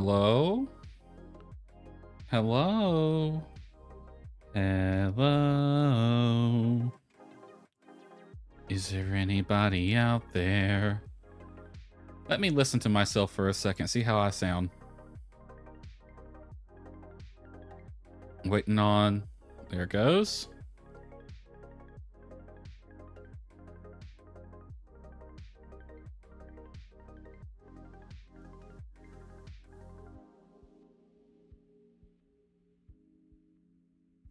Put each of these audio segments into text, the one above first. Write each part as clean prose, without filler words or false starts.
Hello? Hello? Hello? Is there anybody out there? Let me listen to myself for a second, see how I sound. Waiting on There it goes.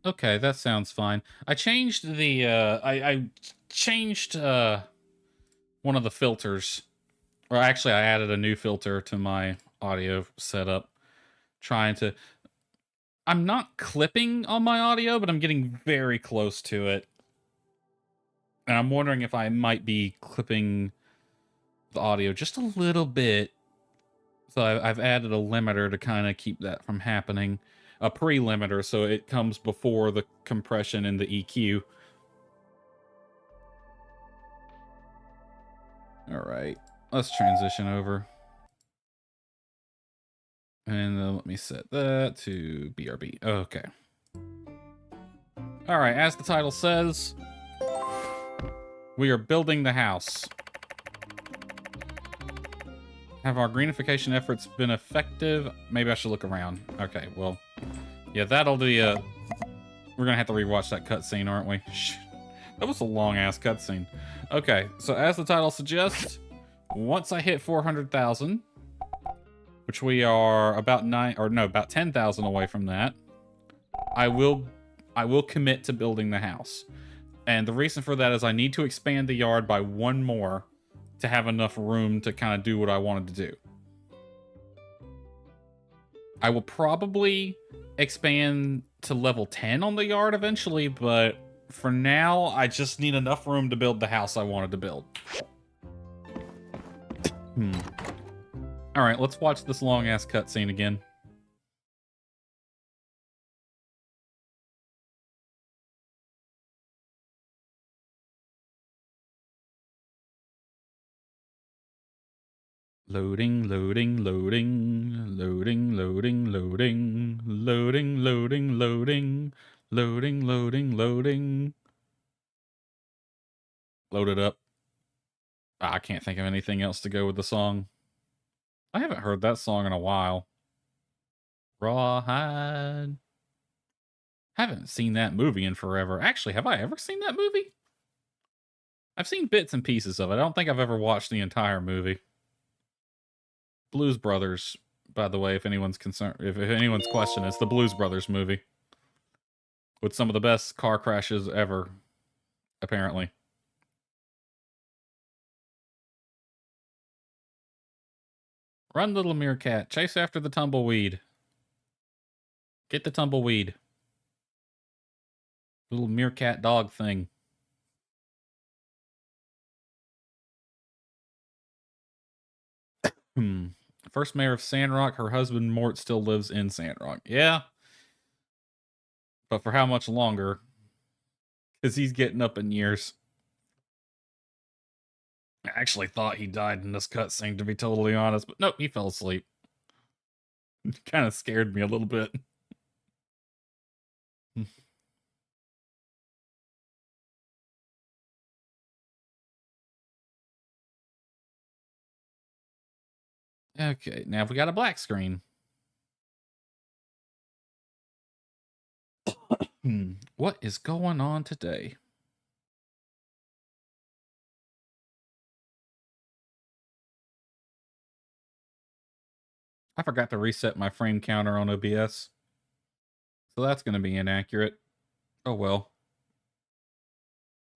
Okay, that sounds fine. I changed the I changed one of the filters. Or actually I added a new filter to my audio setup, trying to I'm not clipping on my audio, but I'm getting very close to it. And I'm wondering if I might be clipping the audio just a little bit. So I've added a limiter to kind of keep that from happening. A pre-limiter, so it comes before the compression and the EQ. All right, let's transition over. And let me set that to BRB. Okay. All right, as the title says, we are building the house. Have our greenification efforts been effective? Maybe I should look around. Okay, well, yeah, that'll be we're gonna have to rewatch that cutscene, aren't we? That was a long-ass cutscene. Okay, so as the title suggests, once I hit 400,000, which we are about about 10,000 away from that, I will commit to building the house. And the reason for that is I need to expand the yard by one more to have enough room to kind of do what I wanted to do. I will probably expand to level 10 on the yard eventually, but for now, I just need enough room to build the house I wanted to build. All right, let's watch this long-ass cutscene again. Loading, loading, loading, loading, loading, loading, loading, loading, loading, loading, loading, loading. Load it up. I can't think of anything else to go with the song. I haven't heard that song in a while. Rawhide. Haven't seen that movie in forever. Actually, have I ever seen that movie? I've seen bits and pieces of it. I don't think I've ever watched the entire movie. Blues Brothers, by the way, if anyone's concerned, if anyone's question, it's the Blues Brothers movie with some of the best car crashes ever, apparently. Run, little meerkat. Chase after the tumbleweed. Get the tumbleweed. Little meerkat dog thing. First mayor of Sandrock, her husband Mort still lives in Sandrock. Yeah. But for how much longer? Because he's getting up in years. I actually thought he died in this cutscene, to be totally honest. But nope, he fell asleep. It kind of scared me a little bit. Okay, now we got a black screen. What is going on today? I forgot to reset my frame counter on OBS. So that's going to be inaccurate. Oh well.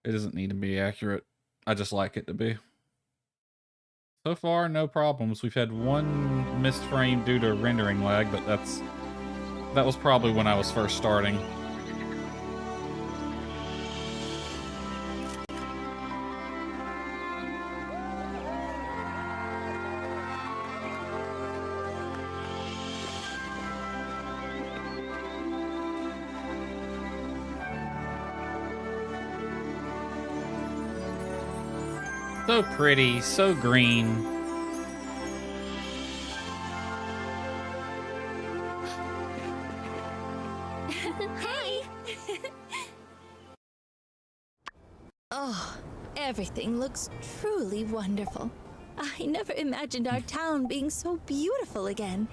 It doesn't need to be accurate. I just like it to be. So far, no problems. We've had one missed frame due to rendering lag, but that was probably when I was first starting. So pretty, so green. Hey! Oh, everything looks truly wonderful. I never imagined our town being so beautiful again.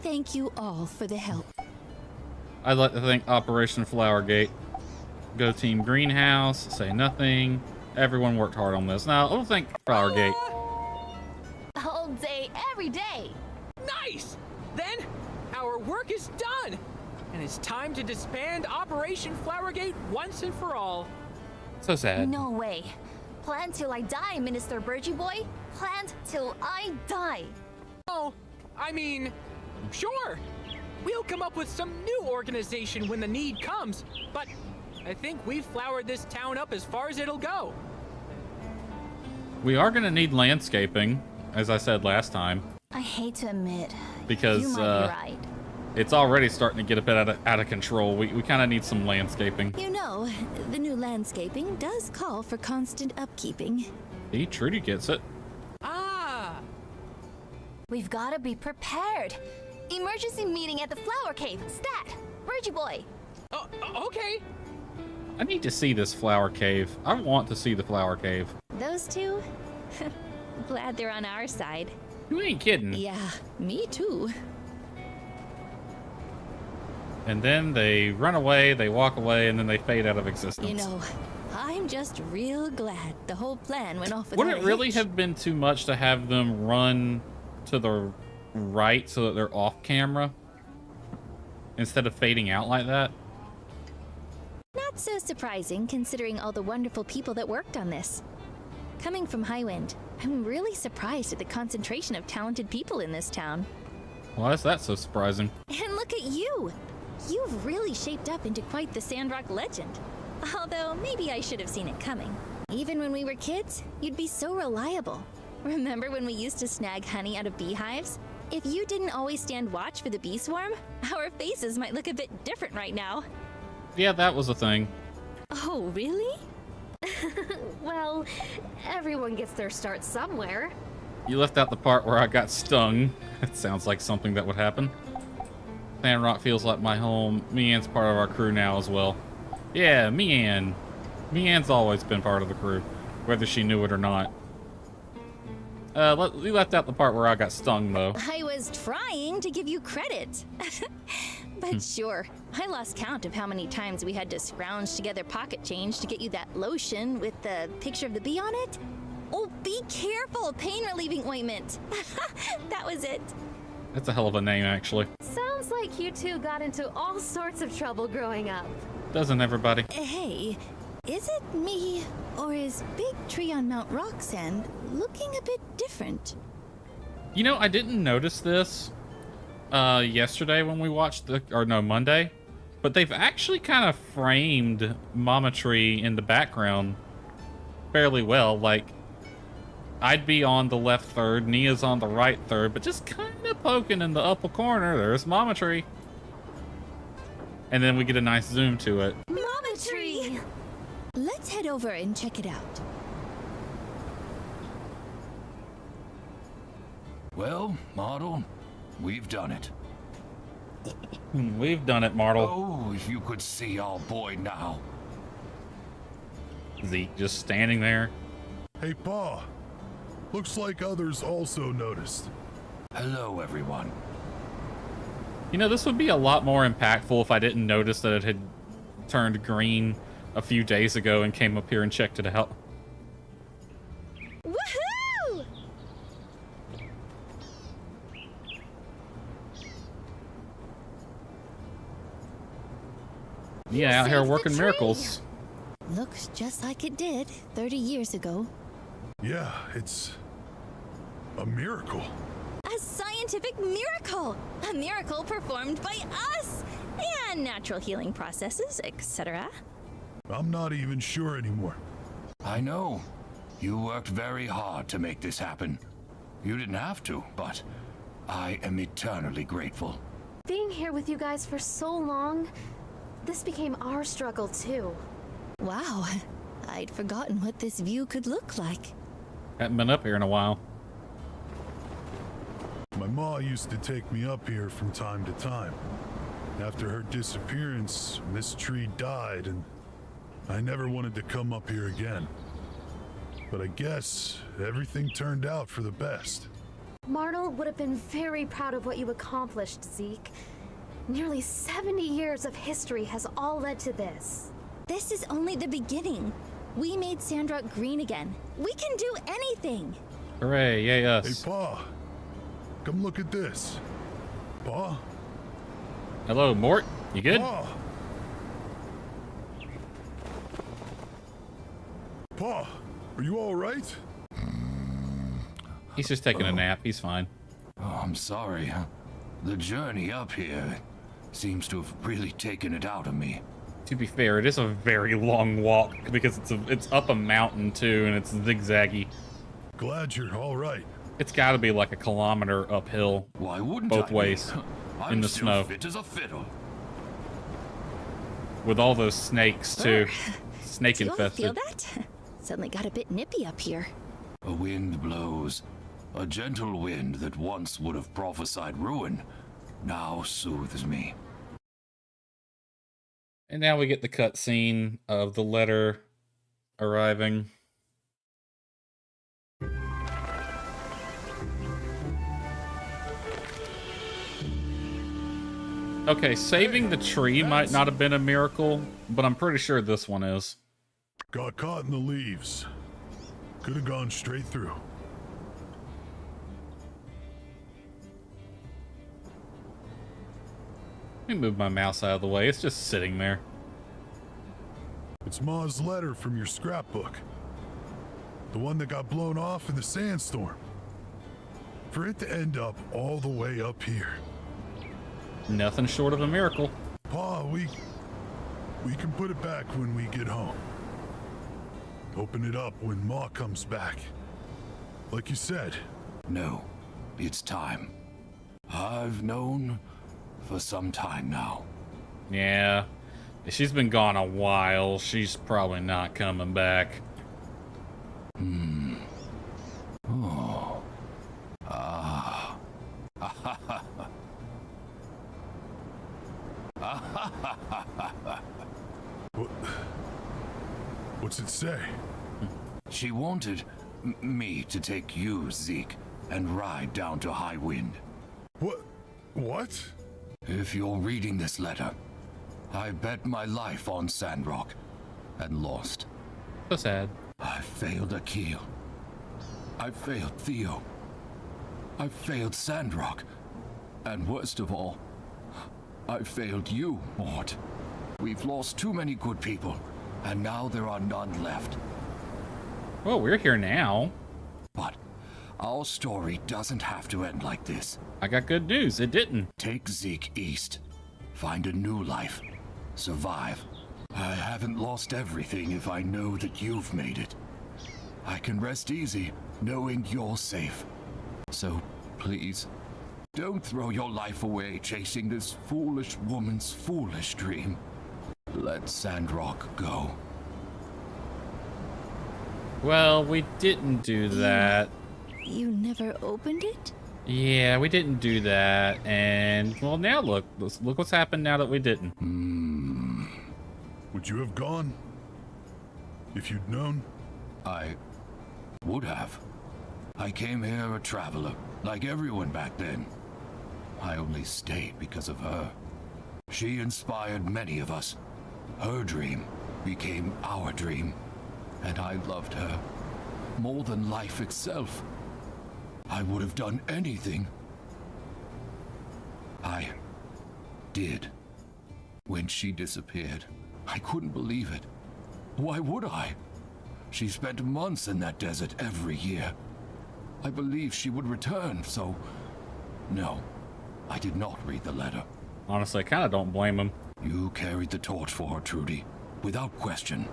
Thank you all for the help. I'd like to thank Operation Flowergate. Go Team Greenhouse, say nothing. Everyone worked hard on this. Now, I'll thank Flowergate. All day, every day. Nice! Then, our work is done! And it's time to disband Operation Flowergate once and for all. So sad. No way. Plan till I die, Minister Birchie Boy. Plan till I die. Oh, I mean, sure. We'll come up with some new organization when the need comes, but I think we've flowered this town up as far as it'll go. We are going to need landscaping, as I said last time. I hate to admit, Because you might be right. it's already starting to get a bit out of control. We kind of need some landscaping. You know, the new landscaping does call for constant upkeeping. See, Trudy gets it. Ah! We've got to be prepared. Emergency meeting at the Flower Cave. Stat! Birchie Boy. Okay. I need to see this flower cave. I want to see the flower cave. Those two? Glad they're on our side. You ain't kidding. Yeah, me too. And then they run away, they walk away, and then they fade out of existence. You know, I'm just real glad the whole plan went off without Would it really hitch. have been too much to have them run to the right so that they're off camera instead of fading out like that? Not so surprising considering all the wonderful people that worked on this. Coming from Highwind, I'm really surprised at the concentration of talented people in this town. Why is that so surprising? And look at you! You've really shaped up into quite the Sandrock legend. Although, maybe I should have seen it coming. Even when we were kids, you'd be so reliable. Remember when we used to snag honey out of beehives? If you didn't always stand watch for the bee swarm, our faces might look a bit different right now. Yeah, that was a thing. Oh, really? Well, everyone gets their start somewhere. You left out the part where I got stung. It sounds like something that would happen. Sandrock feels like my home. Mian's part of our crew now as well. Yeah, Mian. Mian's always been part of the crew, whether she knew it or not. You left out the part where I got stung, though. I was trying to give you credit. But sure, I lost count of how many times we had to scrounge together pocket change to get you that lotion with the picture of the bee on it. Oh, be careful! Pain-relieving ointment. That was it. That's a hell of a name, actually. Sounds like you two got into all sorts of trouble growing up. Doesn't everybody? Hey, is it me, or is Big Tree on Mount Roxand looking a bit different? You know, I didn't notice this yesterday when we watched Monday, but they've actually kind of framed Mama Tree in the background fairly well. Like, I'd be on the left third, Nia's on the right third, but just kind of poking in the upper corner, there's Mama Tree. And then we get a nice zoom to it. Mama Tree! Let's head over and check it out. Well, Model, we've done it. We've done it, Martel. Oh, if you could see our boy now. Zeke just standing there. Hey, Pa. Looks like others also noticed. Hello, everyone. You know, this would be a lot more impactful if I didn't notice that it had turned green a few days ago and came up here and checked it out. Woohoo! Yeah, out here saved the working tree. miracles. Looks just like it did 30 years ago. Yeah, it's a miracle. A scientific miracle! A miracle performed by us! And natural healing processes, etc. I'm not even sure anymore. I know. You worked very hard to make this happen. You didn't have to, but I am eternally grateful. Being here with you guys for so long, this became our struggle too. Wow, I'd forgotten what this view could look like. Haven't been up here in a while. My ma used to take me up here from time to time. After her disappearance, this tree died, and I never wanted to come up here again. But I guess everything turned out for the best. Martel would have been very proud of what you accomplished, Zeke. Nearly 70 years of history has all led to this. This is only the beginning. We made Sandrock green again. We can do anything. Hooray, yay us. Hey, Pa. Come look at this. Pa? Hello, Mort. You good? Pa? Pa, are you all right? He's just taking a nap. He's fine. Oh, I'm sorry. The journey up here seems to have really taken it out of me. To be fair, it is a very long walk because it's up a mountain too, and it's zigzaggy. Glad you're all right. It's got to be like a kilometer uphill. Why wouldn't Both I be? ways, I'm in the still snow. fit as a fiddle. With all those snakes too. Snake Do you all feel infested. that? Suddenly got a bit nippy up here. A wind blows. A gentle wind that once would have prophesied ruin now soothes me. And now we get the cutscene of the letter arriving. Okay, saving the tree might not have been a miracle, but I'm pretty sure this one is. Got caught in the leaves. Could have gone straight through. Let me move my mouse out of the way. It's just sitting there. It's Ma's letter from your scrapbook. The one that got blown off in the sandstorm. For it to end up all the way up here. Nothing short of a miracle. Pa, we can put it back when we get home. Open it up when Ma comes back. Like you said. No, it's time. I've known for some time now. Yeah. She's been gone a while. She's probably not coming back. Oh. Ah. What's it say? She wanted me to take you, Zeke, and ride down to High Wind. What? If you're reading this letter, I bet my life on Sandrock and lost. So sad. I failed Akil. I failed Theo. I failed Sandrock. And worst of all, I failed you, Mort. We've lost too many good people, and now there are none left. Well, we're here now. But our story doesn't have to end like this. I got good news. It didn't. Take Zeke east. Find a new life. Survive. I haven't lost everything if I know that you've made it. I can rest easy knowing you're safe. So, please, don't throw your life away chasing this foolish woman's foolish dream. Let Sandrock go. Well, we didn't do that. You never opened it? Yeah, we didn't do that. And, well, now look. Look what's happened now that we didn't. Would you have gone? If you'd known? I would have. I came here a traveler, like everyone back then. I only stayed because of her. She inspired many of us. Her dream became our dream, and I loved her more than life itself. I would have done anything. I did. When she disappeared, I couldn't believe it. Why would I? She spent months in that desert every year. I believed she would return, so... No, I did not read the letter. Honestly, I kind of don't blame him. You carried the torch for her, Trudy, without question,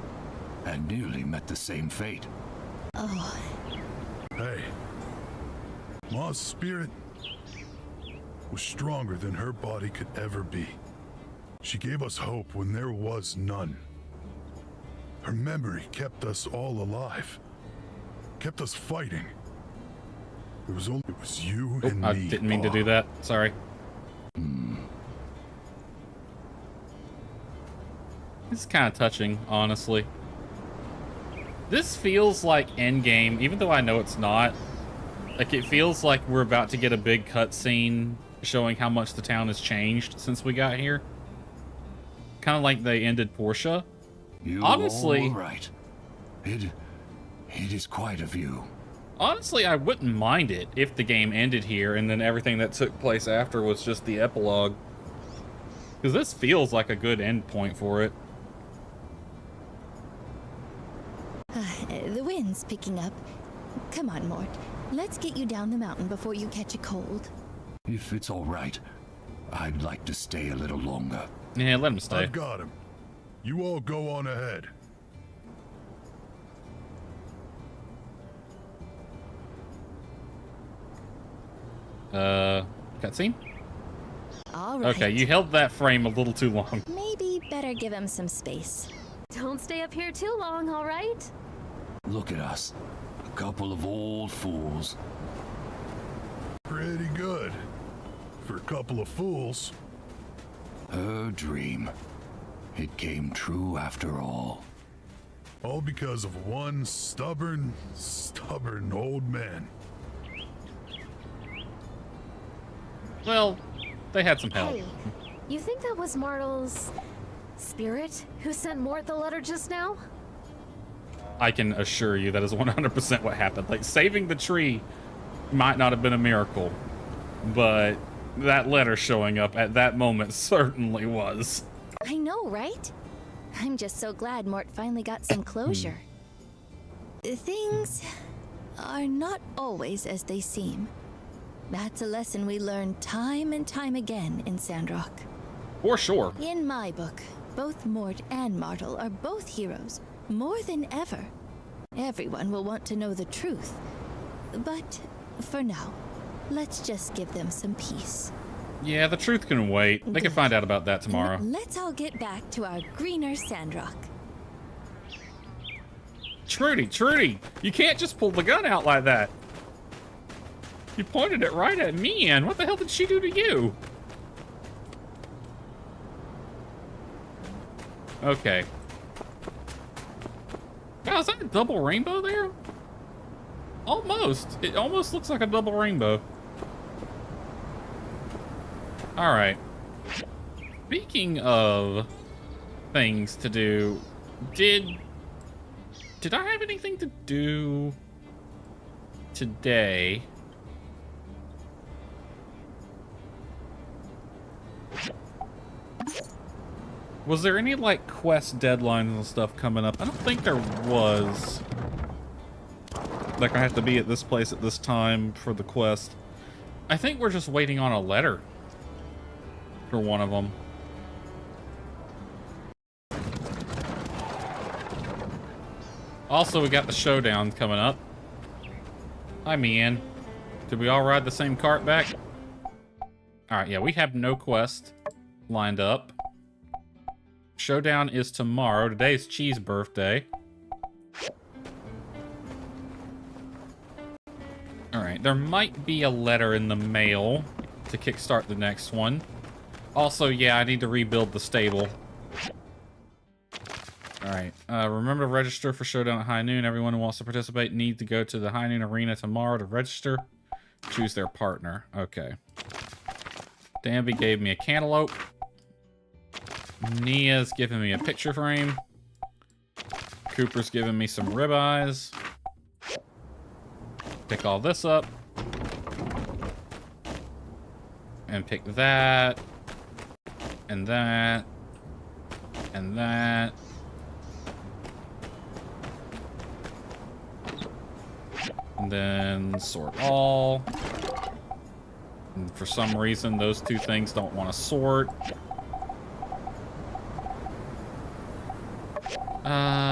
and nearly met the same fate. Oh, Hey. Ma's spirit was stronger than her body could ever be. She gave us hope when there was none. Her memory kept us all alive. Kept us fighting. It was you and I me. didn't mean to Pa. do that. Sorry. This is kind of touching, honestly. This feels like endgame, even though I know it's not. Like, it feels like we're about to get a big cutscene showing how much the town has changed since we got here. Kind of like they ended Portia. You Honestly, all right. It is quite a view. Honestly, I wouldn't mind it if the game ended here and then everything that took place after was just the epilogue. Because this feels like a good end point for it. The wind's picking up. Come on, Mort. Let's get you down the mountain before you catch a cold. If it's all right, I'd like to stay a little longer. Yeah, let him stay. I've got him. You all go on ahead. Cutscene? All right. Okay, you held that frame a little too long. Maybe better give him some space. Don't stay up here too long, all right? Look at us. A couple of old fools. Pretty good. For a couple of fools. Her dream. It came true after all. All because of one stubborn old man. Well, they had some help. Hey, you think that was Martel's spirit who sent Mort the letter just now? I can assure you that is 100% what happened. Like, saving the tree might not have been a miracle, but that letter showing up at that moment certainly was. I know, right? I'm just so glad Mort finally got some closure. Things are not always as they seem. That's a lesson we learn time and time again in Sandrock. For sure. In my book, both Mort and Martel are both heroes, more than ever. Everyone will want to know the truth. But for now, let's just give them some peace. Yeah, the truth can wait. They can Good. find out about that tomorrow. Let's all get back to our greener Sandrock. Trudy, you can't just pull the gun out like that. You pointed it right at me, and what the hell did she do to you? Okay. Wow, is that a double rainbow there? Almost. It almost looks like a double rainbow. Alright. Speaking of things to do, did I have anything to do today? Was there any, like, quest deadlines and stuff coming up? I don't think there was. Like, I have to be at this place at this time for the quest. I think we're just waiting on a letter for one of them. Also, we got the showdown coming up. Hi, Mian. Did we all ride the same cart back? Alright, yeah, we have no quest lined up. Showdown is tomorrow. Today's Cheese birthday. Alright, there might be a letter in the mail to kickstart the next one. Also, yeah, I need to rebuild the stable. Alright, remember to register for Showdown at high noon. Everyone who wants to participate needs to go to the high noon arena tomorrow to register. Choose their partner. Okay. Danby gave me a cantaloupe. Nia's giving me a picture frame. Cooper's giving me some ribeyes. Pick all this up. And pick that. And that. And that. And then sort all. And for some reason, those two things don't want to sort.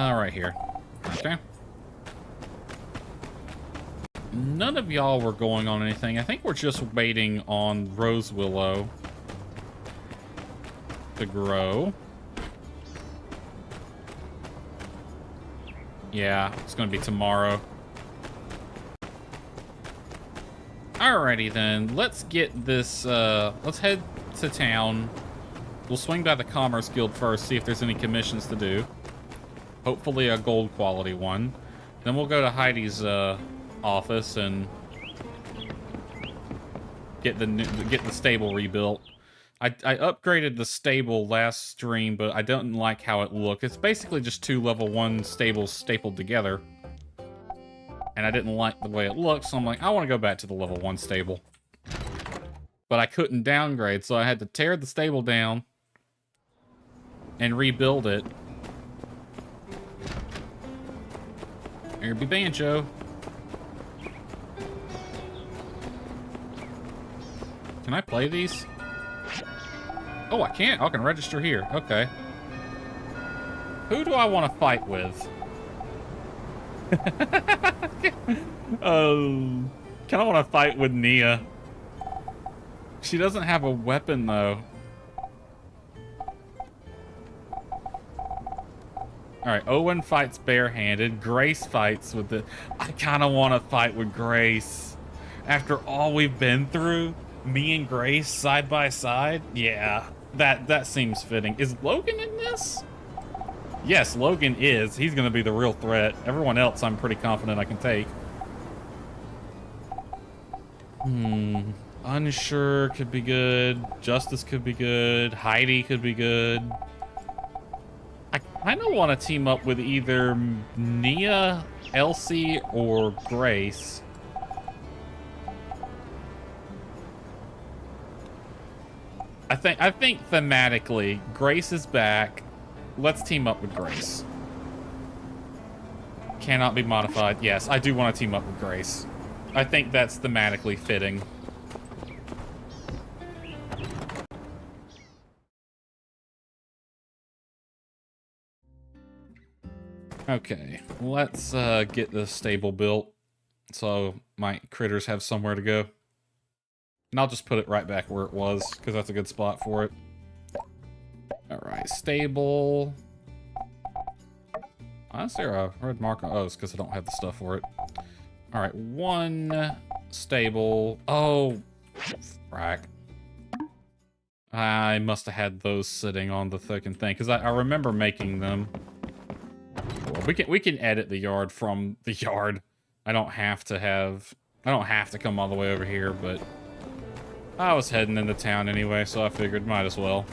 Right here. Okay. None of y'all were going on anything. I think we're just waiting on Rose Willow to grow. Yeah, it's gonna be tomorrow. Alrighty then, let's get this, let's head to town. We'll swing by the Commerce Guild first, see if there's any commissions to do. Hopefully a gold quality one. Then we'll go to Heidi's office and get the stable rebuilt. I upgraded the stable last stream, but I don't like how it looked. It's basically just 2 level 1 stables stapled together. And I didn't like the way it looked, so I'm like, I want to go back to the level 1 stable. But I couldn't downgrade, so I had to tear the stable down and rebuild it. Here be Banjo. Can I play these? Oh, I can't. I can register here. Okay. Who do I want to fight with? Kind of want to fight with Nia. She doesn't have a weapon, though. Alright, Owen fights barehanded. Grace fights with the... I kind of want to fight with Grace. After all we've been through, me and Grace side by side? Yeah, that seems fitting. Is Logan in this? Yes, Logan is. He's going to be the real threat. Everyone else I'm pretty confident I can take. Unsure could be good. Justice could be good. Heidi could be good. I kind of want to team up with either Nia, Elsie, or Grace. I think thematically, Grace is back. Let's team up with Grace. Cannot be modified. Yes, I do want to team up with Grace. I think that's thematically fitting. Okay, let's get the stable built so my critters have somewhere to go. And I'll just put it right back where it was, because that's a good spot for it. Alright, stable. Why is there a red mark on... Oh, it's because I don't have the stuff for it. Alright, 1 stable. Oh, frack. I must have had those sitting on the fucking thing, because I remember making them. Well, we can edit the yard from the yard. I don't have to come all the way over here, but I was heading into town anyway, so I figured might as well.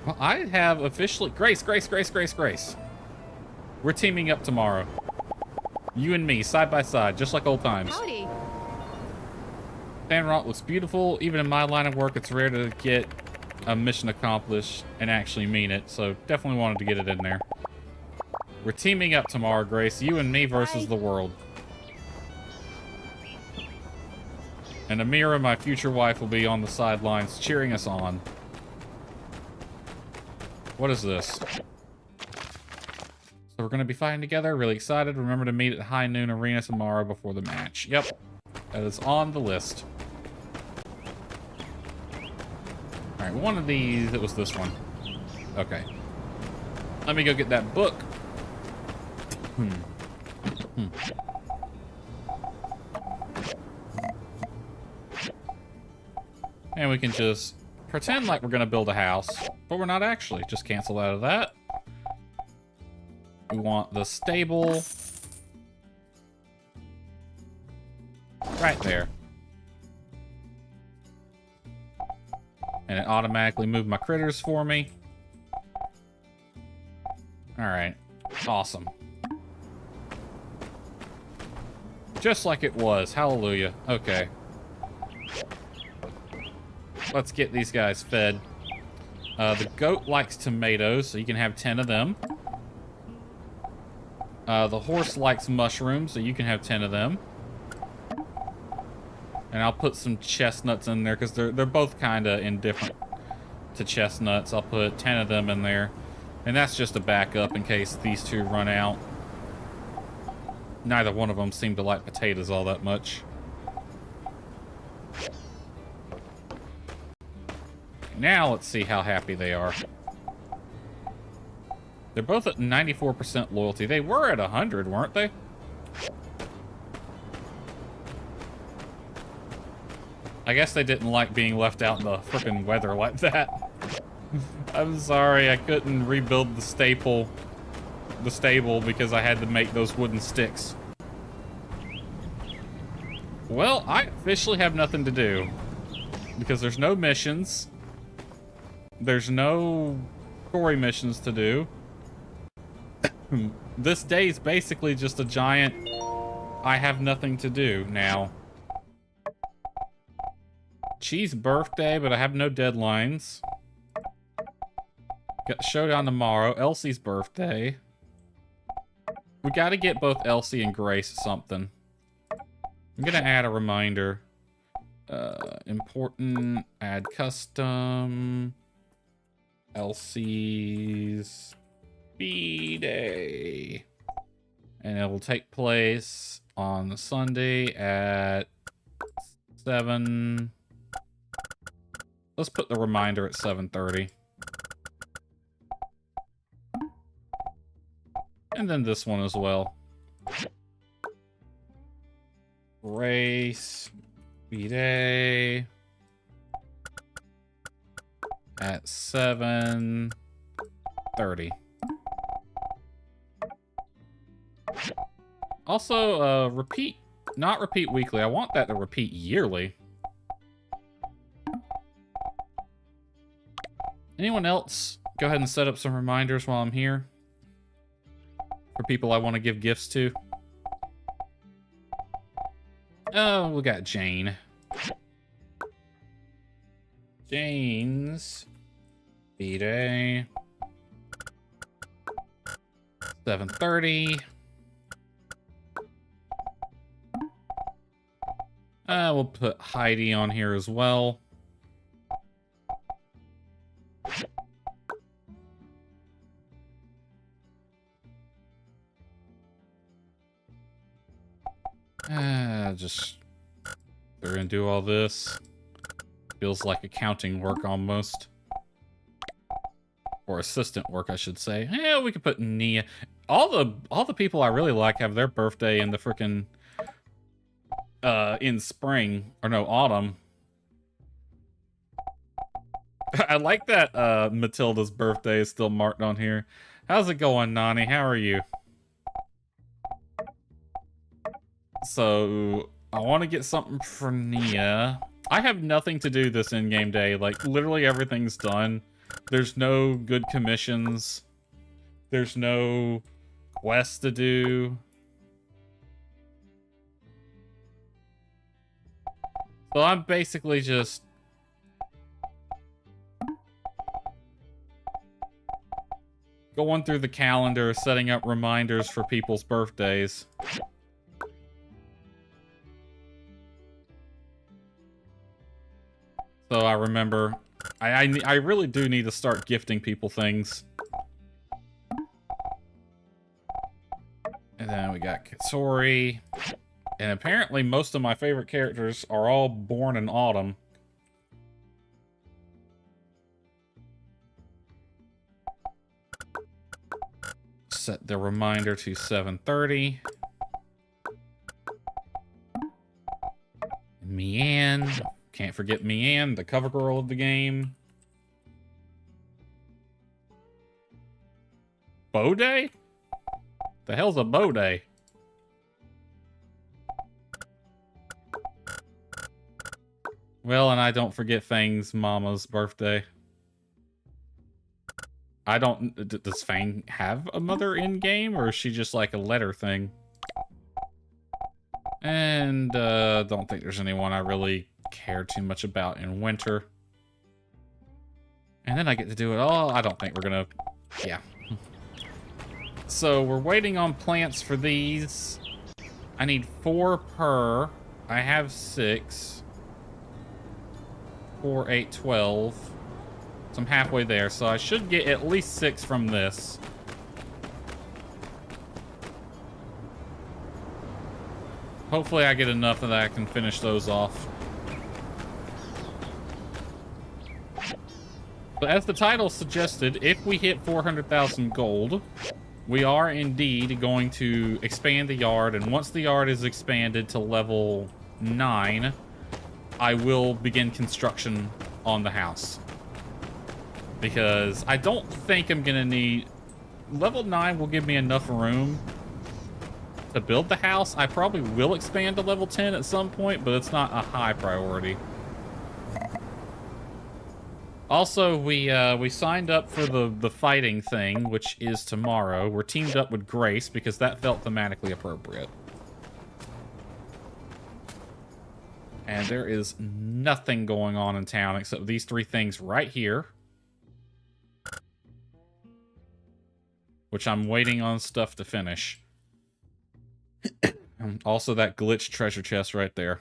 Well, I have officially... Grace. We're teaming up tomorrow. You and me, side by side, just like old times. Howdy. Sandrock looks beautiful. Even in my line of work, it's rare to get a mission accomplished and actually mean it, so definitely wanted to get it in there. We're teaming up tomorrow, Grace. You and me versus the world. And Amira, my future wife, will be on the sidelines cheering us on. What is this? So we're going to be fighting together. Really excited. Remember to meet at High Noon Arena tomorrow before the match. Yep. That is on the list. Alright, one of these... It was this one. Okay. Let me go get that book. And we can just pretend like we're going to build a house, but we're not actually. Just cancel out of that. We want the stable right there. And it automatically moved my critters for me. Alright. Awesome. Just like it was. Hallelujah. Okay. Let's get these guys fed. The goat likes tomatoes, so you can have 10 of them. The horse likes mushrooms, so you can have 10 of them. And I'll put some chestnuts in there, because they're both kind of indifferent to chestnuts. I'll put 10 of them in there. And that's just a backup in case these two run out. Neither one of them seem to like potatoes all that much. Now let's see how happy they are. They're both at 94% loyalty. They were at 100, weren't they? I guess they didn't like being left out in the frickin' weather like that. I'm sorry, I couldn't rebuild the staple the stable because I had to make those wooden sticks. Well, I officially have nothing to do because there's no missions. There's no story missions to do. This day is basically just a giant I have nothing to do now. Cheese birthday, but I have no deadlines. Got showdown tomorrow. Elsie's birthday. We gotta get both Elsie and Grace something. I'm gonna add a reminder. Important, add custom. Elsie's B-Day. And it will take place on Sunday at 7. Let's put the reminder at 7:30. And then this one as well. Race B-Day at 7:30. Also, not repeat weekly. I want that to repeat yearly. Anyone else? Go ahead and set up some reminders while I'm here. For people I want to give gifts to. Oh, we got Jane. Jane's B-Day. 7:30. We'll put Heidi on here as well. Just they're gonna do all this. Feels like accounting work almost. Or assistant work, I should say. Yeah, we could put Nia. All the people I really like have their birthday in the frickin' in spring. Or no, autumn. I like that Matilda's birthday is still marked on here. How's it going, Nani? How are you? So, I want to get something for Nia. I have nothing to do this in-game day. Like, literally everything's done. There's no good commissions. There's no quests to do. So I'm basically just... going through the calendar, setting up reminders for people's birthdays. So I remember, I really do need to start gifting people things. And then we got Katsuri. And apparently most of my favorite characters are all born in autumn. Set the reminder to 7:30. Mianne. Can't forget Mianne, the cover girl of the game. Bow Day? The hell's a Bow Day? Well, and I don't forget Fang's mama's birthday. I don't... Does Fang have a mother in-game, or is she just like a letter thing? And, don't think there's anyone I really care too much about in winter. And then I get to do it all. I don't think we're gonna... Yeah. So, we're waiting on plants for these. I need 4 per. I have 6. 4, 8, 12. So I'm halfway there. So I should get at least 6 from this. Hopefully I get enough of that I can finish those off. But as the title suggested, if we hit 400,000 gold, we are indeed going to expand the yard. And once the yard is expanded to level 9, I will begin construction on the house. Because I don't think I'm going to need level 9 will give me enough room to build the house. I probably will expand to level 10 at some point, but it's not a high priority. Also, we signed up for the fighting thing, which is tomorrow. We're teamed up with Grace because that felt thematically appropriate. And there is nothing going on in town except these 3 things right here. Which I'm waiting on stuff to finish. And also that glitched treasure chest right there.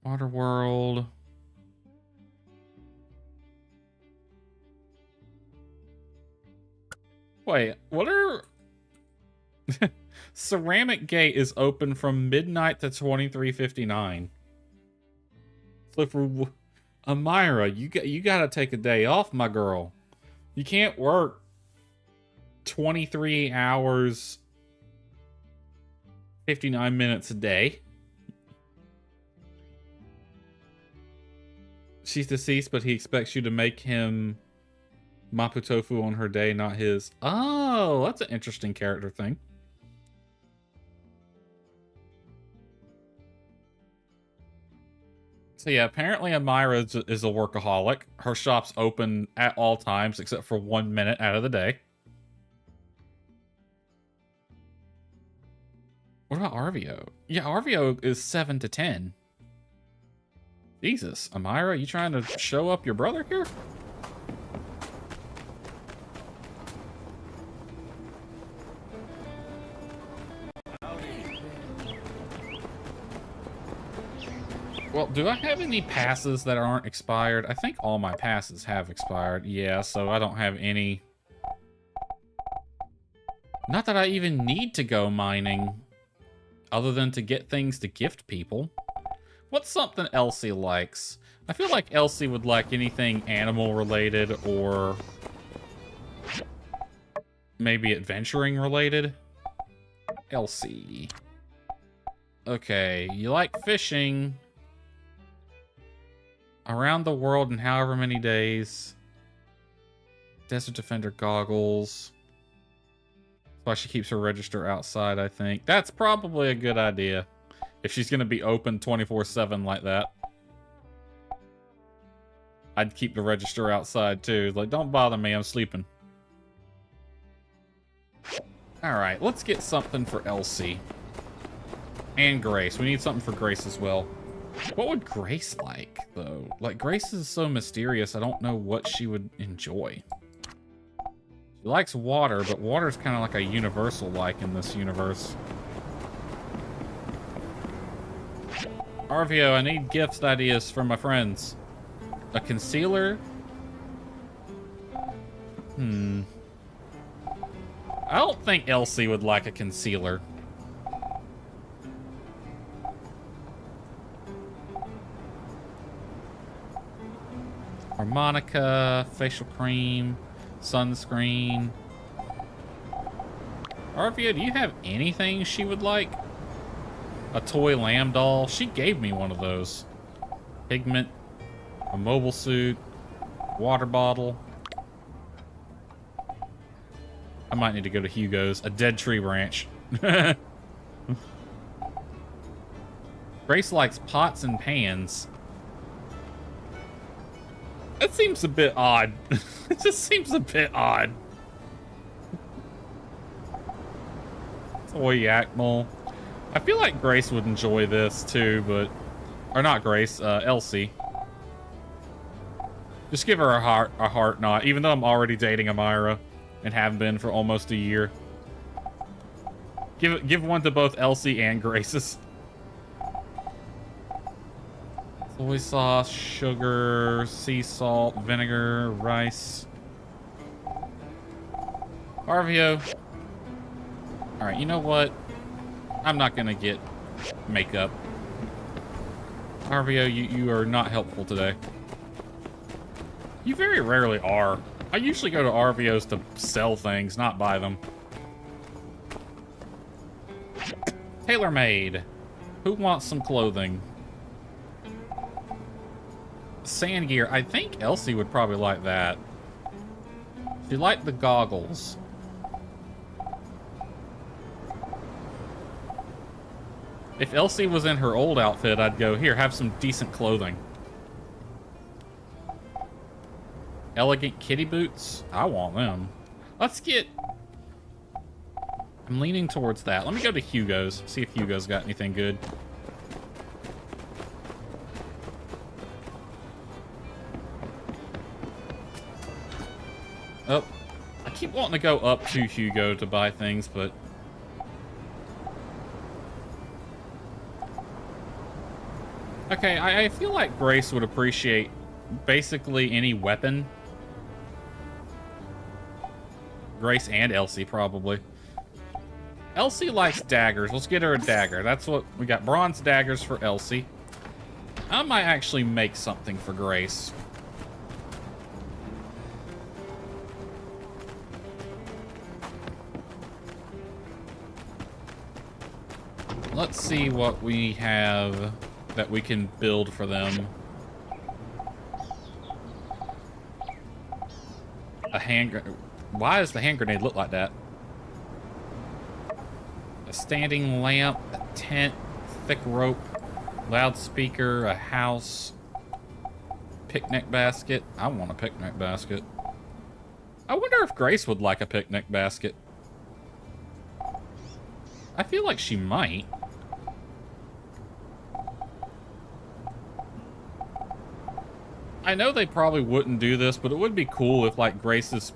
Waterworld. Wait, what are... Ceramic Gate is open from midnight to 23:59. So for Amira, you gotta take a day off, my girl. You can't work 23 hours, 59 minutes a day. She's deceased, but he expects you to make him Mapo Tofu on her day, not his. Oh, that's an interesting character thing. So yeah, apparently Amira is a workaholic. Her shop's open at all times except for 1 minute out of the day. What about Arvio? Yeah, Arvio is 7 to 10. Jesus, Amira, you trying to show up your brother here? Well, do I have any passes that aren't expired? I think all my passes have expired. Yeah, so I don't have any. Not that I even need to go mining, other than to get things to gift people. What's something Elsie likes? I feel like Elsie would like anything animal related or maybe adventuring related. Elsie. Okay, you like fishing. Around the world in however many days. Desert Defender goggles. That's why she keeps her register outside, I think. That's probably a good idea. If she's going to be open 24/7 like that. I'd keep the register outside too. Like, don't bother me, I'm sleeping. Alright, let's get something for Elsie. And Grace. We need something for Grace as well. What would Grace like, though? Like, Grace is so mysterious, I don't know what she would enjoy. She likes water, but water's kind of like a universal like in this universe. Arvio, I need gift ideas from my friends. A concealer? I don't think Elsie would like a concealer. Harmonica, facial cream, sunscreen. Arvia, do you have anything she would like? A toy lamb doll? She gave me one of those. Pigment, a mobile suit, water bottle. I might need to go to Hugo's. A dead tree branch. Grace likes pots and pans. That seems a bit odd. It just seems a bit odd. Toy Yakmel. I feel like Grace would enjoy this too, but... Or not Grace, Elsie. Just give her a heart knot, even though I'm already dating Amira and have been for almost a year. Give one to both Elsie and Grace's. Soy sauce, sugar, sea salt, vinegar, rice. Arvio. Alright, you know what? I'm not gonna get makeup. Arvio, you are not helpful today. You very rarely are. I usually go to Arvio's to sell things, not buy them. Tailor-made. Who wants some clothing? sand gear. I think Elsie would probably like that. She liked the goggles. If Elsie was in her old outfit, I'd go, here, have some decent clothing. Elegant kitty boots? I want them. Let's get... I'm leaning towards that. Let me go to Hugo's. See if Hugo's got anything good. Oh. I keep wanting to go up to Hugo to buy things, but... Okay, I feel like Grace would appreciate basically any weapon. Grace and Elsie, probably. Elsie likes daggers. Let's get her a dagger. That's what... We got bronze daggers for Elsie. I might actually make something for Grace. Let's see what we have that we can build for them. A hand grenade. Why does the hand grenade look like that? A standing lamp, a tent, thick rope, loudspeaker, a house, picnic basket. I want a picnic basket. I wonder if Grace would like a picnic basket. I feel like she might. I know they probably wouldn't do this, but it would be cool if, like, Grace's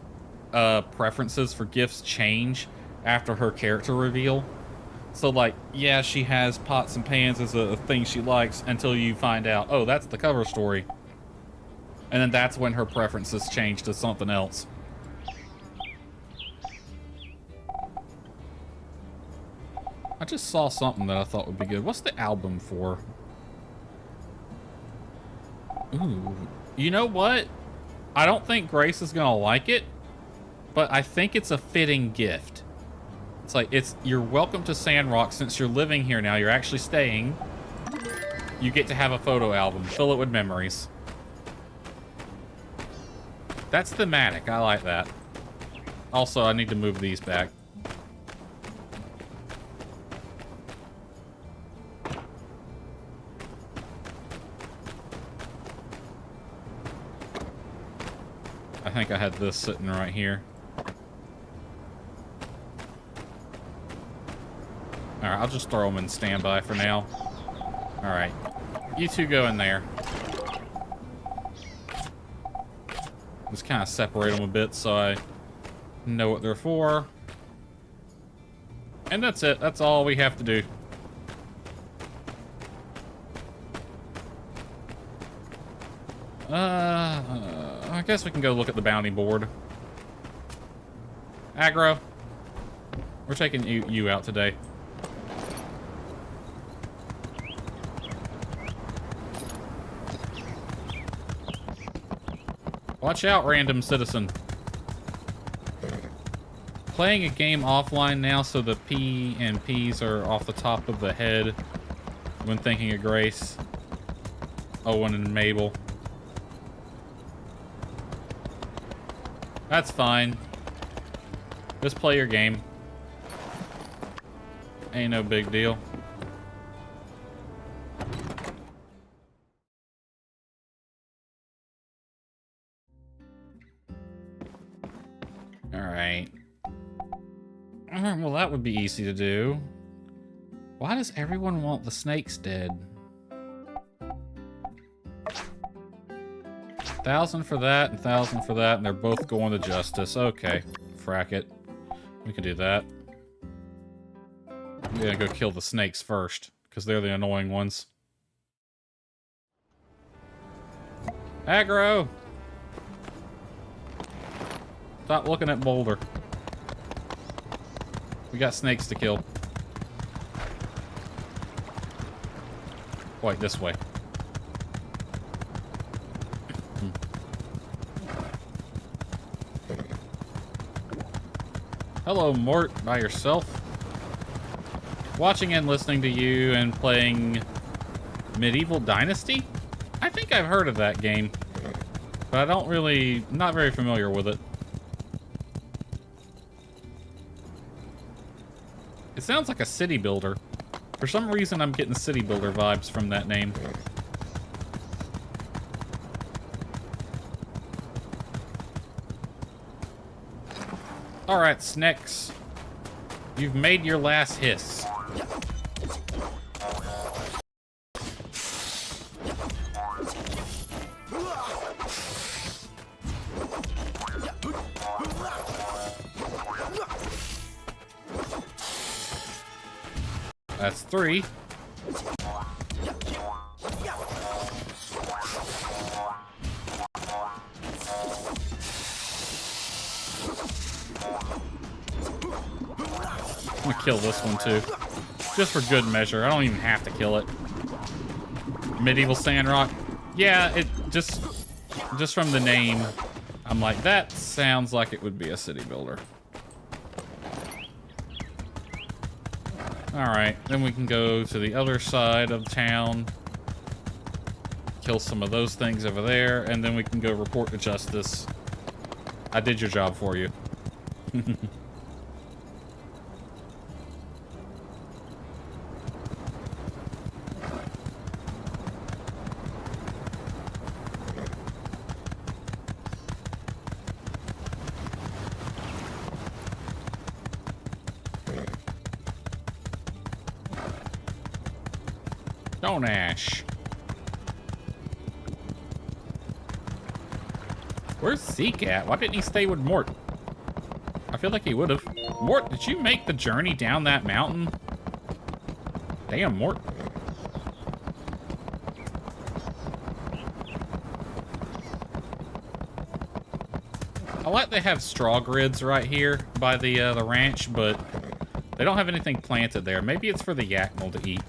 preferences for gifts change after her character reveal. So, like, yeah, she has pots and pans as a thing she likes until you find out, oh, that's the cover story. And then that's when her preferences change to something else. I just saw something that I thought would be good. What's the album for? Ooh. You know what? I don't think Grace is gonna like it, but I think it's a fitting gift. It's like, you're welcome to Sandrock since you're living here now. You're actually staying. You get to have a photo album. Fill it with memories. That's thematic. I like that. Also, I need to move these back. I think I had this sitting right here. Alright, I'll just throw them in standby for now. Alright. You two go in there. Just kind of separate them a bit so I know what they're for. And that's it. That's all we have to do. I guess we can go look at the bounty board. Aggro. We're taking you out today. Watch out, random citizen. Playing a game offline now, so the P and P's are off the top of the head when thinking of Grace, Owen, and Mabel. That's fine. Just play your game. Ain't no big deal. Alright. Well, that would be easy to do. Why does everyone want the snakes dead? 1,000 for that, and 1,000 for that, and they're both going to justice. Okay, frack it. We can do that. I'm gonna go kill the snakes first, because they're the annoying ones. Aggro! Stop looking at Boulder. We got snakes to kill. Wait, this way. Hello, Mort, by yourself. Watching and listening to you and playing Medieval Dynasty? I think I've heard of that game, but I don't really, not very familiar with it. It sounds like a city builder. For some reason, I'm getting city builder vibes from that name. Alright, Snacks. You've made your last hiss. That's 3. I'm gonna kill this one too. Just for good measure. I don't even have to kill it. Medieval Sandrock. Yeah, it just from the name, I'm like, that sounds like it would be a city builder. Alright, then we can go to the other side of town. Kill some of those things over there, and then we can go report to justice. I did your job for you. Don't Ash. Where's Zeke at? Why didn't he stay with Mort? I feel like he would have. Mort, did you make the journey down that mountain? Damn, Mort. I like they have straw grids right here by the ranch, but they don't have anything planted there. Maybe it's for the Yakmel to eat.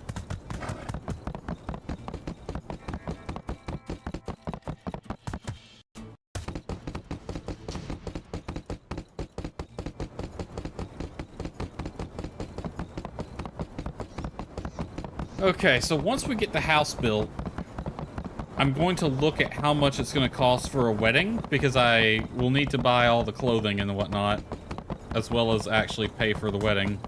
Okay, so once we get the house built, I'm going to look at how much it's going to cost for a wedding, because I will need to buy all the clothing and whatnot, as well as actually pay for the wedding.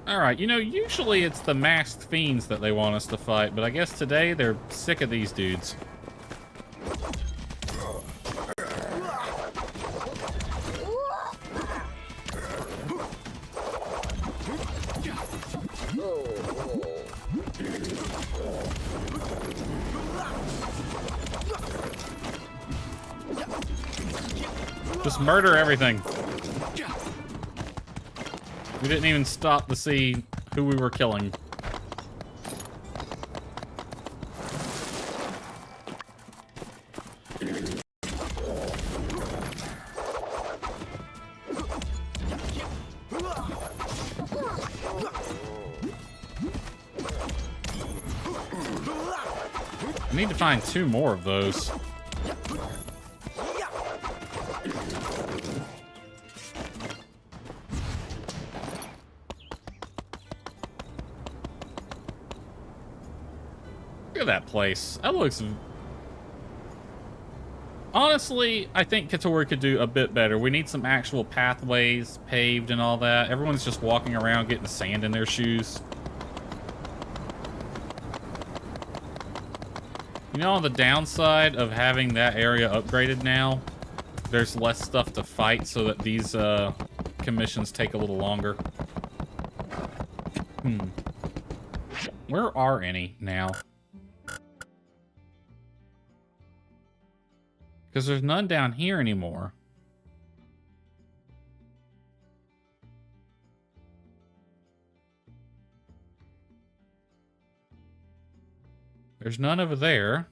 Alright, you know, usually it's the masked fiends that they want us to fight, but I guess today they're sick of these dudes. Just murder everything. We didn't even stop to see who we were killing. I need to find 2 more of those. Look at that place. That looks... Honestly, I think Katori could do a bit better. We need some actual pathways paved and all that. Everyone's just walking around getting sand in their shoes. You know, on the downside of having that area upgraded now, there's less stuff to fight so that these commissions take a little longer. Where are any now? Because there's none down here anymore. There's none over there.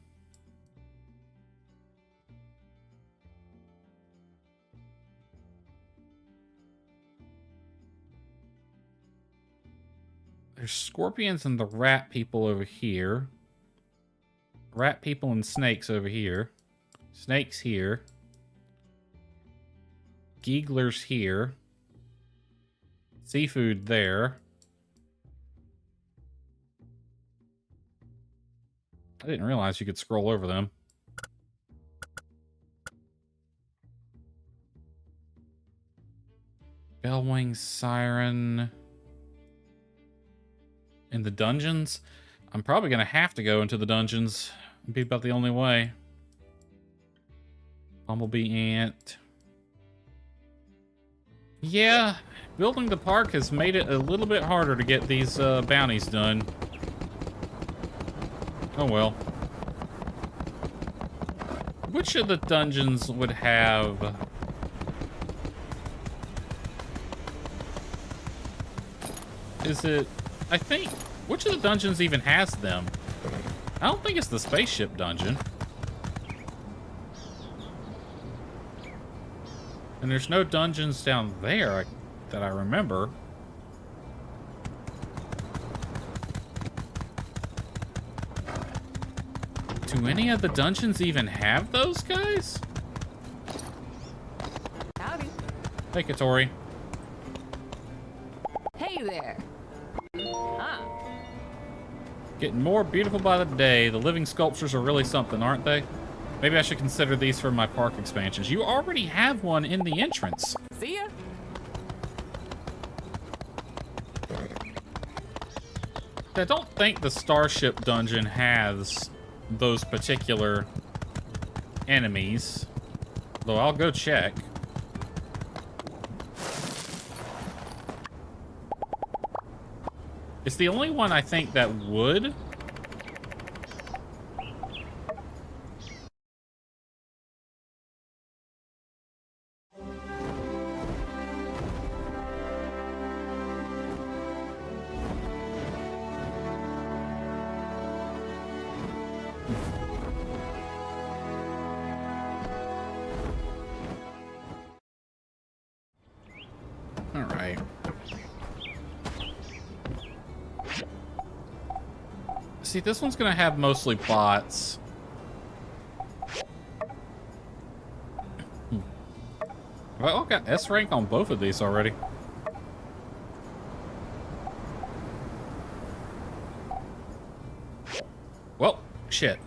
There's scorpions and the rat people over here. Rat people and snakes over here. Snakes here. Geeglers here. Seafood there. I didn't realize you could scroll over them. Bellwing Siren. In the dungeons? I'm probably going to have to go into the dungeons. It'd be about the only way. Bumblebee Ant. Yeah, building the park has made it a little bit harder to get these bounties done. Oh well. Which of the dungeons would have... Is it... I think... Which of the dungeons even has them? I don't think it's the spaceship dungeon. And there's no dungeons down there that I remember. Do any of the dungeons even have those guys? Howdy. Hey, Katori. Hey there. Ah. Getting more beautiful by the day. The living sculptures are really something, aren't they? Maybe I should consider these for my park expansions. You already have one in the entrance. See ya. I don't think the Starship Dungeon has those particular enemies. Though I'll go check. It's the only one I think that would. All right. See, this one's gonna have mostly bots. Well, I got S rank on both of these already. Well, shit.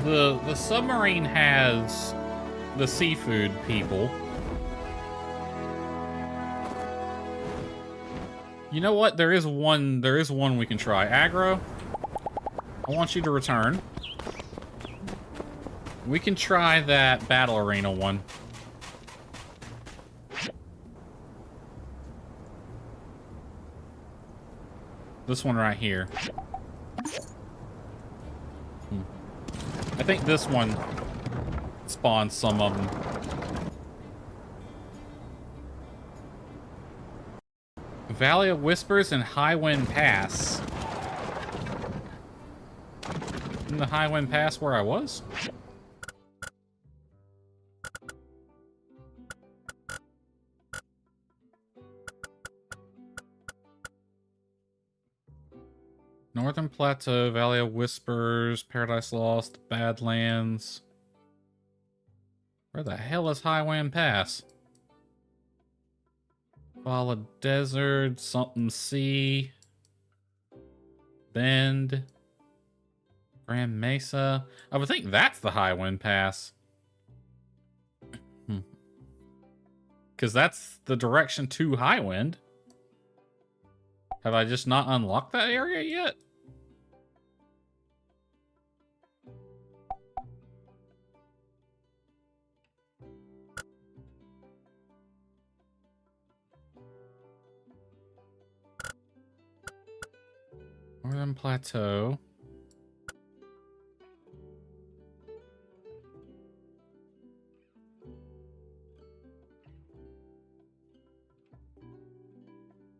The submarine has the seafood people. You know what? There is one we can try. Aggro, I want you to return. We can try that battle arena one. This one right here. I think this one spawns some of them. Valley of Whispers and Highwind Pass. Isn't the Highwind Pass where I was? Northern Plateau, Valley of Whispers, Paradise Lost, Badlands. Where the hell is Highwind Pass? Vala Desert, something Sea, Bend, Grand Mesa. I would think that's the Highwind Pass. Because that's the direction to Highwind. Have I just not unlocked that area yet? Northern Plateau.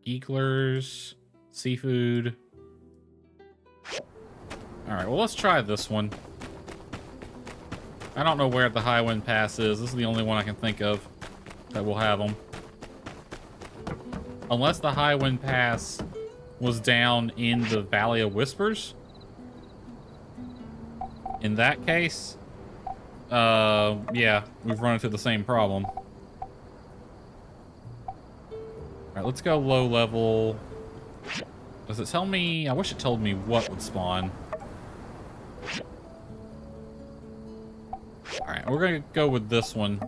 Geeklers, seafood. Alright, well, let's try this one. I don't know where the Highwind Pass is. This is the only one I can think of that will have them. Unless the High Wind Pass was down in the Valley of Whispers. In that case, yeah, we've run into the same problem. Alright, let's go low level. Does it tell me? I wish it told me what would spawn. Alright, we're gonna go with this one.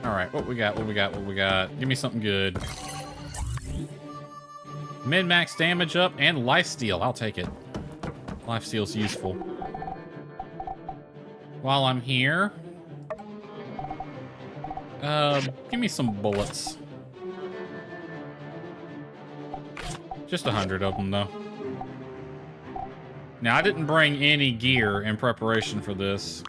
Alright, what we got? What we got? What we got? Give me something good. Min-max damage up and lifesteal. I'll take it. Lifesteal's useful. While I'm here, give me some bullets. Just 100 of them, though. Now, I didn't bring any gear in preparation for this.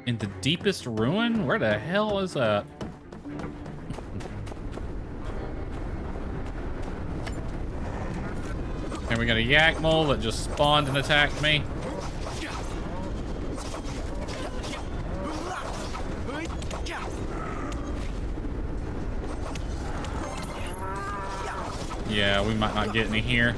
In the deepest ruin? Where the hell is that? And we got a yak mole that just spawned and attacked me. Yeah, we might not get any here.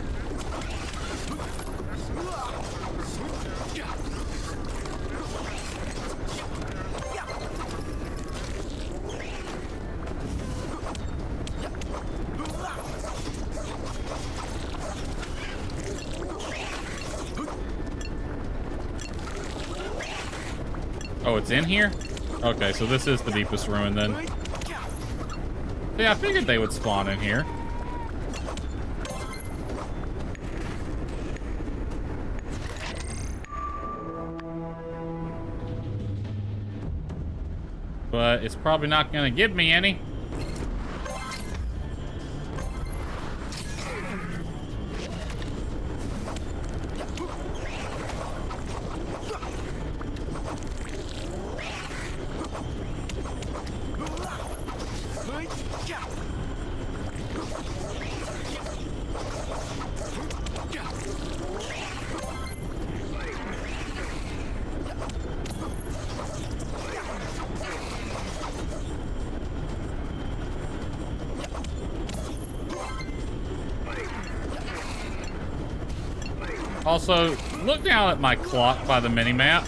Oh, it's in here? Okay, so this is the deepest ruin then. Yeah, I figured they would spawn in here. But it's probably not gonna give me any. Also, look down at my clock by the mini-map.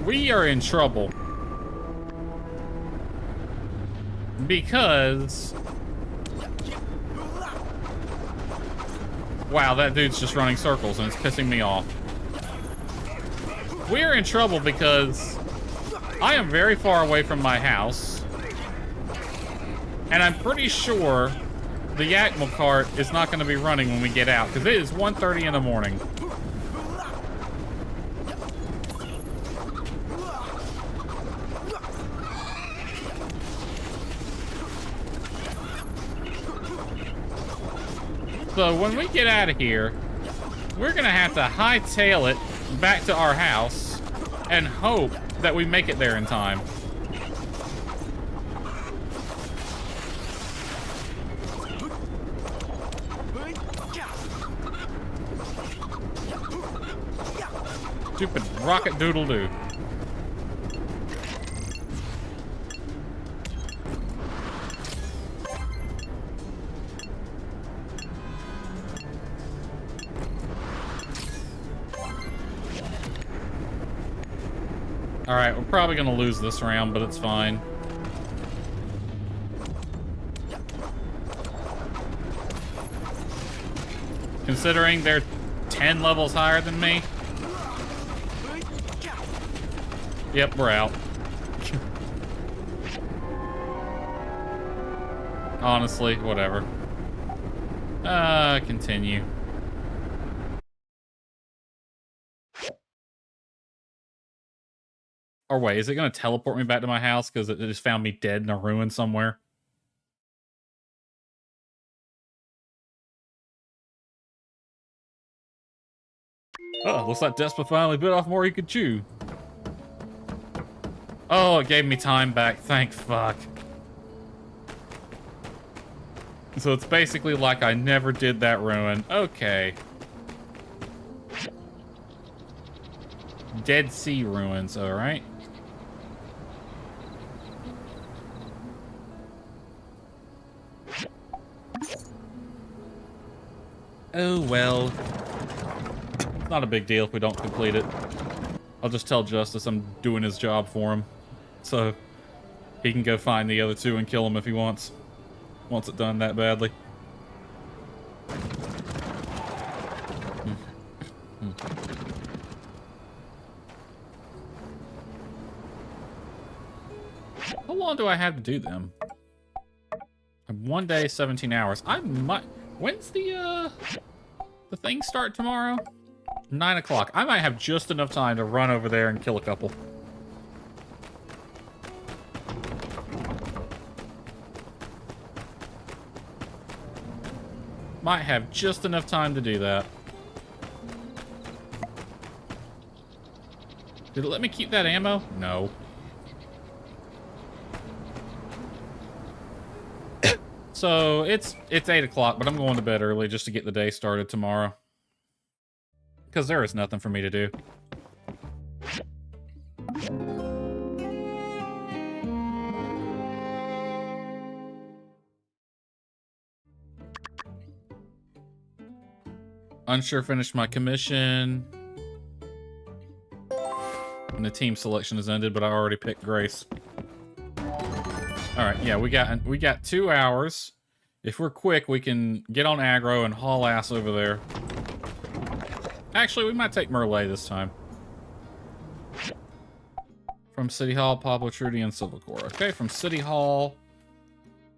We are in trouble. Because... wow, that dude's just running circles and it's pissing me off. We're in trouble because I am very far away from my house. And I'm pretty sure the Yakma cart is not going to be running when we get out, because it is 1:30 in the morning. So when we get out of here, we're going to have to hightail it back to our house and hope that we make it there in time. Stupid rocket doodle doo. Alright, we're probably gonna lose this round, but it's fine. Considering they're 10 levels higher than me. Yep, we're out. Honestly, whatever. Continue. Or wait, is it going to teleport me back to my house because it just found me dead in a ruin somewhere? Oh, looks like Despa finally bit off more he could chew. Oh, it gave me time back. Thank fuck. So it's basically like I never did that ruin. Okay. Dead Sea ruins, alright. Oh well. It's not a big deal if we don't complete it. I'll just tell Justice I'm doing his job for him. So he can go find the other two and kill them if he wants. Wants it done that badly. How long do I have to do them? 1 day, 17 hours. I might... When's the thing start tomorrow? 9 o'clock. I might have just enough time to run over there and kill a couple. Might have just enough time to do that. Did it let me keep that ammo? No. So it's 8 o'clock, but I'm going to bed early just to get the day started tomorrow. Because there is nothing for me to do. Unsure finished my commission. And the team selection has ended, but I already picked Grace. Alright, yeah, we got 2 hours. If we're quick, we can get on aggro and haul ass over there. Actually, we might take Merle this time. From City Hall, Pablo, Trudy, and Silvercore. Okay, from City Hall.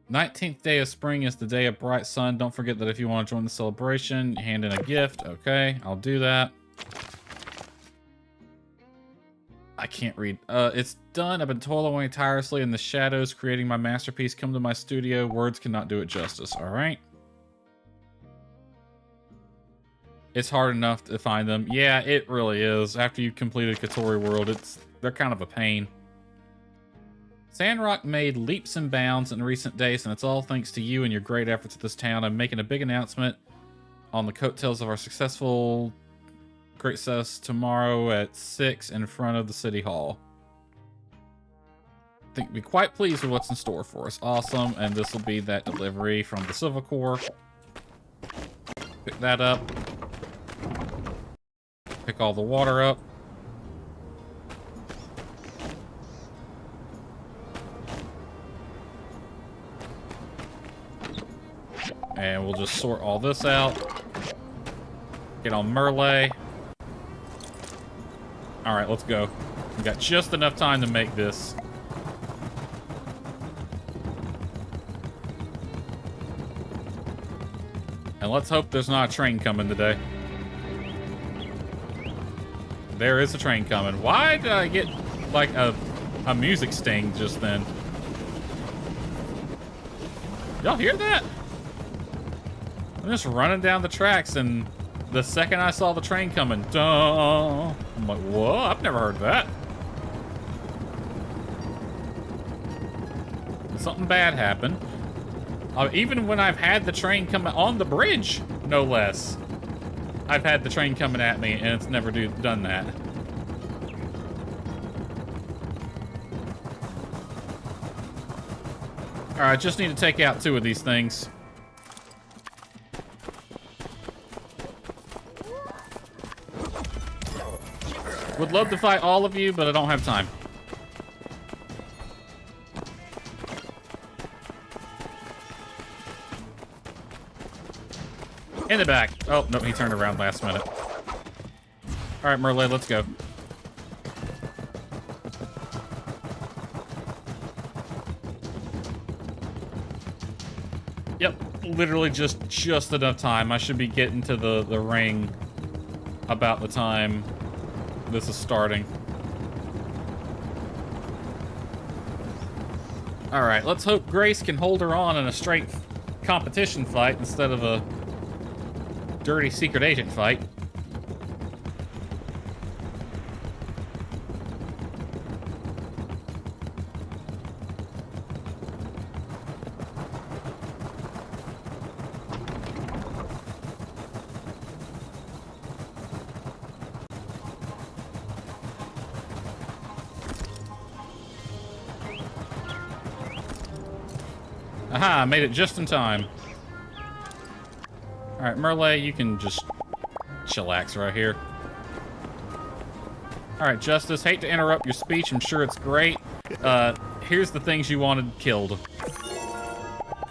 19th day of spring is the day of bright sun. Don't forget that if you want to join the celebration, hand in a gift. Okay, I'll do that. I can't read. It's done. I've been toiling away tirelessly in the shadows, creating my masterpiece. Come to my studio. Words cannot do it justice. All right. It's hard enough to find them. Yeah, it really is. After you've completed Katori World, they're kind of a pain. Sandrock made leaps and bounds in recent days, and it's all thanks to you and your great efforts at this town. I'm making a big announcement on the coattails of our successful great success tomorrow at 6 in front of the City Hall. I think we'll be quite pleased with what's in store for us. Awesome, and this will be that delivery from the Civil Corps. Pick that up. Pick all the water up. And we'll just sort all this out. Get on Merle. Alright, let's go. We got just enough time to make this. And let's hope there's not a train coming today. There is a train coming. Why did I get like a music sting just then? Y'all hear that? I'm just running down the tracks, and the second I saw the train coming, duh, I'm like, whoa, I've never heard that. Something bad happened. Even when I've had the train coming on the bridge, no less, I've had the train coming at me, and it's never done that. All right, just need to take out 2 of these things. Would love to fight all of you, but I don't have time. In the back. Oh, no, he turned around last minute. All right, Merle, let's go. Yep, literally just enough time. I should be getting to the ring about the time this is starting. Alright, let's hope Grace can hold her on in a straight competition fight instead of a dirty secret agent fight. Aha, I made it just in time. Alright, Merle, you can just chillax right here. Alright, Justice, hate to interrupt your speech. I'm sure it's great. Here's the things you wanted killed.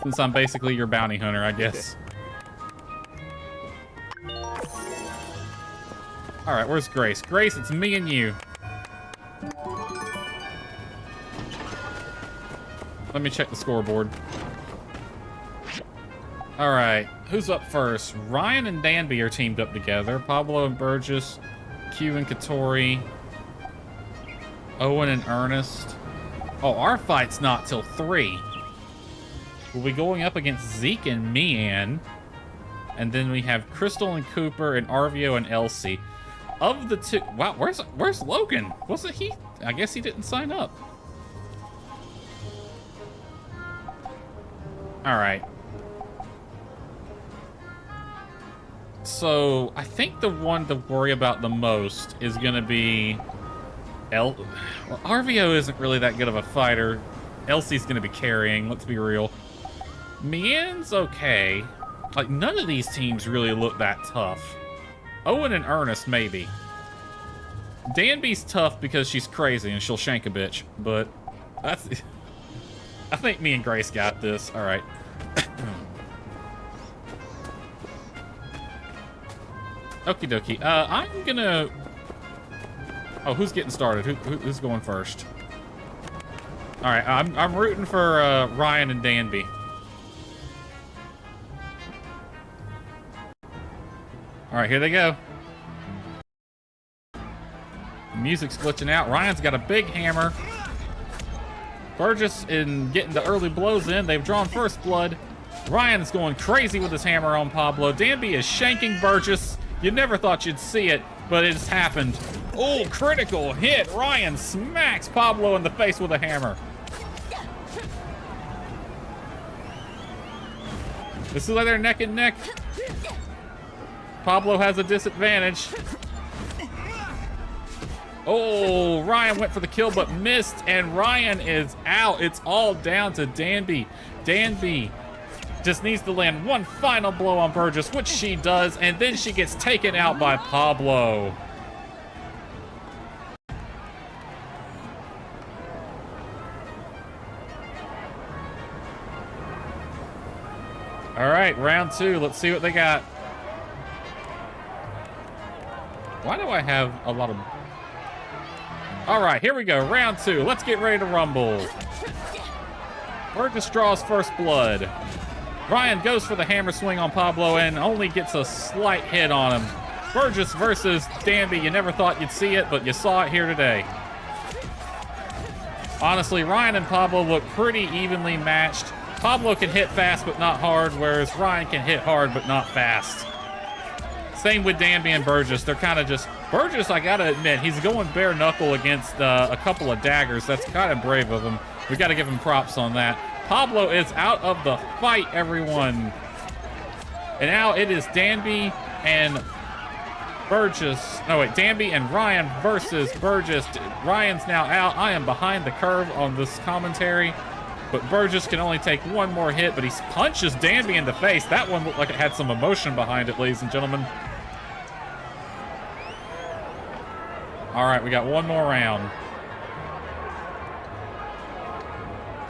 Since I'm basically your bounty hunter, I guess. Alright, where's Grace? Grace, it's me and you. Let me check the scoreboard. Alright, who's up first? Ryan and Danby are teamed up together. Pablo and Burgess, Q and Katori, Owen and Ernest. Oh, our fight's not till 3. We'll be going up against Zeke and Mian. And then we have Crystal and Cooper and Arvio and Elsie. Of the two... Wow, where's Logan? Wasn't he... I guess he didn't sign up. Alright. So, I think the one to worry about the most is gonna be... Well, Arvio isn't really that good of a fighter. Elsie's gonna be carrying, let's be real. Mian's okay. Like, none of these teams really look that tough. Owen and Ernest, maybe. Danby's tough because she's crazy and she'll shank a bitch, but that's... I think me and Grace got this. Alright. Okie dokie. I'm gonna... Oh, who's getting started? Who's going first? Alright, I'm rooting for Ryan and Danby. Alright, here they go. The music's glitching out. Ryan's got a big hammer. Burgess in getting the early blows in. They've drawn first blood. Ryan is going crazy with his hammer on Pablo. Danby is shanking Burgess. You never thought you'd see it, but it's happened. Oh, critical hit. Ryan smacks Pablo in the face with a hammer. This is like they're neck and neck. Pablo has a disadvantage. Oh, Ryan went for the kill but missed, and Ryan is out. It's all down to Danby. Danby just needs to land one final blow on Burgess, which she does, and then she gets taken out by Pablo. All right, round 2. Let's see what they got. Why do I have a lot of... All right, here we go. Round 2. Let's get ready to rumble. Burgess draws first blood. Ryan goes for the hammer swing on Pablo and only gets a slight hit on him. Burgess versus Danby. You never thought you'd see it, but you saw it here today. Honestly, Ryan and Pablo look pretty evenly matched. Pablo can hit fast but not hard, whereas Ryan can hit hard but not fast. Same with Danby and Burgess. They're kind of just... Burgess, I gotta admit, he's going bare knuckle against a couple of daggers. That's kind of brave of him. We gotta give him props on that. Pablo is out of the fight, everyone. And now it is Danby and Burgess. No, wait, Danby and Ryan versus Burgess. Ryan's now out. I am behind the curve on this commentary. But Burgess can only take one more hit, but he punches Danby in the face. That one looked like it had some emotion behind it, ladies and gentlemen. All right, we got one more round.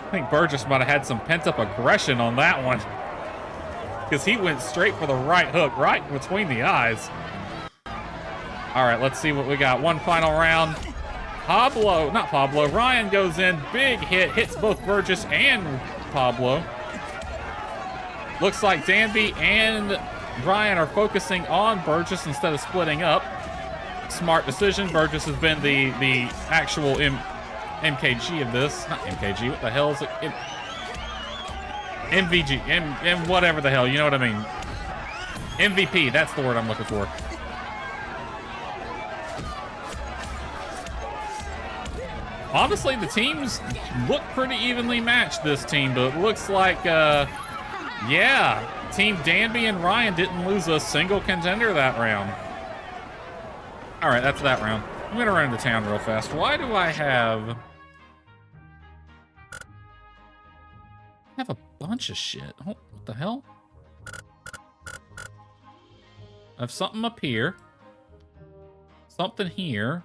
I think Burgess might have had some pent-up aggression on that one, because he went straight for the right hook, right between the eyes. All right, let's see what we got. One final round. Ryan goes in, big hit, hits both Burgess and Pablo. Looks like Danby and Brian are focusing on Burgess instead of splitting up. Smart decision. Burgess has been the actual MKG of this. Not MKG, what the hell is it? MVG, whatever the hell, you know what I mean. MVP, that's the word I'm looking for. Honestly, the teams look pretty evenly matched, this team, but it looks like, yeah, Team Danby and Ryan didn't lose a single contender that round. All right, that's that round. I'm gonna run into town real fast. Why do I have a bunch of shit? Oh, what the hell? I have something up here. Something here.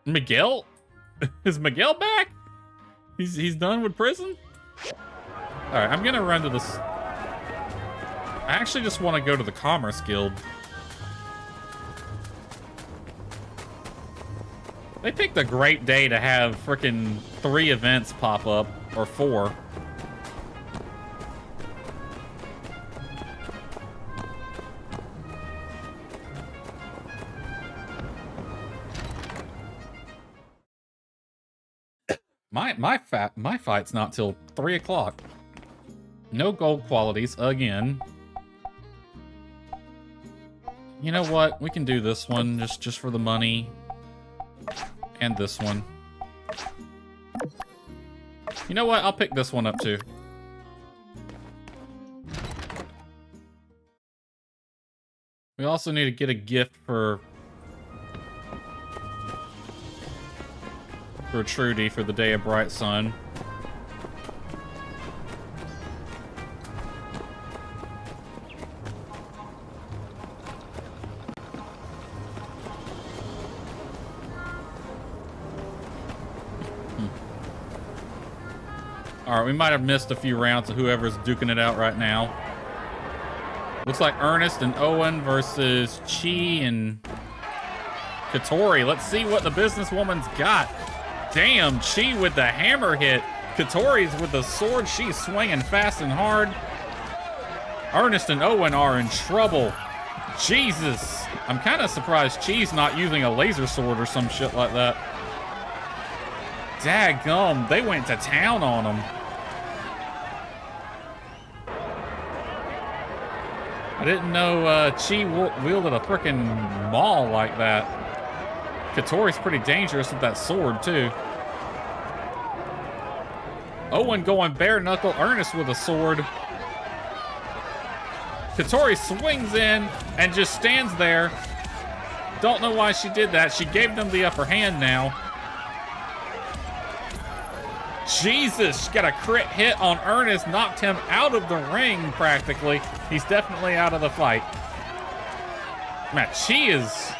Miguel? Is Miguel back? He's done with prison? Alright, I'm gonna run to this. I actually just want to go to the Commerce Guild. They picked a great day to have frickin' 3 events pop up, or 4. My fight's not till 3 o'clock. No gold qualities again. You know what? We can do this one just for the money. And this one. You know what? I'll pick this one up too. We also need to get a gift for Trudy for the Day of Bright Sun. Alright, we might have missed a few rounds of whoever's duking it out right now. Looks like Ernest and Owen versus Chi and Katori. Let's see what the businesswoman's got. Damn, Chi with the hammer hit. Katori's with the sword. She's swinging fast and hard. Ernest and Owen are in trouble. Jesus. I'm kind of surprised Chi's not using a laser sword or some shit like that. Daggum, they went to town on him. I didn't know Chi wielded a frickin' maul like that. Katori's pretty dangerous with that sword, too. Owen going bare knuckle, Ernest with a sword. Katori swings in and just stands there. Don't know why she did that. She gave them the upper hand now. Jesus, she got a crit hit on Ernest, knocked him out of the ring practically. He's definitely out of the fight. Man, she's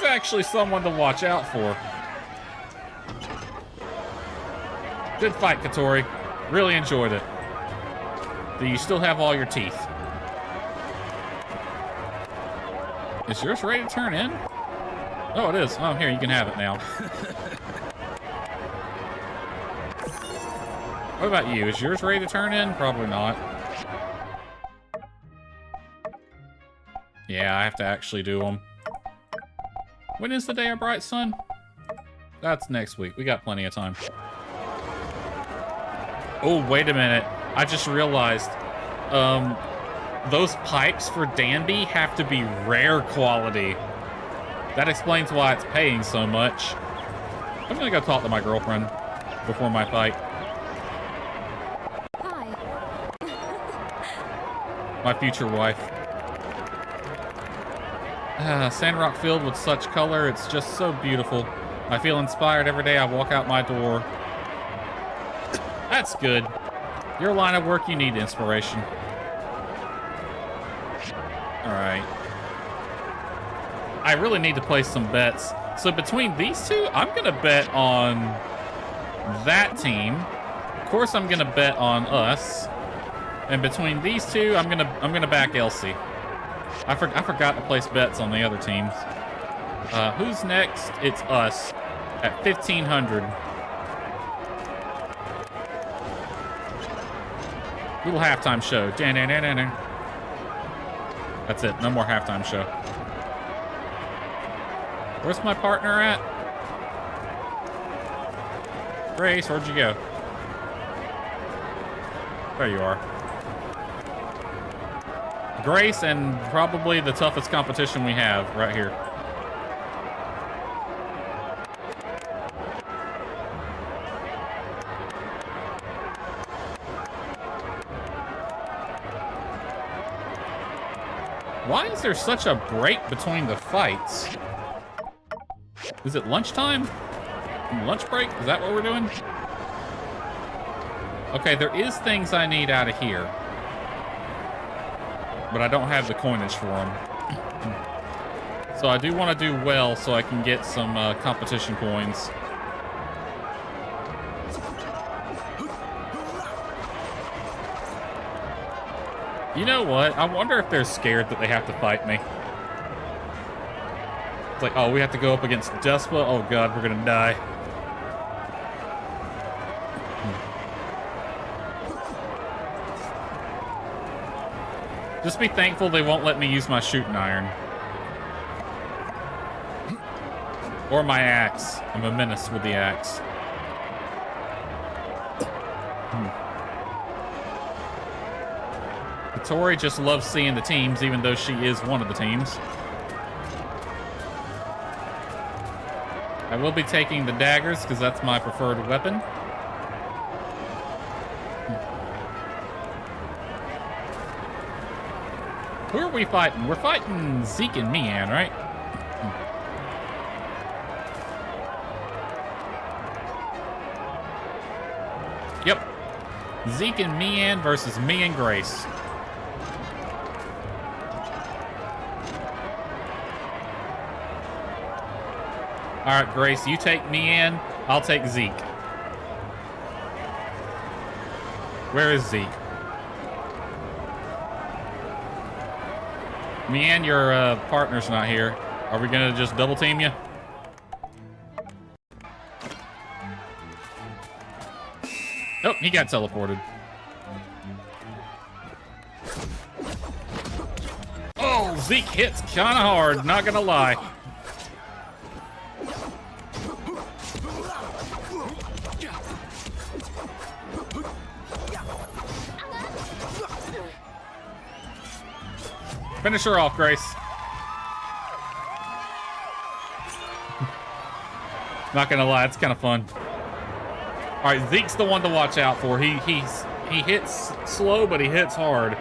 actually someone to watch out for. Good fight, Katori. Really enjoyed it. Do you still have all your teeth? Is yours ready to turn in? Oh, it is. Oh, here, you can have it now. What about you? Is yours ready to turn in? Probably not. Yeah, I have to actually do them. When is the Day of Bright Sun? That's next week. We got plenty of time. Oh, wait a minute. I just realized those pipes for Danby have to be rare quality. That explains why it's paying so much. I'm gonna go talk to my girlfriend before my fight. My future wife. Sandrock filled with such color, it's just so beautiful. I feel inspired every day I walk out my door. That's good. Your line of work, you need inspiration. Alright. I really need to place some bets. So between these two, I'm gonna bet on that team. Of course I'm gonna bet on us. And between these two, I'm gonna back Elsie. I forgot to place bets on the other teams. Who's next? It's us at 1500. Little halftime show. That's it. No more halftime show. Where's my partner at? Grace, where'd you go? There you are. Grace and probably the toughest competition we have right here. Why is there such a break between the fights? Is it lunchtime? Lunch break? Is that what we're doing? Okay, there is things I need out of here. But I don't have the coinage for them. So I do want to do well so I can get some competition coins. You know what? I wonder if they're scared that they have to fight me. It's like, oh, we have to go up against Despa? Oh god, we're gonna die. Just be thankful they won't let me use my shooting iron. Or my axe. I'm a menace with the axe. Tori just loves seeing the teams, even though she is one of the teams. I will be taking the daggers, because that's my preferred weapon. Who are we fighting? We're fighting Zeke and Mian, right? Yep. Zeke and Mian versus me and Grace. All right, Grace, you take Mian, I'll take Zeke. Where is Zeke? Mian, your partner's not here. Are we gonna just double team you? Oh, he got teleported. Oh, Zeke hits kind of hard, not gonna lie. Finish her off, Grace. Not gonna lie, it's kind of fun. All right, Zeke's the one to watch out for. He hits slow, but he hits hard.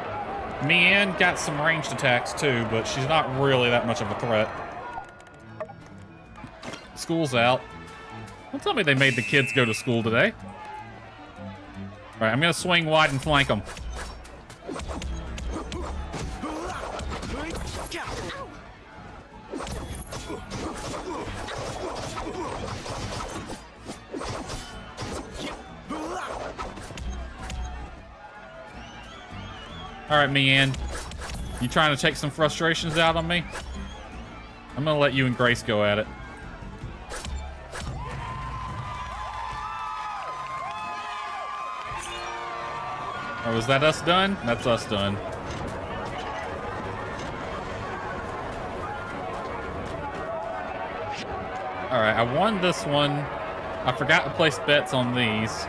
Mian got some ranged attacks too, but she's not really that much of a threat. School's out. Don't tell me they made the kids go to school today. All right, I'm gonna swing wide and flank them. All right, Mian. You trying to take some frustrations out on me? I'm gonna let you and Grace go at it. Or was that us done? That's us done. All right, I won this one. I forgot to place bets on these.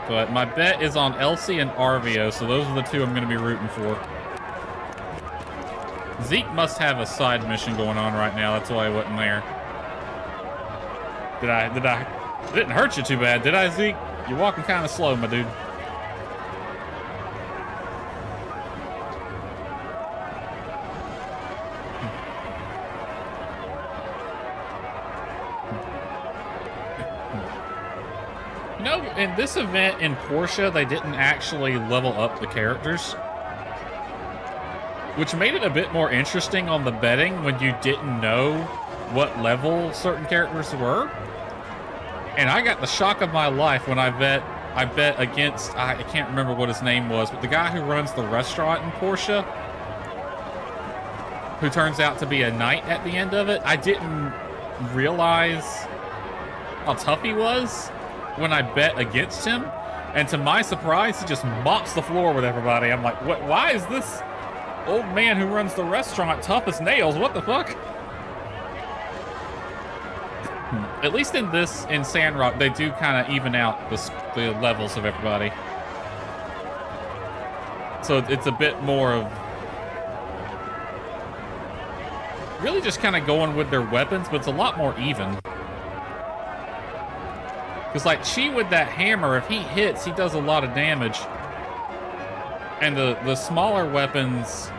But my bet is on Elsie and Arvio, so those are the two I'm going to be rooting for. Zeke must have a side mission going on right now. That's why he wasn't there. It didn't hurt you too bad, did I, Zeke? You're walking kind of slow, my dude. No, in this event in Portia, they didn't actually level up the characters, which made it a bit more interesting on the betting when you didn't know what level certain characters were. And I got the shock of my life when I bet against, I can't remember what his name was, but the guy who runs the restaurant in Portia. who turns out to be a knight at the end of it. I didn't realize how tough he was when I bet against him. And to my surprise, he just mops the floor with everybody. I'm like, what? Why is this old man who runs the restaurant tough as nails? What the fuck? At least in Sandrock, they do kind of even out the levels of everybody. So it's a bit more of really just kind of going with their weapons, but it's a lot more even. Because like Chi with that hammer, if he hits, he does a lot of damage. And the smaller weapons,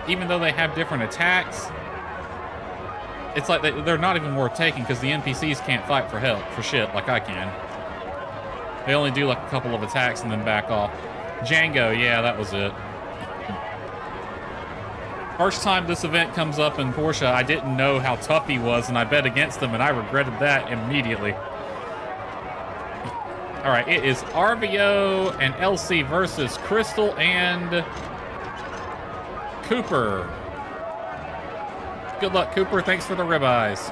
even though they have different attacks, it's like they're not even worth taking because the NPCs can't fight for help, for shit, like I can. They only do like a couple of attacks and then back off. Django, yeah, that was it. First time this event comes up in Porsche, I didn't know how tough he was, and I bet against him, and I regretted that immediately. All right, it is RVO and Elsie versus Crystal and Cooper. Good luck, Cooper. Thanks for the ribeyes.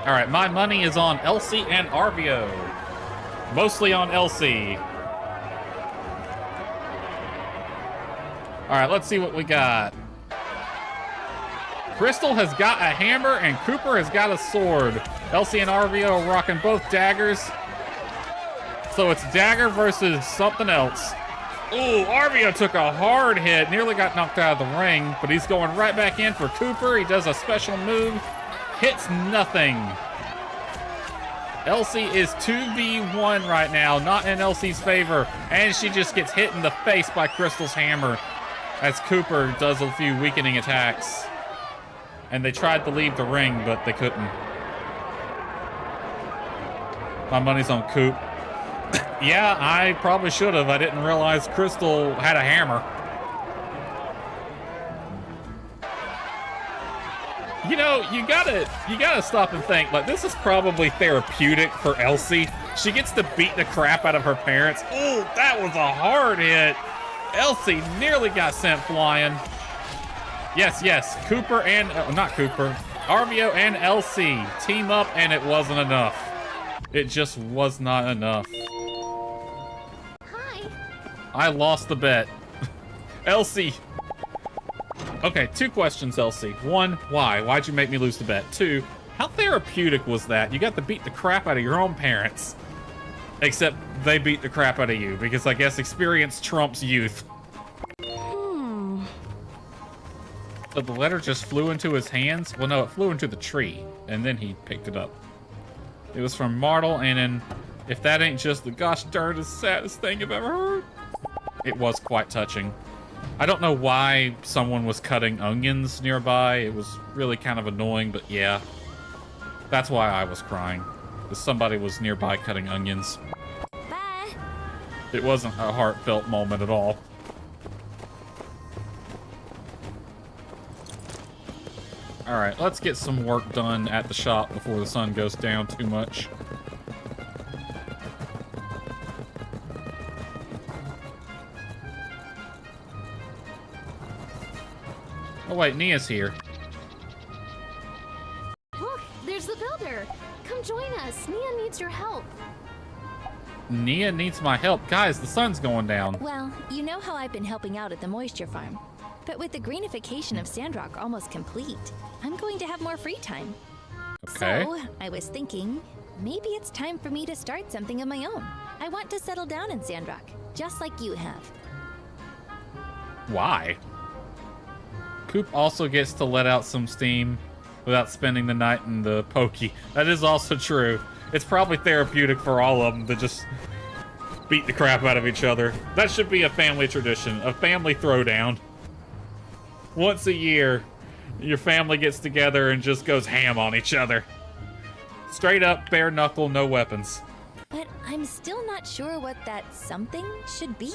All right, my money is on Elsie and RVO. Mostly on Elsie. All right, let's see what we got. Crystal has got a hammer and Cooper has got a sword. Elsie and RVO are rocking both daggers. So it's dagger versus something else. Ooh, RVO took a hard hit, nearly got knocked out of the ring, but he's going right back in for Cooper. He does a special move, hits nothing. Elsie is 2v1 right now, not in Elsie's favor, and she just gets hit in the face by Crystal's hammer as Cooper does a few weakening attacks. And they tried to leave the ring, but they couldn't. My money's on Coop. Yeah, I probably should have. I didn't realize Crystal had a hammer. You know, you gotta stop and think, like, this is probably therapeutic for Elsie. She gets to beat the crap out of her parents. Ooh, that was a hard hit. Elsie nearly got sent flying. Yes, Cooper and, not Cooper, RVO and Elsie team up, and it wasn't enough. It just was not enough. Hi. I lost the bet. Elsie. Okay, 2 questions, Elsie. 1, why? Why'd you make me lose the bet? 2, how therapeutic was that? You got to beat the crap out of your own parents. Except they beat the crap out of you, because I guess experience trumps youth. So the letter just flew into his hands? Well, no, it flew into the tree, and then he picked it up. It was from Martel, and if that ain't just the gosh darn saddest thing I've ever heard. It was quite touching. I don't know why someone was cutting onions nearby. It was really kind of annoying, but yeah. That's why I was crying. Because somebody was nearby cutting onions. Bye. It wasn't a heartfelt moment at all. Alright, let's get some work done at the shop before the sun goes down too much. Oh wait, Nia's here. Look, there's the builder. Come join us. Nia needs your help. Nia needs my help. Guys, the sun's going down. Well, you know how I've been helping out at the moisture farm. But with the greenification of Sandrock almost complete, I'm going to have more free time. Okay. So, I was thinking, maybe it's time for me to start something of my own. I want to settle down in Sandrock, just like you have. Why? Coop also gets to let out some steam without spending the night in the pokey. That is also true. It's probably therapeutic for all of them to just beat the crap out of each other. That should be a family tradition, a family throwdown. Once a year, your family gets together and just goes ham on each other. Straight up, bare knuckle, no weapons. But I'm still not sure what that something should be.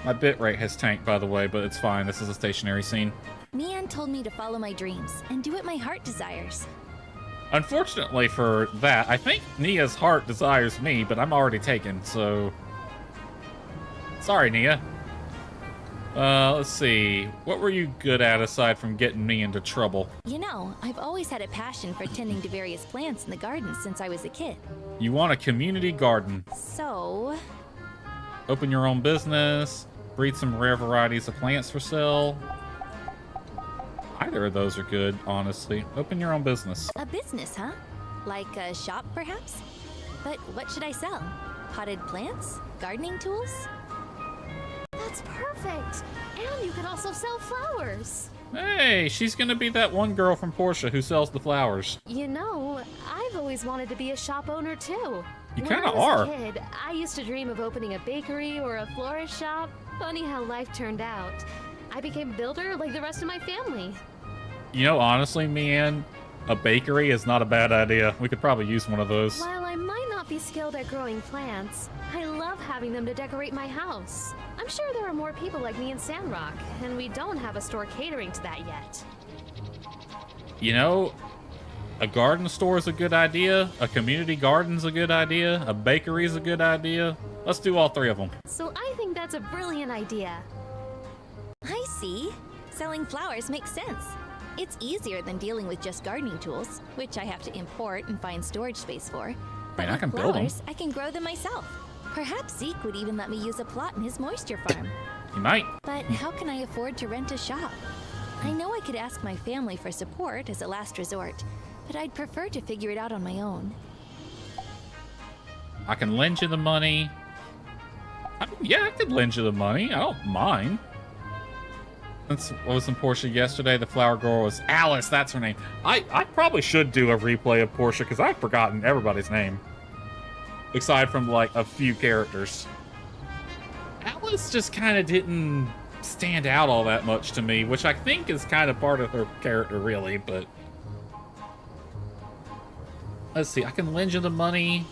My bitrate has tanked, by the way, but it's fine. This is a stationary scene. Mian told me to follow my dreams and do what my heart desires. Unfortunately for that, I think Nia's heart desires me, but I'm already taken, so... Sorry, Nia. Let's see. What were you good at aside from getting me into trouble? You know, I've always had a passion for tending to various plants in the garden since I was a kid. You want a community garden. So, Open your own business. Breed some rare varieties of plants for sale. Either of those are good, honestly. Open your own business. a business, huh? Like a shop, perhaps? But what should I sell? Potted plants? Gardening tools? That's perfect. And you could also sell flowers. Hey, she's gonna be that one girl from Portia who sells the flowers. You know, I've always wanted to be a shop owner too. You When kinda I was are. a kid, I used to dream of opening a bakery or a florist shop. Funny how life turned out. I became a builder like the rest of my family. You know, honestly, Mian, a bakery is not a bad idea. We could probably use one of those. While I might not be skilled at growing plants, I love having them to decorate my house. I'm sure there are more people like me in Sandrock, and we don't have a store catering to that yet. You know, a garden store is a good idea. A community garden's a good idea. A bakery's a good idea. Let's do all three of them. So I think that's a brilliant idea. I see. Selling flowers makes sense. It's easier than dealing with just gardening tools, which I have to import and find storage space for. But I with can build 'em. flowers, I can grow them myself. Perhaps Zeke would even let me use a plot in his moisture farm. You might. But how can I afford to rent a shop? I know I could ask my family for support as a last resort, but I'd prefer to figure it out on my own. I can lend you the money. I mean, yeah, I could lend you the money. I don't mind. Since I was in Portia yesterday, the flower girl was Alice. That's her name. I probably should do a replay of Portia because I've forgotten everybody's name. Aside from, like, a few characters. Alice just kind of didn't stand out all that much to me, which I think is kind of part of her character, really, but... Let's see, I can lend you the money.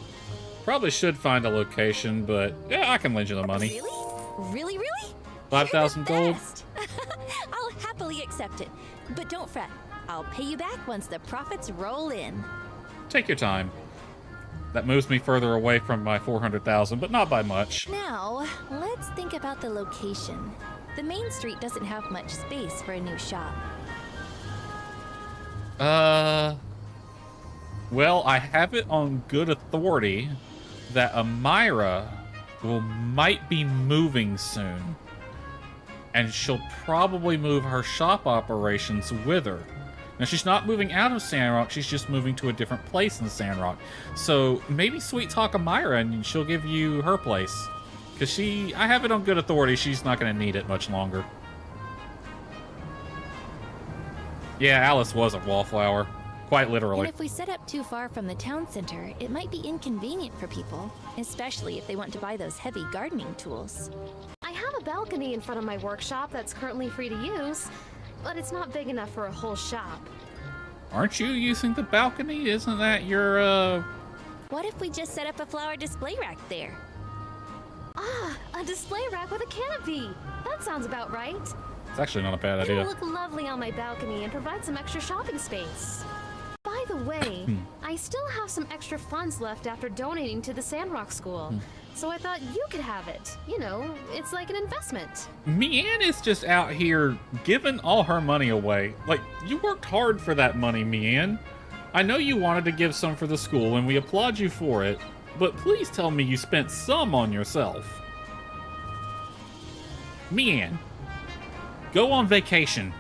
Probably should find a location, but yeah, I can lend you the money. Really? Really, really? 5,000 You're the gold. best. I'll happily accept it. But don't fret. I'll pay you back once the profits roll in. Take your time. That moves me further away from my 400,000, but not by much. Now, let's think about the location. The main street doesn't have much space for a new shop. Well, I have it on good authority that Amira might be moving soon. And she'll probably move her shop operations with her. Now, she's not moving out of Sandrock, she's just moving to a different place in Sandrock. So, maybe sweet talk Amira and she'll give you her place. Because I have it on good authority, she's not going to need it much longer. Yeah, Alice was a wallflower. Quite literally. And if we set up too far from the town center, it might be inconvenient for people, especially if they want to buy those heavy gardening tools. I have a balcony in front of my workshop that's currently free to use, but it's not big enough for a whole shop. Aren't you using the balcony? Isn't that your, What if we just set up a flower display rack there? Ah, a display rack with a canopy! That sounds about right. It's actually not a bad It'll idea. look lovely on my balcony and provide some extra shopping space. By the way, I still have some extra funds left after donating to the Sandrock School. So I thought you could have it. You know, it's like an investment. Mian is just out here giving all her money away. Like, you worked hard for that money, Mian. I know you wanted to give some for the school, and we applaud you for it, but please tell me you spent some on yourself. Mian, go on vacation.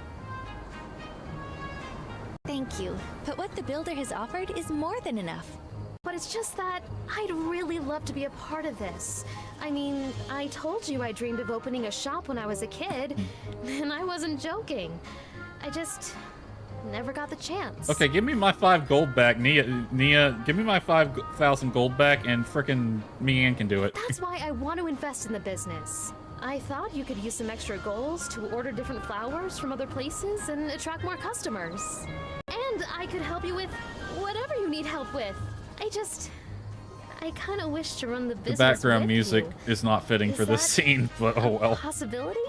Thank you, but what the builder has offered is more than enough. But it's just that I'd really love to be a part of this. I mean, I told you I dreamed of opening a shop when I was a kid, and I wasn't joking. I just never got the chance. Okay, give me my 5 gold back. Nia, give me my 5,000 gold back, and frickin' Mian can do it. That's why I want to invest in the business. I thought you could use some extra golds to order different flowers from other places and attract more customers. And I could help you with whatever you need help with. I kind of wish to run the The business background with music you. is not fitting Is for this that scene, but oh A well. possibility?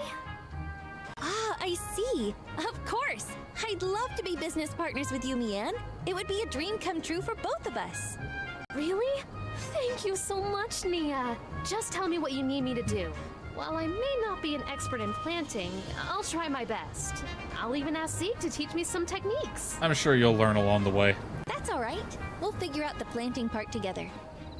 Ah, I see. Of course. I'd love to be business partners with you, Mian. It would be a dream come true for both of us. Really? Thank you so much, Nia. Just tell me what you need me to do. while I may not be an expert in planting, I'll try my best. I'll even ask Zeke to teach me some techniques. I'm sure you'll learn along the way. That's all right. We'll figure out the planting part together.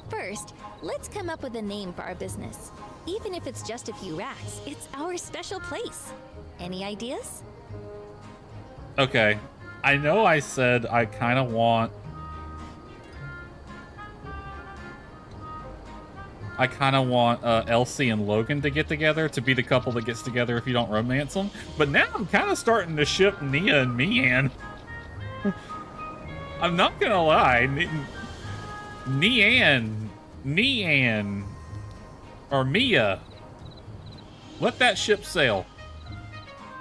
First, let's come up with a name for our business. Even if it's just a few racks, it's our special place. Any ideas? Okay. I know I said I kind of want... Elsie and Logan to get together, to be the couple that gets together if you don't romance them. But now I'm kind of starting to ship Nia and Mian. I'm not gonna lie. Nian, or Mia. Let that ship sail.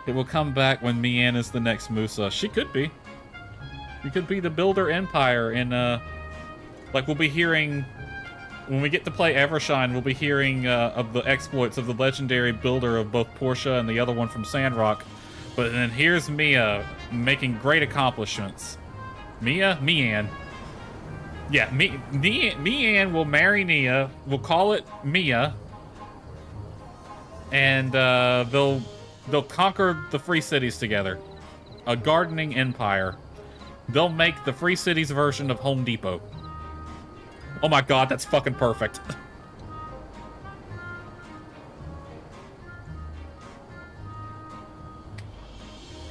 It will come back when Mian is the next Musa. She could be. You could be the Builder Empire in, like we'll be hearing, when we get to play Evershine, we'll be hearing of the exploits of the legendary builder of both Portia and the other one from Sandrock. But then here's Mia making great accomplishments. Mian. Yeah, Mian will marry Nia. We'll call it Mia. And they'll conquer the Free Cities together. A gardening empire. They'll make the Free Cities version of Home Depot. Oh my god, that's fucking perfect.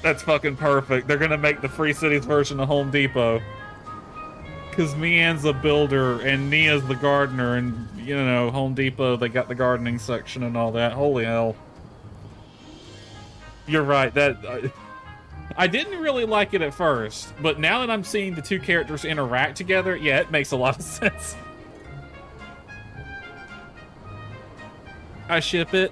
That's fucking perfect. They're gonna make the Free Cities version of Home Depot. Because Mian's a builder and Nia's the gardener, and, you know, Home Depot, they got the gardening section and all that. Holy hell. You're right, that... I didn't really like it at first, but now that I'm seeing the two characters interact together, yeah, it makes a lot of sense. I ship it.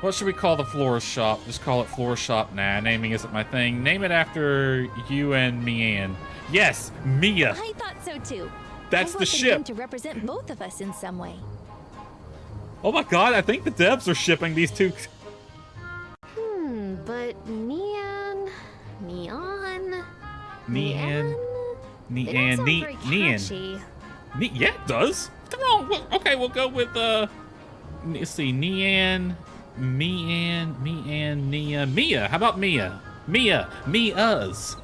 What should we call the florist shop? Just call it florist shop. Nah, naming isn't my thing. Name it after you and Mian. Yes, Mia. I thought so too. That's the ship. To represent both of us in some way. Oh my god, I think the devs are shipping these two. But Nian. Yeah, it does. What's wrong? Well, okay, we'll go with let's see, Nia. Mia. How about Mia? Mia's.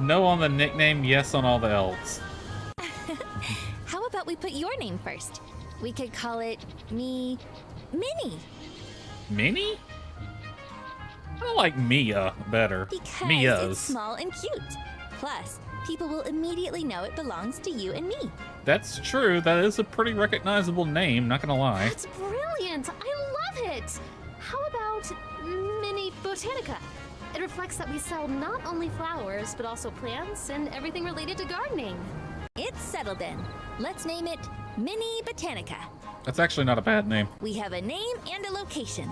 No on the nickname, yes on all the else. How about we put your name first? We could call it Minnie. Minnie? I like Mia better. Because Mia's. it's small and cute. Plus, people will immediately know it belongs to you and me. That's true. That is a pretty recognizable name, not gonna lie. That's brilliant! I love it! How about Mini Botanica? It reflects that we sell not only flowers, but also plants and everything related to gardening. It's settled then. Let's name it Mini Botanica. That's actually not a bad name. We have a name and a location.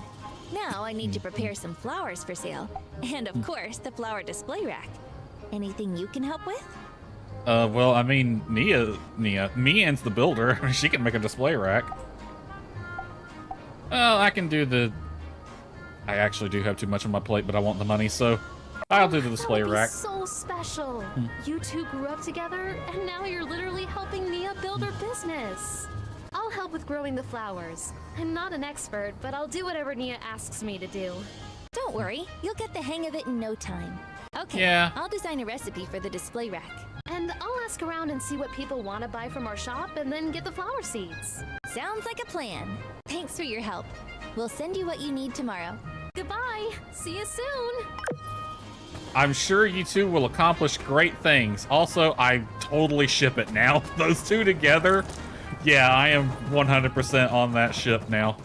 Now I need to prepare some flowers for sale. And of course, the flower display rack. Anything you can help with? Well, I mean, Mian's the builder. She can make a display rack. Well, I can do the... I actually do have too much on my plate, but I want the money, so I'll do the display that would be rack. So special. You two grew up together, and now you're literally helping Nia build her business. I'll help with growing the flowers. I'm not an expert, but I'll do whatever Nia asks me to do. Don't worry, you'll get the hang of it in no time. Okay, Yeah. I'll design a recipe for the display rack. And I'll ask around and see what people want to buy from our shop and then get the flower seeds. Sounds like a plan. Thanks for your help. We'll send you what you need tomorrow. Goodbye. See you soon. I'm sure you two will accomplish great things. Also, I totally ship it now. Those two together, yeah, I am 100% on that ship now.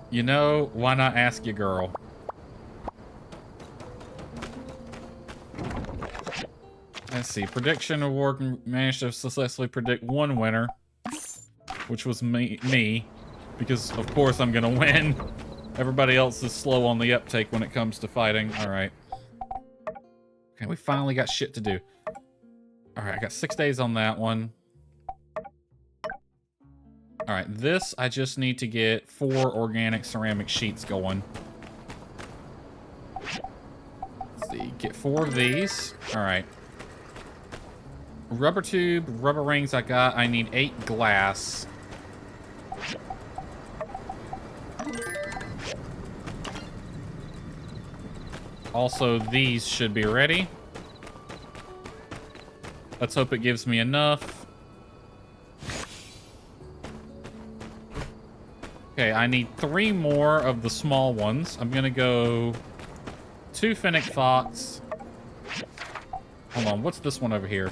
You know, why not ask your girl? Let's see. Prediction award, managed to successfully predict one winner, which was me, because of course I'm gonna win. Everybody else is slow on the uptake when it comes to fighting. All right. Okay, we finally got shit to do. All right, I got 6 days on that one. All right, this I just need to get 4 organic ceramic sheets going. Let's see, get 4 of these. All right. Rubber tube, rubber rings I got. I need 8 glass. Also, these should be ready. Let's hope it gives me enough. Okay, I need 3 more of the small ones. I'm gonna go 2 Fennec Fox. Hold on, what's this one over here?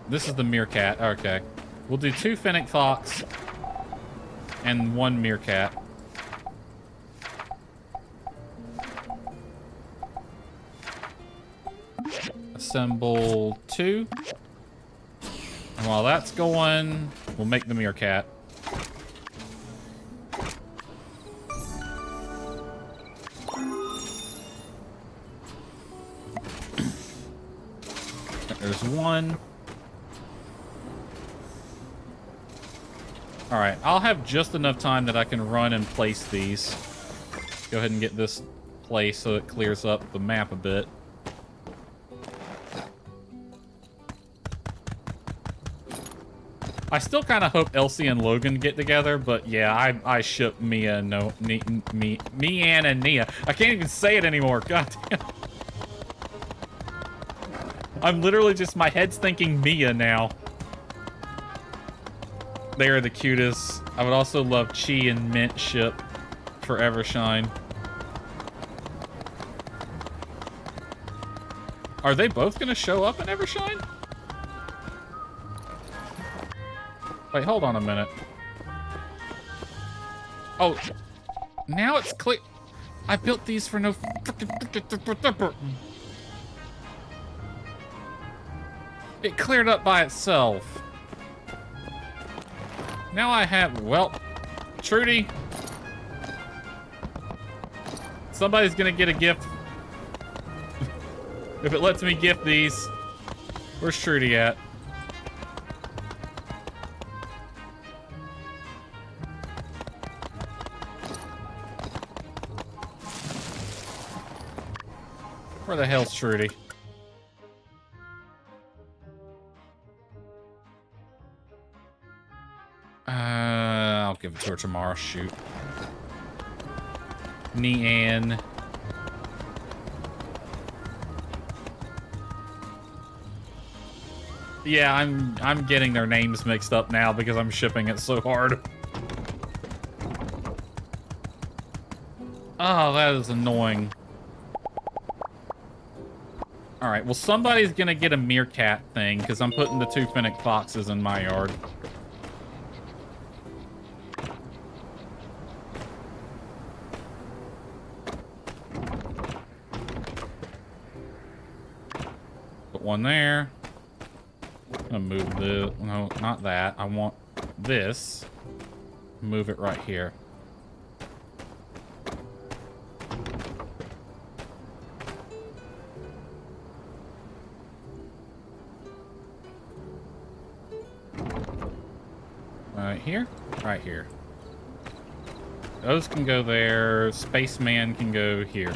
This is the Meerkat. Okay. We'll do 2 Fennec Fox and 1 Meerkat. Assemble 2. And while that's going, we'll make the Meerkat. There's 1. Alright, I'll have just enough time that I can run and place these. Go ahead and get this placed so it clears up the map a bit. I still kind of hope Elsie and Logan get together, but yeah, I ship Mia and Mian and Nia. I can't even say it anymore. God damn. I'm literally just, my head's thinking Mia now. They are the cutest. I would also love Chi and Mint ship for Evershine. Are they both gonna show up in Evershine? Wait, hold on a minute. Oh, now it's clear. I built these for no freaking. It cleared up by itself. Now I have, well, Trudy. Somebody's gonna get a gift. If it lets me gift these. Where's Trudy at? Where the hell's Trudy? I'll give it to her tomorrow. Shoot. Nian. Yeah, I'm getting their names mixed up now because I'm shipping it so hard. Oh, that is annoying. Alright, well somebody's gonna get a Meerkat thing because I'm putting the 2 Fennec Foxes in my yard. Put one there. I'm gonna move the, no, not that. I want this. Move it right here. Right here, right here. Those can go there. Spaceman can go here.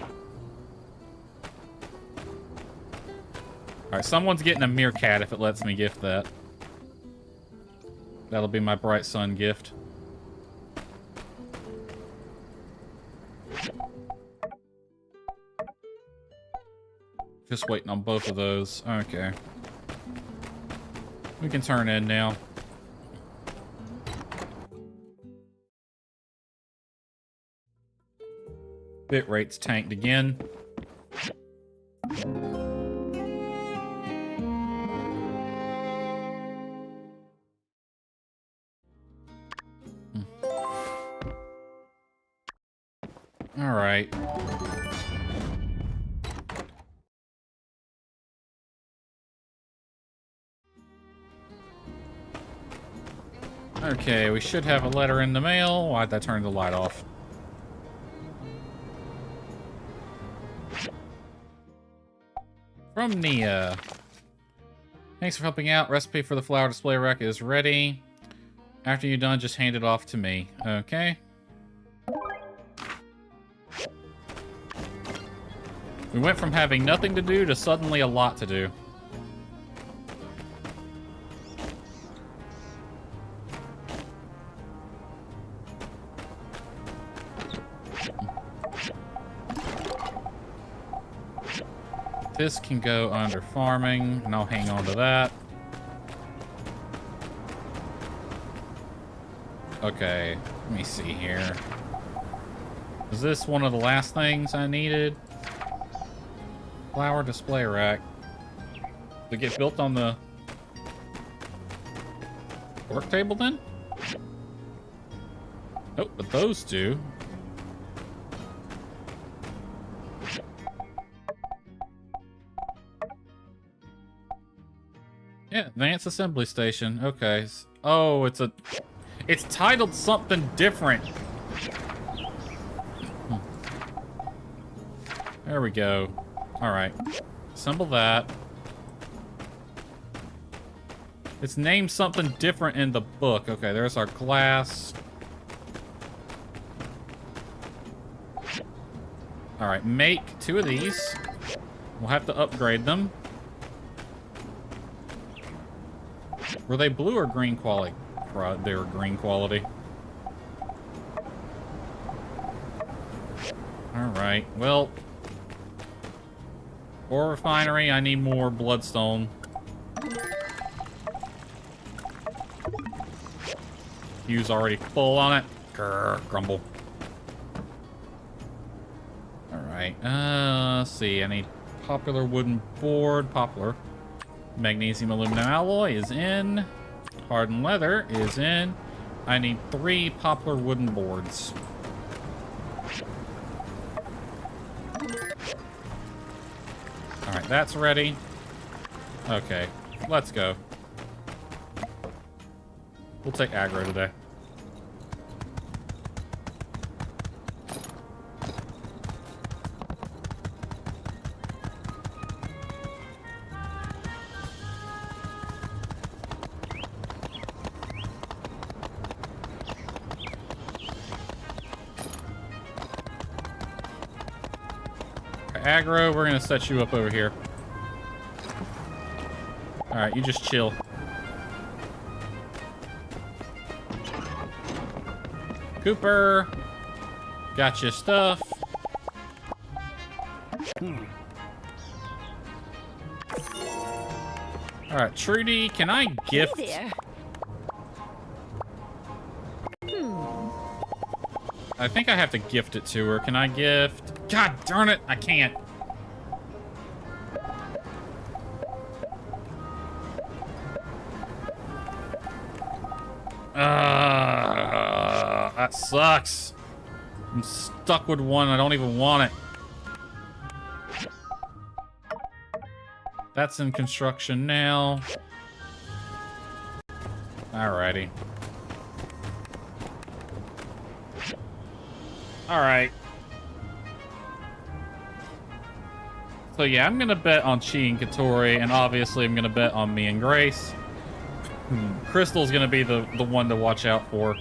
Alright, someone's getting a Meerkat if it lets me gift that. That'll be my Bright Sun gift. Just waiting on both of those. Okay. We can turn in now. Bit rate's tanked again. All right. Okay, we should have a letter in the mail. Why'd I turn the light off? From Nia. Thanks for helping out. Recipe for the flower display rack is ready. After you're done, just hand it off to me. Okay. We went from having nothing to do to suddenly a lot to do. This can go under farming, and I'll hang on to that. Okay, let me see here. Is this one of the last things I needed? Flower display rack. Did it get built on the work table then? Nope, but those do. Yeah, advanced assembly station. Okay. Oh, it's titled something different. There we go. All right. Assemble that. It's named something different in the book. Okay, there's our glass. All right, make 2 of these. We'll have to upgrade them. Were they blue or green quality? They were green quality. Alright, well. Ore refinery, I need more bloodstone. Queue's already full on it. Grr, grumble. Alright, let's see. I need popular wooden board. Poplar. Magnesium aluminum alloy is in. Hardened leather is in. I need 3 poplar wooden boards. Alright, that's ready. Okay, let's go. We'll take aggro today. Aggro, we're gonna set you up over here. Alright, you just chill. Cooper, got your stuff. Alright, Trudy, can I gift? Hey there. I think I have to gift it to her. Can I gift? God darn it, I can't. That sucks. I'm stuck with one. I don't even want it. That's in construction now. Alrighty. Alright. So yeah, I'm gonna bet on Chi and Katori, and obviously I'm gonna bet on me and Grace. Crystal's gonna be the one to watch out for.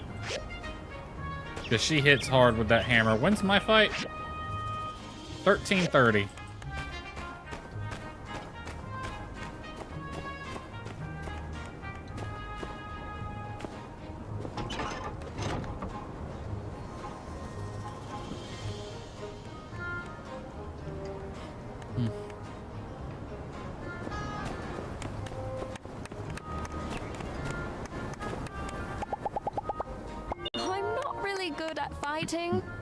Because she hits hard with that hammer. When's my fight? 13:30.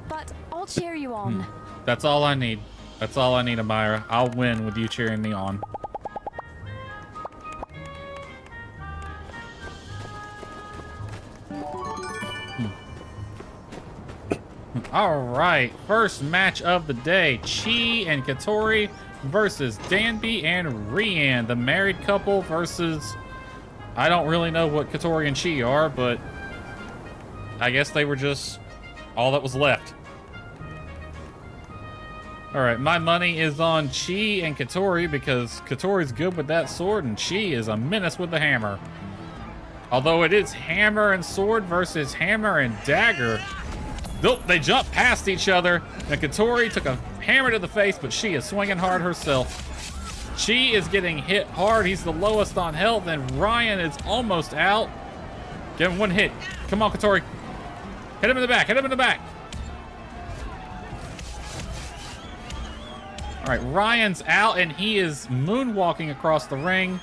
But I'll cheer you on. That's all I need. That's all I need, Amira. I'll win with you cheering me on. All right, first match of the day. Chi and Katori versus Danby and Rian, the married couple versus... I don't really know what Katori and Chi are, but I guess they were just all that was left. All right, my money is on Chi and Katori because Katori's good with that sword and Chi is a menace with the hammer. Although it is hammer and sword versus hammer and dagger. Nope, they jumped past each other and Katori took a hammer to the face, but she is swinging hard herself. She is getting hit hard. He's the lowest on health, and Ryan is almost out. Give him one hit. Come on, Katori. Hit him in the back. Hit him in the back. All right, Ryan's out, and he is moonwalking across the ring.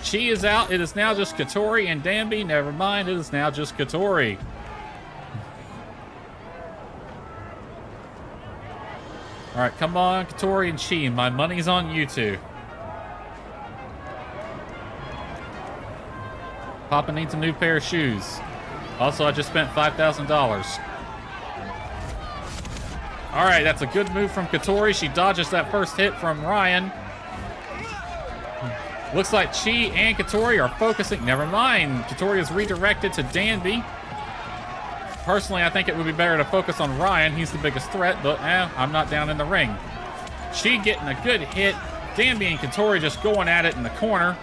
She is out. It is now just Katori and Danby. Never mind. It is now just Katori. All right, come on, Katori and Chi. My money's on you two. Papa needs a new pair of shoes. Also, I just spent $5,000. All right, that's a good move from Katori. She dodges that first hit from Ryan. Looks like Chi and Katori are focusing. Never mind. Katori is redirected to Danby. Personally, I think it would be better to focus on Ryan. He's the biggest threat, but I'm not down in the ring. She getting a good hit. Danby and Katori just going at it in the corner.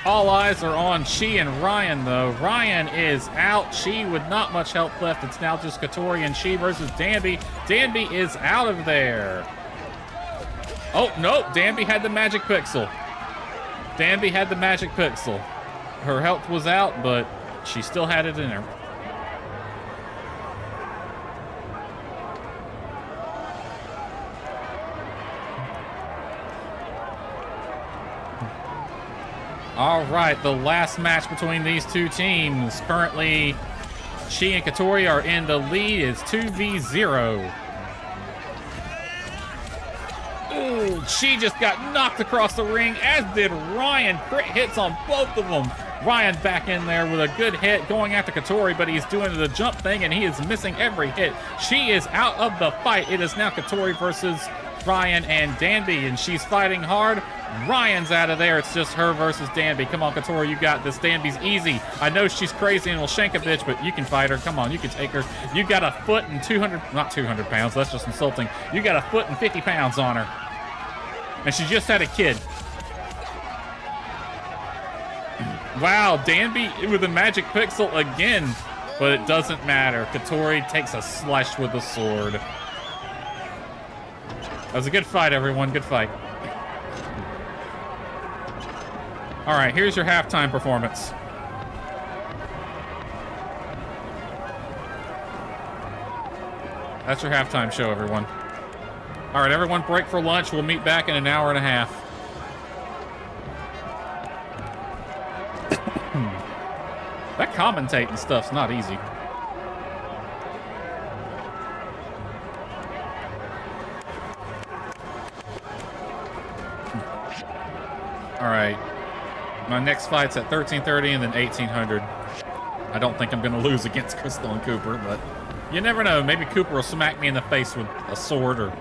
All eyes are on Chi and Ryan, though. Ryan is out. Chi with not much help left. It's now just Katori and Chi versus Danby. Danby is out of there. Oh, no. Danby had the magic pixel. Danby had the magic pixel. Her health was out, but she still had it in her. All right, the last match between these two teams. Currently, Chi and Katori are in the lead. It's 2v0. Ooh, Chi just got knocked across the ring, as did Ryan. Crit hits on both of them. Ryan back in there with a good hit going after Katori, but he's doing the jump thing and he is missing every hit. She is out of the fight. It is now Katori versus Ryan and Danby, and she's fighting hard. Ryan's out of there. It's just her versus Danby. Come on, Katori, you got this. Danby's easy. I know she's crazy and will shank a bitch, but you can fight her. Come on, you can take her. You got a foot and 200, not 200 pounds. That's just insulting. You got a foot and 50 pounds on her. And she just had a kid. Wow, Danby with a magic pixel again, but it doesn't matter. Katori takes a slash with the sword. That was a good fight, everyone. Good fight. All right, here's your halftime performance. That's your halftime show, everyone. All right, everyone break for lunch. We'll meet back in an hour and a half. That commentating stuff's not easy. All right. My next fight's at 13:30 and then 1800. I don't think I'm going to lose against Crystal and Cooper, but you never know. Maybe Cooper will smack me in the face with a sword, or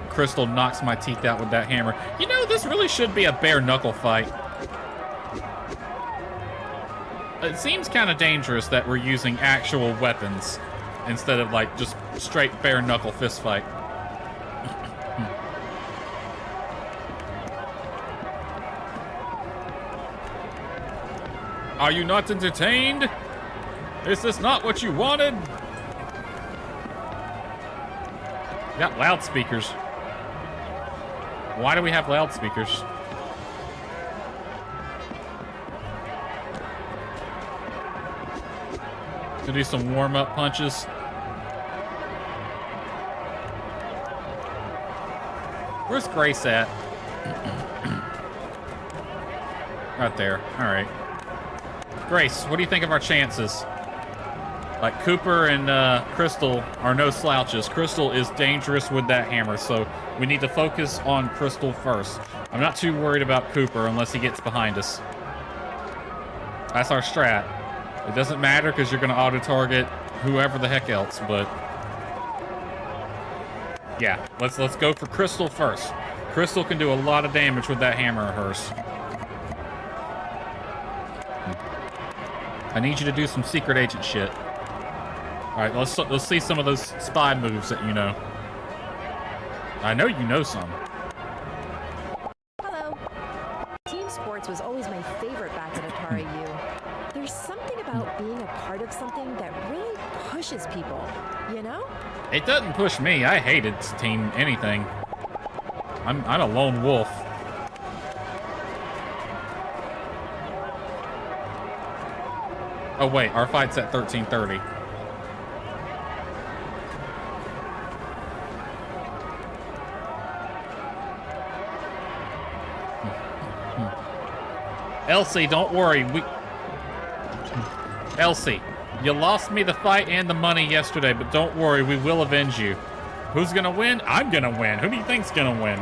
Crystal knocks my teeth out with that hammer. You know, this really should be a bare knuckle fight. It seems kind of dangerous that we're using actual weapons instead of like just straight bare knuckle fist fight. Are you not entertained? Is this not what you wanted? We got loudspeakers. Why do we have loudspeakers? To do some warm-up punches. Where's Grace at? Right there. All right. Grace, what do you think of our chances? Like, Cooper and Crystal are no slouches. Crystal is dangerous with that hammer, so we need to focus on Crystal first. I'm not too worried about Cooper unless he gets behind us. That's our strat. It doesn't matter because you're going to auto-target whoever the heck else, but yeah, let's go for Crystal first. Crystal can do a lot of damage with that hammer of hers. I need you to do some secret agent shit. All right, let's see some of those spy moves that you know. I know you know some. Hello. Team sports was always my favorite favorite back in Atari U. There's something about being a part of something that really pushes people, you know? It doesn't push me. I hated team anything. I'm a lone wolf. Oh wait, our fight's at 13:30. Elsie, don't worry. Elsie, you lost me the fight and the money yesterday, but don't worry, we will avenge you. Who's gonna win? I'm gonna win. Who do you think's gonna win?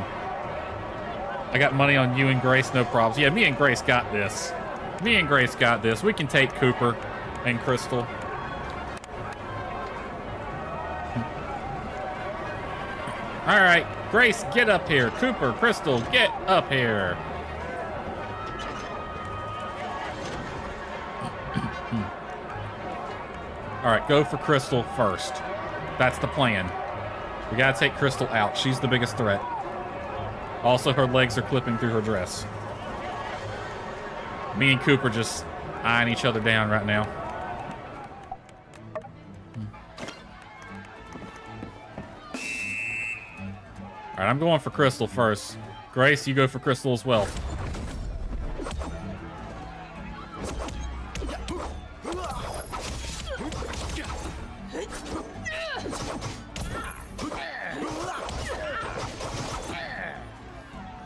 I got money on you and Grace, no problems. Yeah, me and Grace got this. Me and Grace got this. We can take Cooper and Crystal. All right, Grace, get up here. Cooper, Crystal, get up here. All right, go for Crystal first. That's the plan. We gotta take Crystal out. She's the biggest threat. Also, her legs are clipping through her dress. Me and Cooper just eyeing each other down right now. All right, I'm going for Crystal first. Grace, you go for Crystal as well.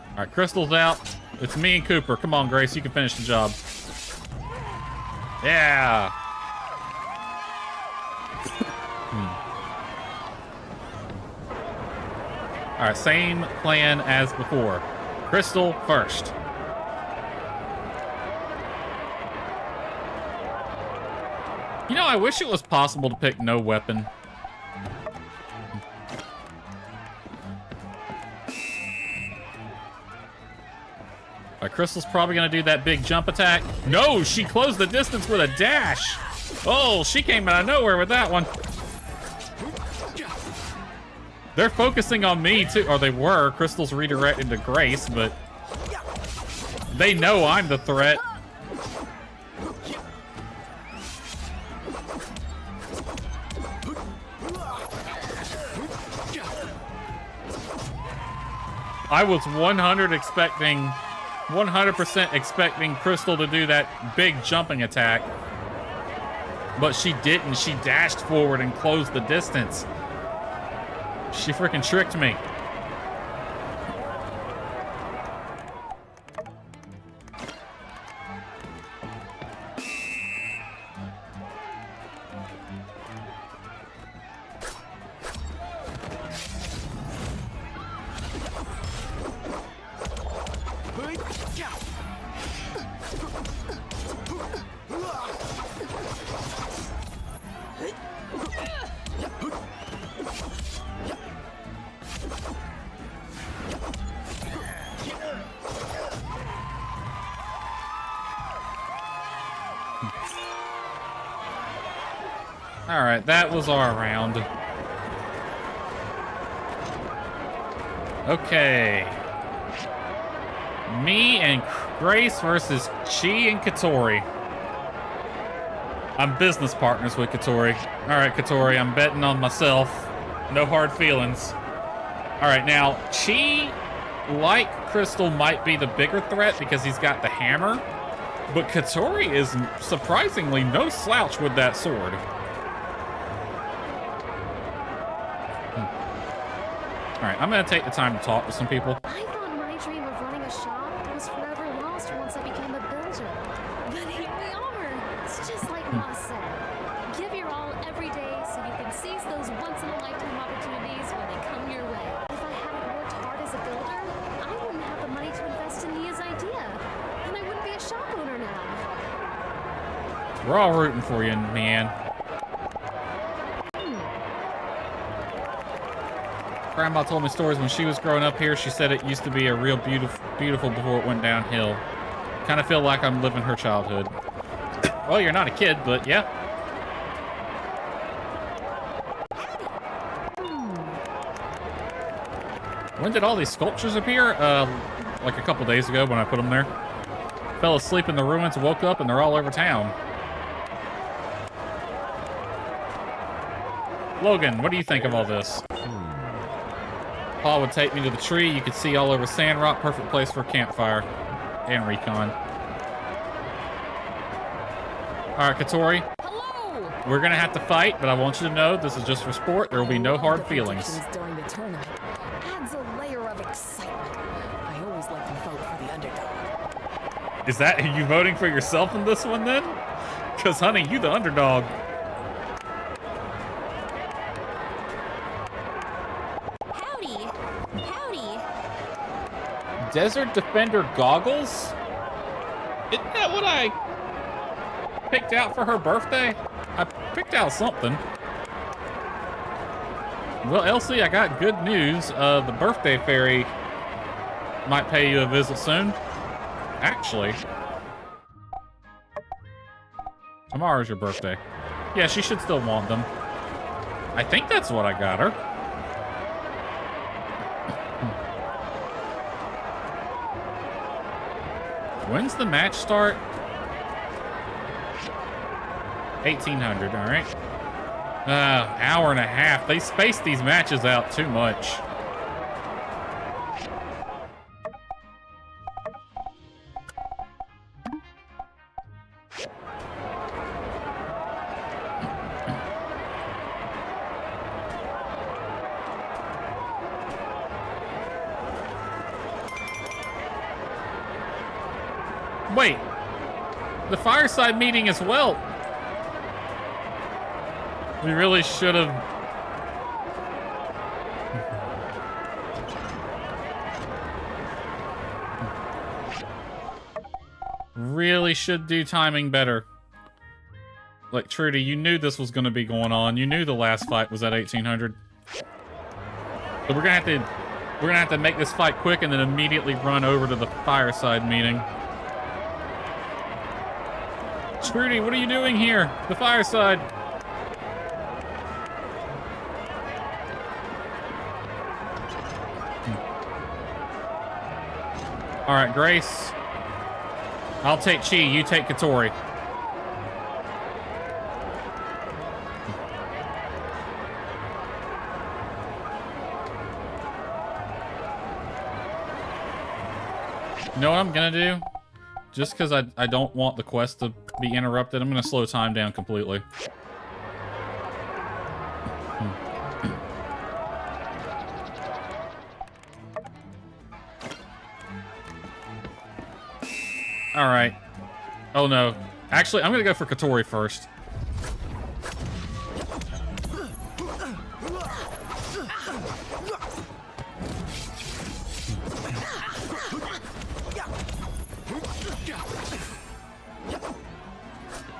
All right, Crystal's out. It's me and Cooper. Come on, Grace. You can finish the job. Yeah. All right, same plan as before. Crystal first. You know, I wish it was possible to pick no weapon. Crystal's probably gonna do that big jump attack. No, she closed the distance with a dash. Oh, she came out of nowhere with that one. They're focusing on me too, or they were. Crystal's redirected to Grace, but they know I'm the threat. I was 100% expecting Crystal to do that big jumping attack. But she didn't. She dashed forward and closed the distance. She freaking tricked me. All right, that was our round. Okay. Me and Grace versus Chi and Katori. I'm business partners with Katori. All right, Katori, I'm betting on myself. No hard feelings. All right, now, Chi, like Crystal, might be the bigger threat because he's got the hammer. But Katori is surprisingly no slouch with that sword. All right, I'm going to take the time to talk to some people. I thought my dream of running a shop was forever lost once I became a builder. But here we are. It's just like Ma said. Give your all every day so you can seize those once-in-a-lifetime opportunities when they come your way. If I hadn't worked hard as a builder, I wouldn't have the money to invest in Nia's idea. And I wouldn't be a shop owner now. We're all rooting for you, man. Grandma told me stories when she was growing up here. She said it used to be a real beautiful before it went downhill. Kind of feel like I'm living her childhood. Well, you're not a kid, but yeah. When did all these sculptures appear? Like a couple days ago when I put them there. Fell asleep in the ruins, woke up, and they're all over town. Logan, what do you think of all this? Paul would take me to the tree. You could see all over Sandrock. Perfect place for a campfire and recon. All right, Katori. Hello! We're gonna have to fight, but I want you to know this is just for sport. There will be no hard feelings. During the tournament adds a layer of excitement. I always like to vote for the underdog. Is that you voting for yourself in this one then? Because, honey, you the underdog. Howdy. Howdy. Desert Defender goggles? Isn't that what I picked out for her birthday? I picked out something. Well, Elsie, I got good news. The birthday fairy might pay you a visit soon. Actually, tomorrow's your birthday. Yeah, she should still want them. I think that's what I got her. When's the match start? 1800, all right. Hour and a half. They spaced these matches out too much. Wait, the fireside meeting as well. We really should have. Really should do timing better. Like, Trudy, you knew this was going to be going on. You knew the last fight was at 1800. So we're gonna have to make this fight quick and then immediately run over to the fireside meeting. Trudy, what are you doing here? The fireside. All right, Grace. I'll take Chi. You take Katori. You know what I'm gonna do? Just because I don't want the quest to be interrupted, I'm gonna slow time down completely. All right. Oh no. Actually, I'm gonna go for Katori first.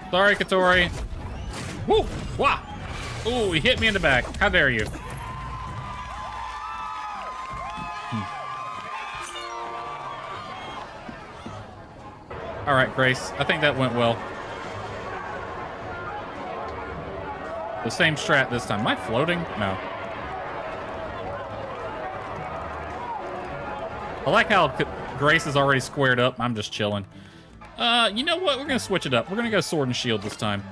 Sorry, Katori. Woo! Wah! Ooh, he hit me in the back. How dare you? All right, Grace. I think that went well. The same strat this time. Am I floating? No. I like how Grace is already squared up. I'm just chilling. You know what? We're gonna switch it up. We're gonna go sword and shield this time.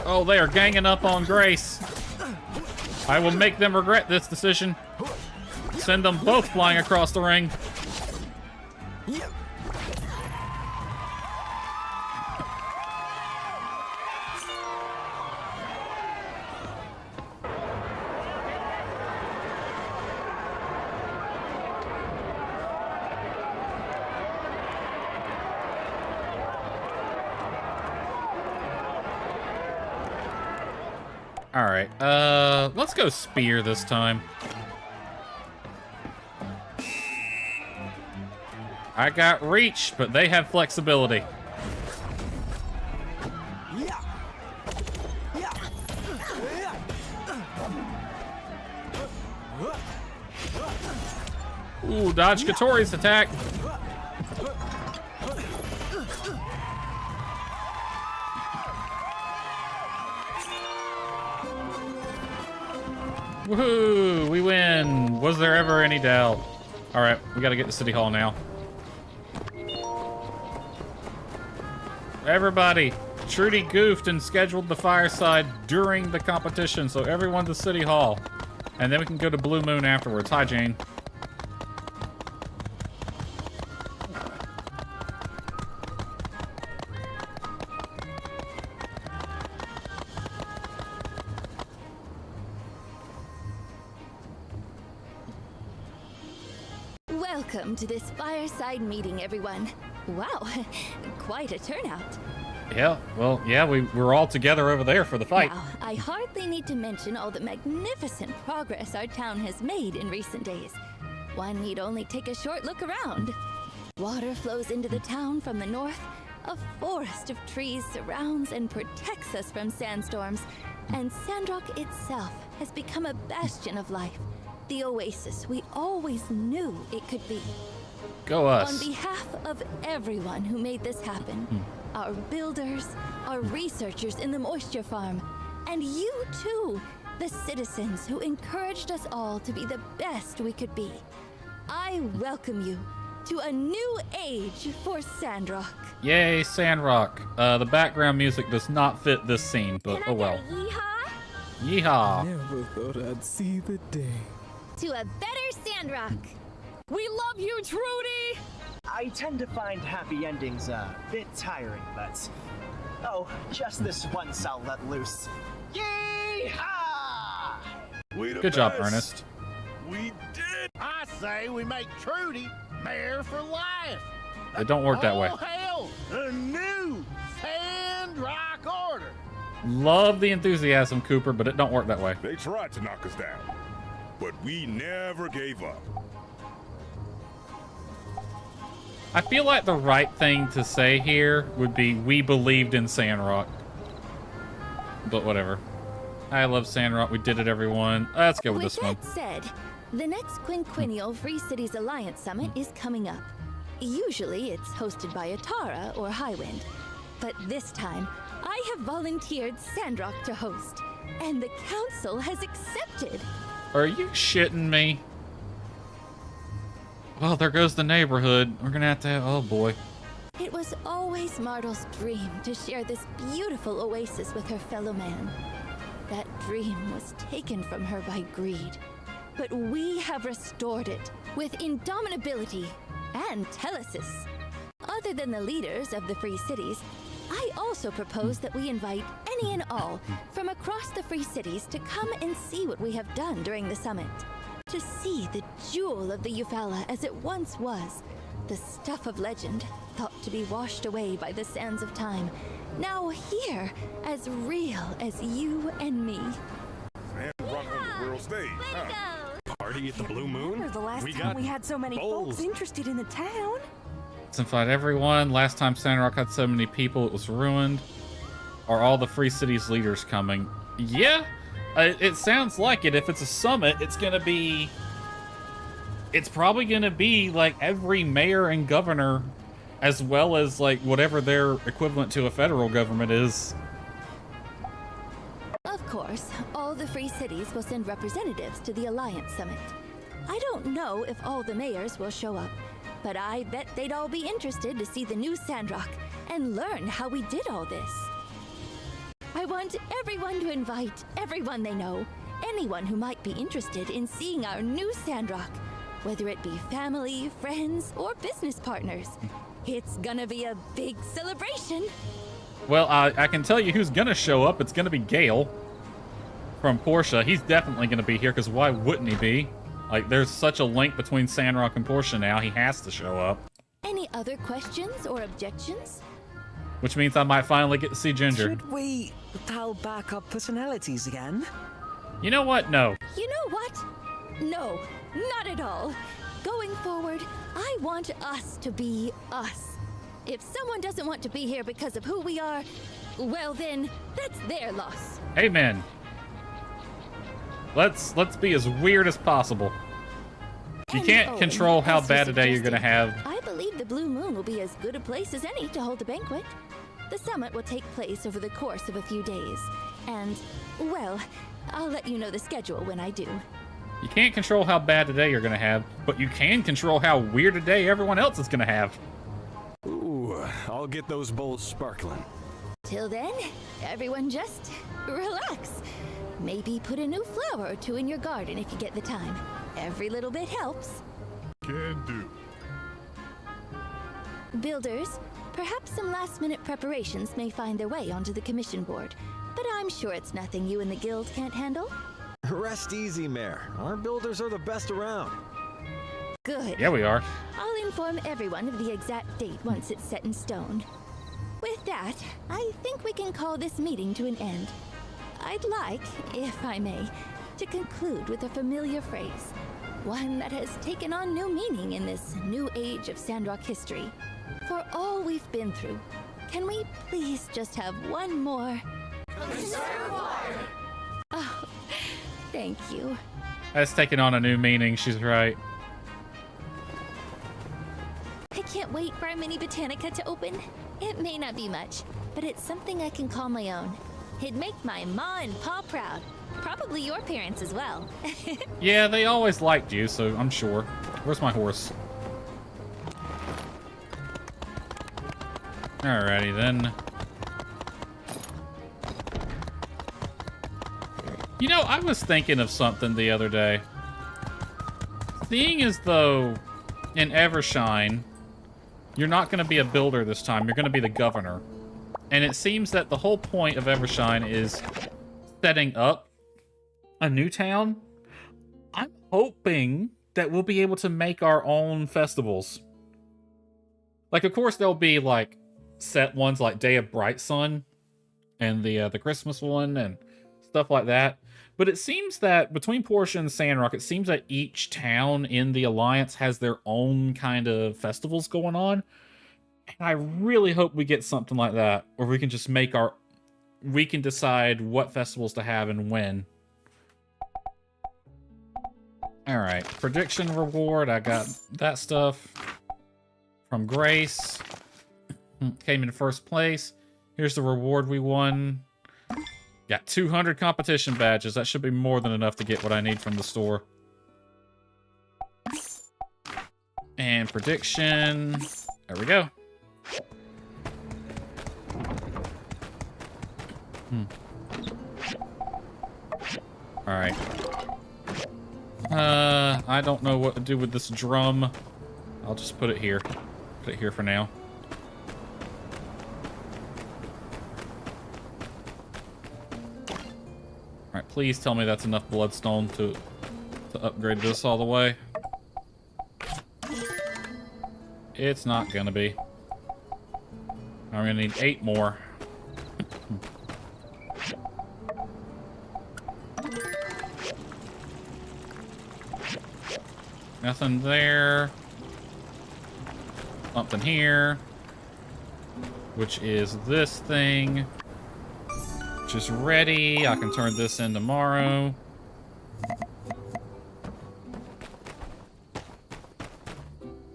Oh, they are ganging up on Grace. I will make them regret this decision. Send them both flying across the ring. All right, let's go spear this time. I got reach, but they have flexibility. Ooh, dodge Katori's attack. Woohoo! We win! Was there ever any doubt? Alright, we gotta get to City Hall now. Everybody, Trudy goofed and scheduled the fireside during the competition, so everyone to City Hall. And then we can go to Blue Moon afterwards. Hi, Jane. Welcome to this fireside meeting, everyone. Wow, quite a turnout. Yeah, well, yeah, we're all together over there for the fight. Now, I hardly need to mention all the magnificent progress our town has made in recent days. One need only take a short look around. Water flows into the town from the north. A forest of trees surrounds and protects us from sandstorms. And Sandrock itself has become a bastion of life. The oasis we always knew it could be. Go us. On behalf of everyone who made this happen, our builders, our researchers in the moisture farm, and you too, the citizens who encouraged us all to be the best we could be, I welcome you to a new age for Sandrock. Yay, Sandrock. The background music does not fit this scene, but oh well. Yeehaw? Yeehaw. Never thought I'd see the day. To a better Sandrock. We love you, Trudy! I tend to find happy endings a bit tiring, but... Oh, just this once I'll let loose. Yeehaw! Good job, Ernest. We did! I say we make Trudy mayor for life! It don't work that way. All hail the new Sandrock Order! Love the enthusiasm, Cooper, but it don't work that way. They tried to knock us down, but we never gave up. I feel like the right thing to say here would be, we believed in Sandrock. But whatever. I love Sandrock. We did it, everyone. Let's go with this one. With that said, the next quinquennial Free Cities Alliance Summit is coming up. Usually it's hosted by Atara or Highwind. But this time, I have volunteered Sandrock to host. And the council has accepted. Are you shitting me? Well, there goes the neighborhood. We're gonna have to have, oh boy. It was always Martel's dream to share this beautiful oasis with her fellow man. That dream was taken from her by greed. But we have restored it with indomitability and telesis. Other than the leaders of the Free Cities, I also propose that we invite any and all from across the Free Cities to come and see what we have done during the summit. To see the jewel of the Eufaula as it once was, the stuff of legend, thought to be washed away by the sands of time, now here, as real as you and me. Sandrock on the world stage, huh? Party at the Blue Moon? Remember the last time we had so many folks interested in the town? Let's invite everyone. Last time Sandrock had so many people, it was ruined. Are all the Free Cities leaders coming? Yeah, it sounds like it. If it's a summit, it's probably gonna be like every mayor and governor, as well as like whatever their equivalent to a federal government is. Of course, all the Free Cities will send representatives to the Alliance Summit. I don't know if all the mayors will show up, but I bet they'd all be interested to see the new Sandrock and learn how we did all this. I want everyone to invite everyone they know, anyone who might be interested in seeing our new Sandrock, whether it be family, friends, or business partners. It's gonna be a big celebration. Well, I can tell you who's gonna show up. It's gonna be Gale from Portia. He's definitely gonna be here, because why wouldn't he be? Like, there's such a link between Sandrock and Portia now, he has to show up. Any other questions or objections? Which means I might finally get to see Ginger. Should we dial back our personalities again? You know what? No. You know what? No, not at all. Going forward, I want us to be us. If someone doesn't want to be here because of who we are, well then, that's their loss. Amen. Let's be as weird as possible. You can't control how bad a day you're gonna have. I believe the Blue Moon will be as good a place as any to hold a banquet. The summit will take place over the course of a few days. And, well, I'll let you know the schedule when I do. You can't control how bad a day you're gonna have, but you can control how weird a day everyone else is gonna have. Ooh, I'll get those bowls sparkling. Till then, everyone just relax. Maybe put a new flower or two in your garden if you get the time. Every little bit helps. Can do. Builders, perhaps some last-minute preparations may find their way onto the commission board, but I'm sure it's nothing you and the guild can't handle. Rest easy, Mayor. Our builders are the best around. Good. Yeah, we are. I'll inform everyone of the exact date once it's set in stone. With that, I think we can call this meeting to an end. I'd like, if I may, to conclude with a familiar phrase. One that has taken on new meaning in this new age of Sandrock history. For all we've been through, can we please just have one more? Oh, thank you. That's taken on a new meaning, she's right. I can't wait for our mini Botanica to open. It may not be much, but it's something I can call my own. It'd make my ma and pa proud. Probably your parents as well. Yeah, they always liked you, so I'm sure. Where's my horse? Alrighty then. You know, I was thinking of something the other day. Seeing as though in Evershine, you're not going to be a builder this time, you're going to be the governor. And it seems that the whole point of Evershine is setting up a new town. I'm hoping that we'll be able to make our own festivals. Like, of course, there'll be, like, set ones like Day of Bright Sun and the Christmas one and stuff like that. But it seems that between Portia and Sandrock, it seems that each town in the Alliance has their own kind of festivals going on. And I really hope we get something like that, where we can just make our... We can decide what festivals to have and when. Alright, prediction reward. I got that stuff from Grace. Came in first place. Here's the reward we won. Got 200 competition badges. That should be more than enough to get what I need from the store. And prediction. There we go. Alright. I don't know what to do with this drum. I'll just put it here. Put it here for now. Alright, please tell me that's enough bloodstone to upgrade this all the way. It's not gonna be. I'm gonna need 8 more. Nothing there. Something here. Which is this thing. Which is ready. I can turn this in tomorrow.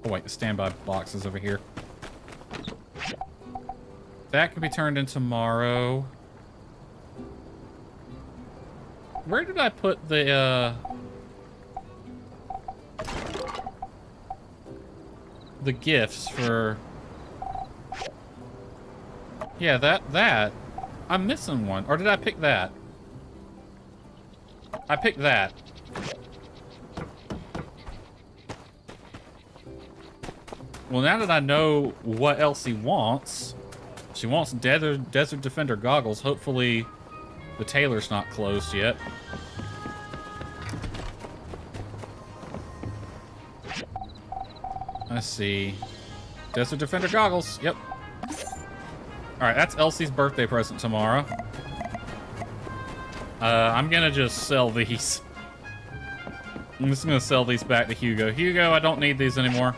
Oh wait, the standby box is over here. That can be turned in tomorrow. Where did I put the gifts for... Yeah, that. I'm missing one. Or did I pick that? I picked that. Well, now that I know what Elsie wants, she wants Desert Defender goggles. Hopefully the tailor's not closed yet. Let's see. Desert Defender goggles. Yep. Alright, that's Elsie's birthday present tomorrow. I'm gonna just sell these. I'm just gonna sell these back to Hugo. Hugo, I don't need these anymore.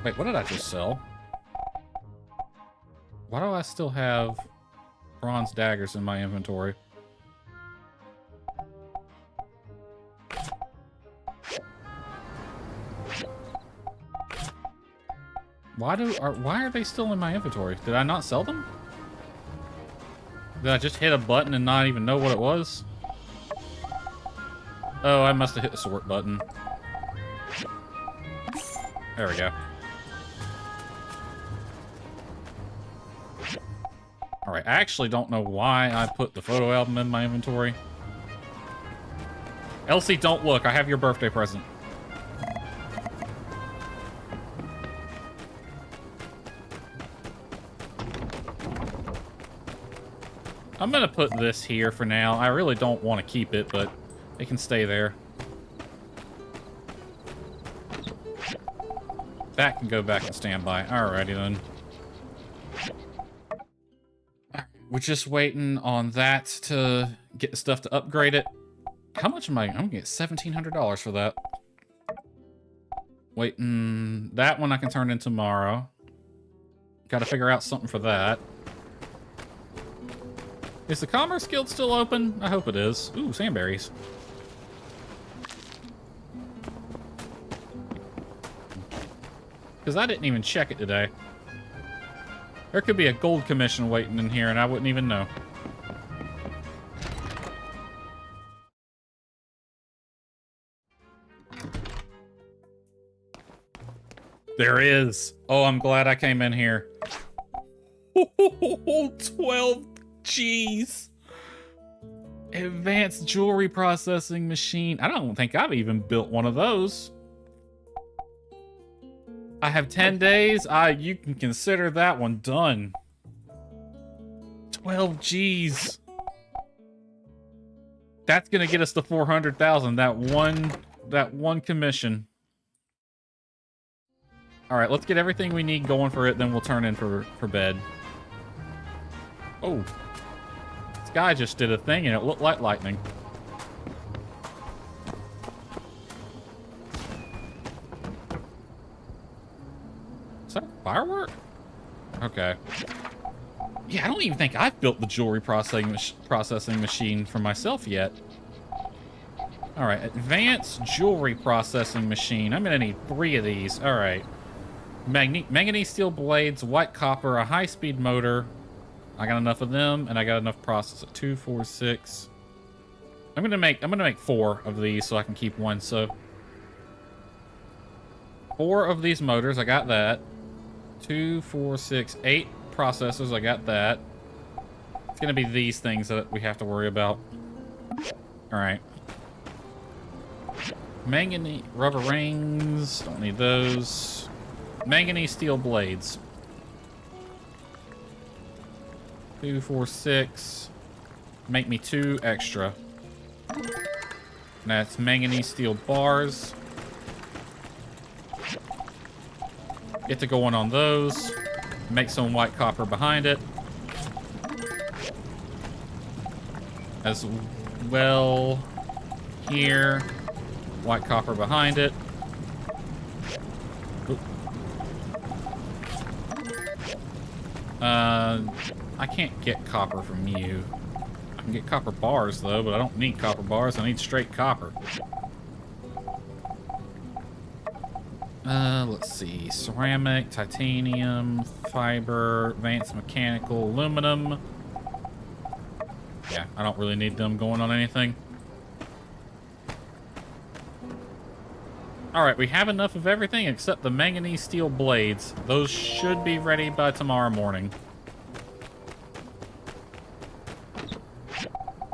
Wait, what did I just sell? Why do I still have bronze daggers in my inventory? Why are they still in my inventory? Did I not sell them? Did I just hit a button and not even know what it was? Oh, I must have hit the sort button. There we go. Alright, I actually don't know why I put the photo album in my inventory. Elsie, don't look. I have your birthday present. I'm gonna put this here for now. I really don't want to keep it, but it can stay there. That can go back in standby. Alrighty then. We're just waiting on that to get the stuff to upgrade it. How much am I? I'm gonna get $1,700 for that. Waiting. That one I can turn in tomorrow. Got to figure out something for that. Is the Commerce Guild still open? I hope it is. Ooh, sandberries. Because I didn't even check it today. There could be a gold commission waiting in here and I wouldn't even know. There is. Oh, I'm glad I came in here. 12 G's. Advanced jewelry processing machine. I don't think I've even built one of those. I have 10 days. You can consider that one done. 12 G's. That's gonna get us to 400,000. That one commission. All right, let's get everything we need going for it. Then we'll turn in for bed. Oh, this guy just did a thing and it looked like lightning. Is that a firework? Okay. Yeah, I don't even think I've built the jewelry processing machine for myself yet. All right, advanced jewelry processing machine. I'm gonna need 3 of these. All right. Manganese steel blades, white copper, a high-speed motor. I got enough of them, and I got enough processor. 2, 4, 6. I'm gonna make 4 of these so I can keep one. So 4 of these motors. I got that. 2, 4, 6, 8 processors. I got that. It's gonna be these things that we have to worry about. All right. Manganese rubber rings. Don't need those. Manganese steel blades. 2, 4, 6. Make me 2 extra. That's manganese steel bars. Get to going on those. Make some white copper behind it. As well here. White copper behind it. Oop. I can't get copper from you. I can get copper bars though, but I don't need copper bars. I need straight copper. Let's see. Ceramic, titanium, fiber, advanced mechanical, aluminum. Yeah, I don't really need them going on anything. Alright, we have enough of everything except the manganese steel blades. Those should be ready by tomorrow morning.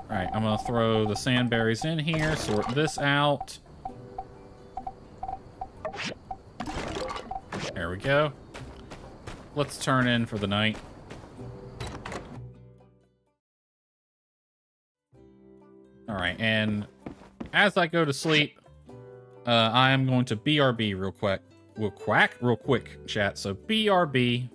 Alright, I'm gonna throw the sandberries in here, sort this out. There we go. Let's turn in for the night. Alright, and as I go to sleep, I am going to BRB real quick. Real quick, chat. So BRB.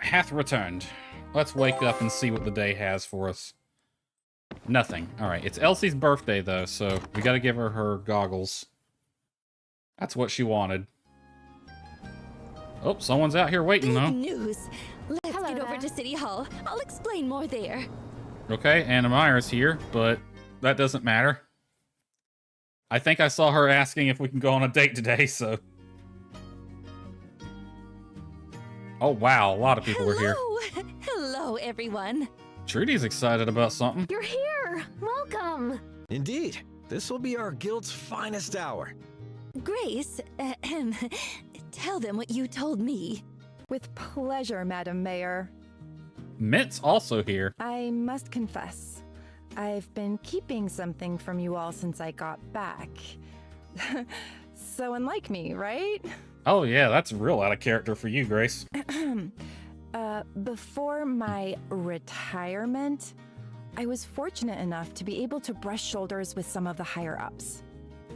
hath returned. Let's wake up and see what the day has for us. Nothing. Alright, it's Elsie's birthday, though, so we gotta give her her goggles. That's what she wanted. Oh, someone's out here waiting, Big though. news. Let's Hello get over there. to City Hall. I'll explain more there. Okay, Anna Meyer's here, but that doesn't matter. I think I saw her asking if we can go on a date today, so... Oh, wow, a lot of people are here. Hello, everyone. Trudy's excited about something. You're here! Welcome! Indeed, this will be our guild's finest hour. Grace, tell them what you told me. With pleasure, Madam Mayor. Mint's also here. I must confess, I've been keeping something from you all since I got back. So unlike me, right? Oh yeah, that's real out of character for you, Grace. Before my retirement, I was fortunate enough to be able to brush shoulders with some of the higher-ups.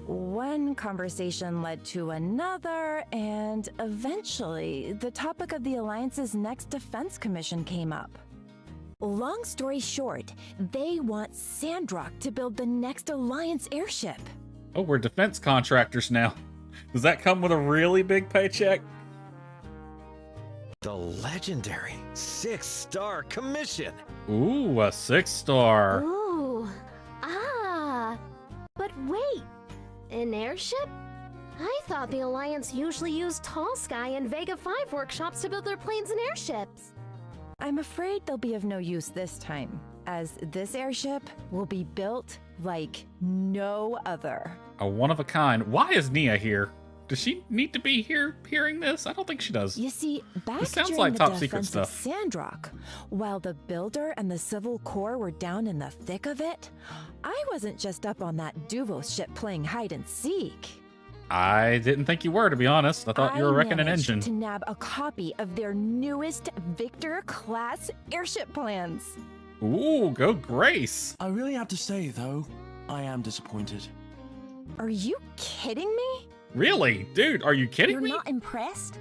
One conversation led to another, and eventually, the topic of the Alliance's next defense commission came up. Long story short, they want Sandrock to build the next Alliance airship. Oh, we're defense contractors now. Does that come with a really big paycheck? The legendary 6-star commission. Ooh, a 6-star. Ooh. But wait. An airship? I thought the Alliance usually used Tall Sky and Vega 5 workshops to build their planes and airships. I'm afraid they'll be of no use this time, as this airship will be built like no other. A one-of-a-kind. Why is Nia here? Does she need to be here hearing this? I don't think she does. You see, back This sounds during like the top secret defense of stuff. Sandrock, while the Builder and the Civil Corps were down in the thick of it, I wasn't just up on that Duvos ship playing hide and seek. I didn't think you were, to be honest. I thought you were wrecking an managed engine. to nab a copy of their newest Victor-class airship plans. Ooh, go Grace. I really have to say, though, I am disappointed. Are you kidding me? Really? Dude, are you kidding You're me? not impressed?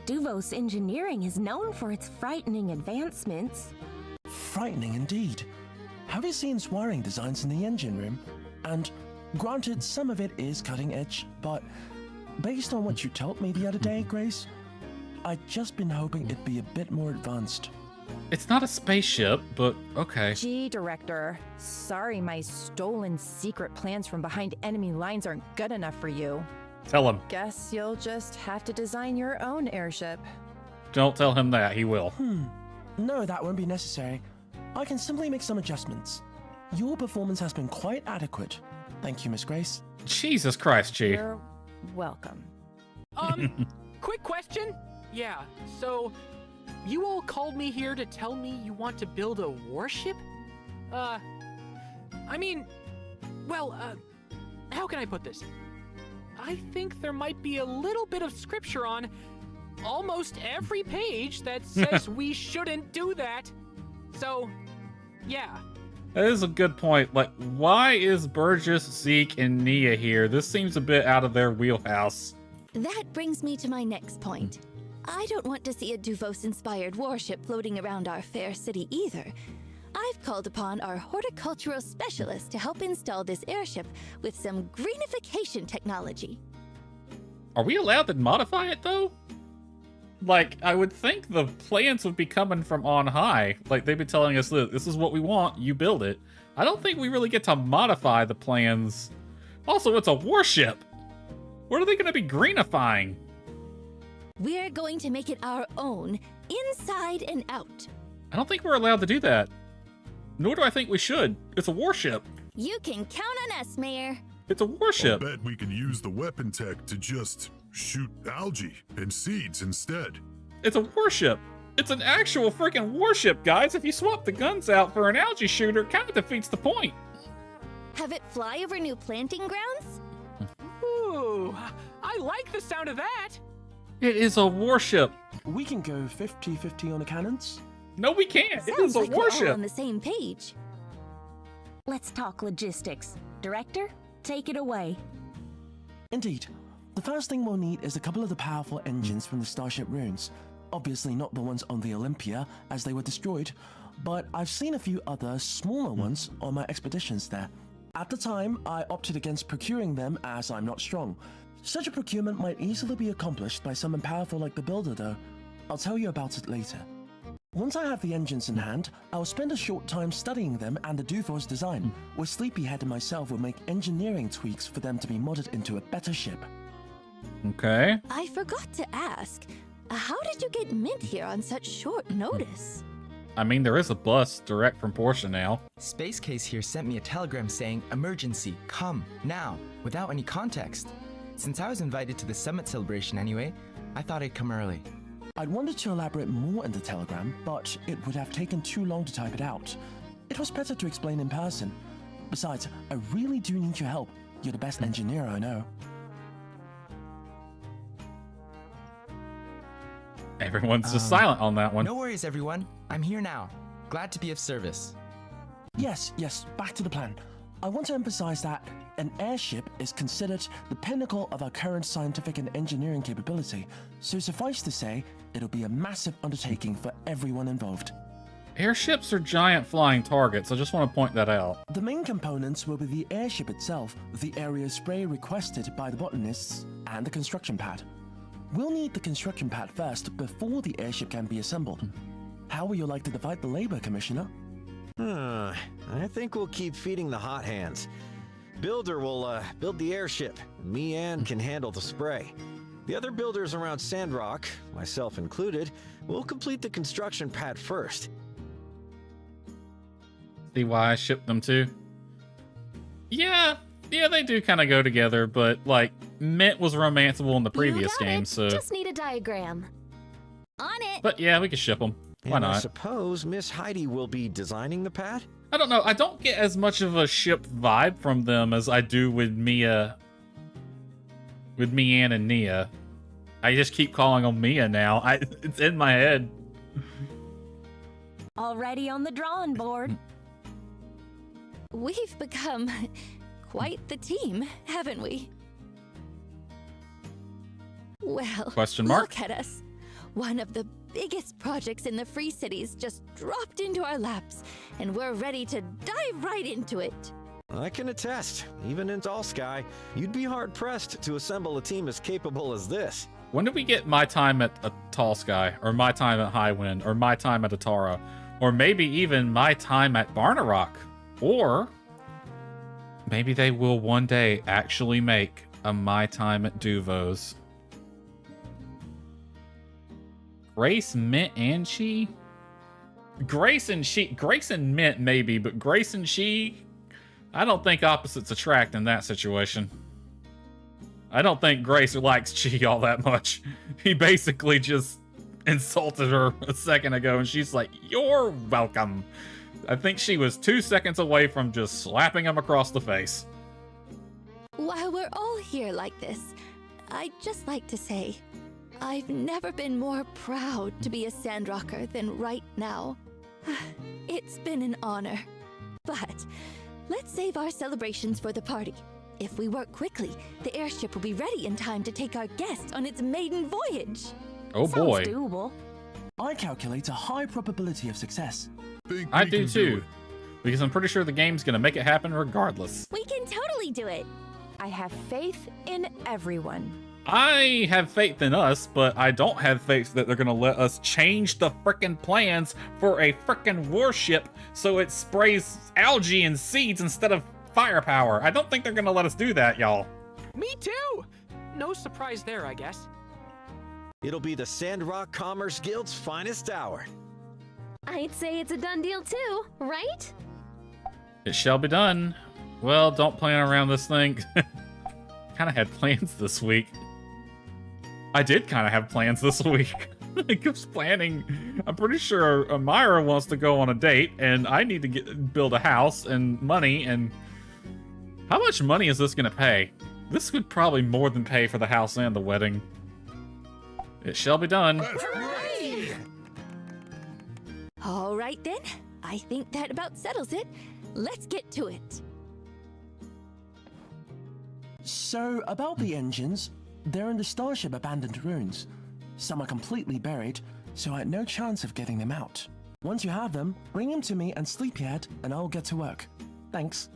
Duvos engineering is known for its frightening advancements. Frightening indeed. Have you seen wiring designs in the engine room? And granted, some of it is cutting edge, but based on what you told me the other day, Grace, I'd just been hoping it'd be a bit more advanced. It's not a spaceship, but okay. Gee, Director, sorry my stolen secret plans from behind enemy lines aren't good enough for you. Tell him. Guess you'll just have to design your own airship. Don't tell him that. He will. No, that won't be necessary. I can simply make some adjustments. Your performance has been quite adequate. Thank you, Miss Grace. Jesus Christ, Chief. You're welcome. Quick question? Yeah, so you all called me here to tell me you want to build a warship? I mean, well, how can I put this? I think there might be a little bit of scripture on almost every page that says we shouldn't do that. So, yeah. That is a good point. Like, why is Burgess, Zeke, and Nia here? This seems a bit out of their wheelhouse. That brings me to my next point. I don't want to see a Duvos-inspired warship floating around our fair city either. I've called upon our horticultural specialist to help install this airship with some greenification technology. Are we allowed to modify it, though? Like, I would think the plans would be coming from on high. Like, they'd be telling us, look, this is what we want, you build it. I don't think we really get to modify the plans. Also, it's a warship. What are they going to be greenifying? We're going to make it our own, inside and out. I don't think we're allowed to do that. Nor do I think we should. It's a warship. You can count on us, Mayor. It's a warship. I bet we can use the weapon tech to just shoot algae and seeds instead. It's a warship. It's an actual freaking warship, guys. If you swap the guns out for an algae shooter, it kind of defeats the point. Have it fly over new planting grounds? Ooh, I like the sound of that. It is a warship. We can go 50-50 on the cannons. No, we can't. It Sounds is a like we're all warship. on the same page. Let's talk logistics. Director, take it away. Indeed. The first thing we'll need is a couple of the powerful engines from the Starship runes. Obviously not the ones on the Olympia, as they were destroyed, but I've seen a few other smaller ones on my expeditions there. At the time, I opted against procuring them as I'm not strong. Such a procurement might easily be accomplished by someone powerful like the builder though. I'll tell you about it later. Once I have the engines in hand, I'll spend a short time studying them and the Duvo's design, where Sleepyhead and myself will make engineering tweaks for them to be modded into a better ship. Okay. I forgot to ask, how did you get Mint here on such short notice? I mean, there is a bus direct from Portia now. Space Case here sent me a telegram saying, "Emergency, come, now," without any context. Since I was invited to the summit celebration anyway, I thought I'd come early. I'd wanted to elaborate more in the telegram, but it would have taken too long to type it out. It was better to explain in person. Besides, I really do need your help. You're the best engineer I know. Everyone's just silent on that one. No worries, everyone. I'm here now. Glad to be of service. Yes, back to the plan. I want to emphasize that an airship is considered the pinnacle of our current scientific and engineering capability, so suffice to say, it'll be a massive undertaking for everyone involved. Airships are giant flying targets, I just want to point that out. The main components will be the airship itself, the area spray requested by the botanists, and the construction pad. We'll need the construction pad first before the airship can be assembled. How will you like to divide the labor, Commissioner? I think we'll keep feeding the hot hands. Builder will build the airship. Me and can handle the spray. The other builders around Sandrock, myself included, will complete the construction pad first. See why I shipped them too? Yeah, they do kind of go together, but like Mint was romanceable in the previous game, so. Just need a diagram. On it. But yeah, we could ship them. Why not? I suppose Miss Heidi will be designing the pad? I don't know. I don't get as much of a ship vibe from them as I do with Mia. With Mian and Nia. I just keep calling them Mia now. It's in my head. Already on the drawing board. We've become quite the team, haven't we? Well, Question mark? Look at us. One of the biggest projects in the Free Cities just dropped into our laps, and we're ready to dive right into it. I can attest, even in Tall Sky, you'd be hard-pressed to assemble a team as capable as this. When did we get my time at a Tall Sky, or my time at High Wind, or my time at Atara, or maybe even my time at Barnarock? Or maybe they will one day actually make a my time at Duvo's. Grace, Mint, and she? Grace and Mint maybe, but Grace and she, I don't think opposites attract in that situation. I don't think Grace likes Chi all that much. He basically just insulted her a second ago, and she's like, "You're welcome." I think she was 2 seconds away from just slapping him across the face. While we're all here like this, I'd just like to say, I've never been more proud to be a Sandrocker than right now. It's been an honor. But let's save our celebrations for the party. If we work quickly, the airship will be ready in time to take our guest on its maiden voyage. Oh boy. Sounds doable. I calculate a high probability of success. I do too, because I'm pretty sure the game's gonna make it happen regardless. We can totally do it. I have faith in everyone. I have faith in us, but I don't have faith that they're gonna let us change the frickin' plans for a frickin' warship so it sprays algae and seeds instead of firepower. I don't think they're gonna let us do that, y'all. Me too! No surprise there, I guess. It'll be the Sandrock Commerce Guild's finest hour. I'd say it's a done deal too, right? It shall be done. Well, don't plan around this thing. Kind of had plans this week. I did kind of have plans this week. I was planning. I'm pretty sure Amira wants to go on a date, and I need to build a house and money. And how much money is this going to pay? This would probably more than pay for the house and the wedding. It shall be done. All right then. I think that about settles it. Let's get to it. So, about the engines, they're in the Starship abandoned ruins. Some are completely buried, so I had no chance of getting them out. Once you have them, bring them to me and Sleepyhead, and I'll get to work. Thanks.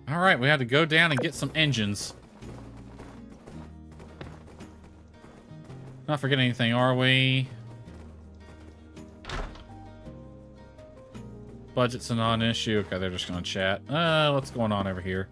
All right, we had to go down and get some engines. Not forgetting anything, are we? Budget's a non-issue. Okay, they're just gonna chat. What's going on over here?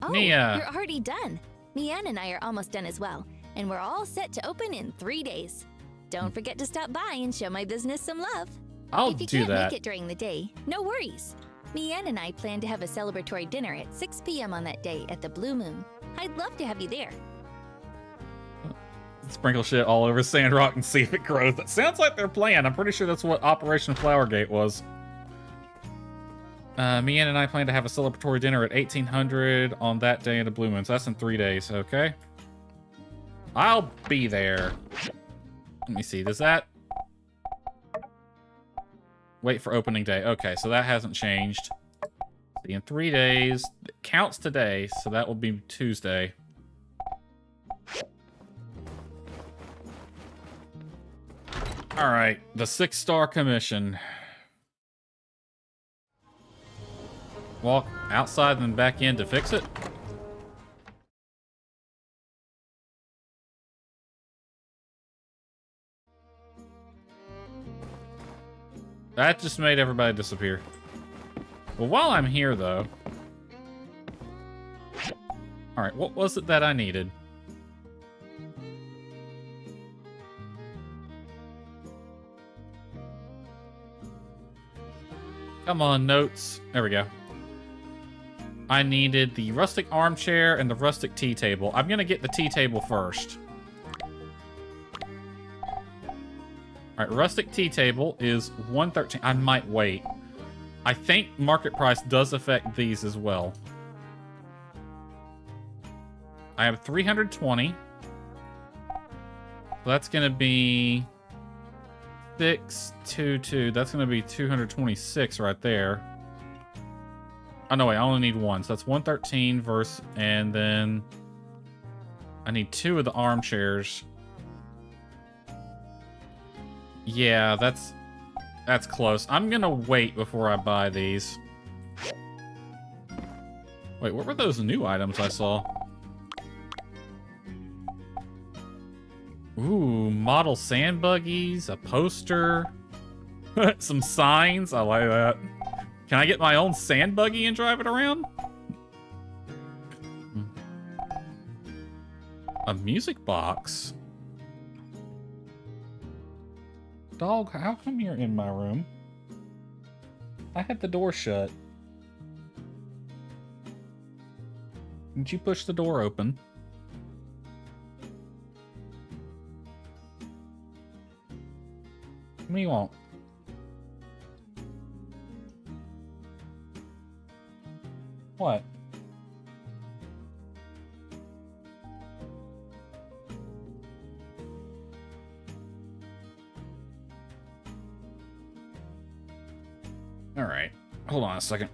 Oh, Nia. you're already done. Mian and I are almost done as well, and we're all set to open in 3 days. Don't forget to stop by and show my business some love. I'll if you do can't that. make it during the day, no worries. Mian and I plan to have a celebratory dinner at 6 p.m. on that day at the Blue Moon. I'd love to have you there. Sprinkle shit all over Sandrock and see if it grows. That sounds like their plan. I'm pretty sure that's what Operation Flowergate was. Mian and I plan to have a celebratory dinner at 1800 on that day in the Blue Moon. So that's in 3 days, okay? I'll be there. Let me see, does that... Wait for opening day. Okay, so that hasn't changed. See, in 3 days, it counts today, so that will be Tuesday. All right, the 6-star commission. Walk outside and then back in to fix it. That just made everybody disappear. Well, while I'm here, though... Alright, what was it that I needed? Come on, notes. There we go. I needed the rustic armchair and the rustic tea table. I'm gonna get the tea table first. Alright, rustic tea table is 113. I might wait. I think market price does affect these as well. I have 320. So that's gonna be 622. That's gonna be 226 right there. Oh no, wait, I only need one. So that's 113 versus, and then I need 2 of the armchairs. Yeah, that's close. I'm gonna wait before I buy these. Wait, what were those new items I saw? Ooh, model sand buggies, a poster, some signs. I like that. Can I get my own sand buggy and drive it around? A music box? Dog, how come you're in my room? I had the door shut. Didn't you push the door open? What do you want? What? All right. Hold on a second.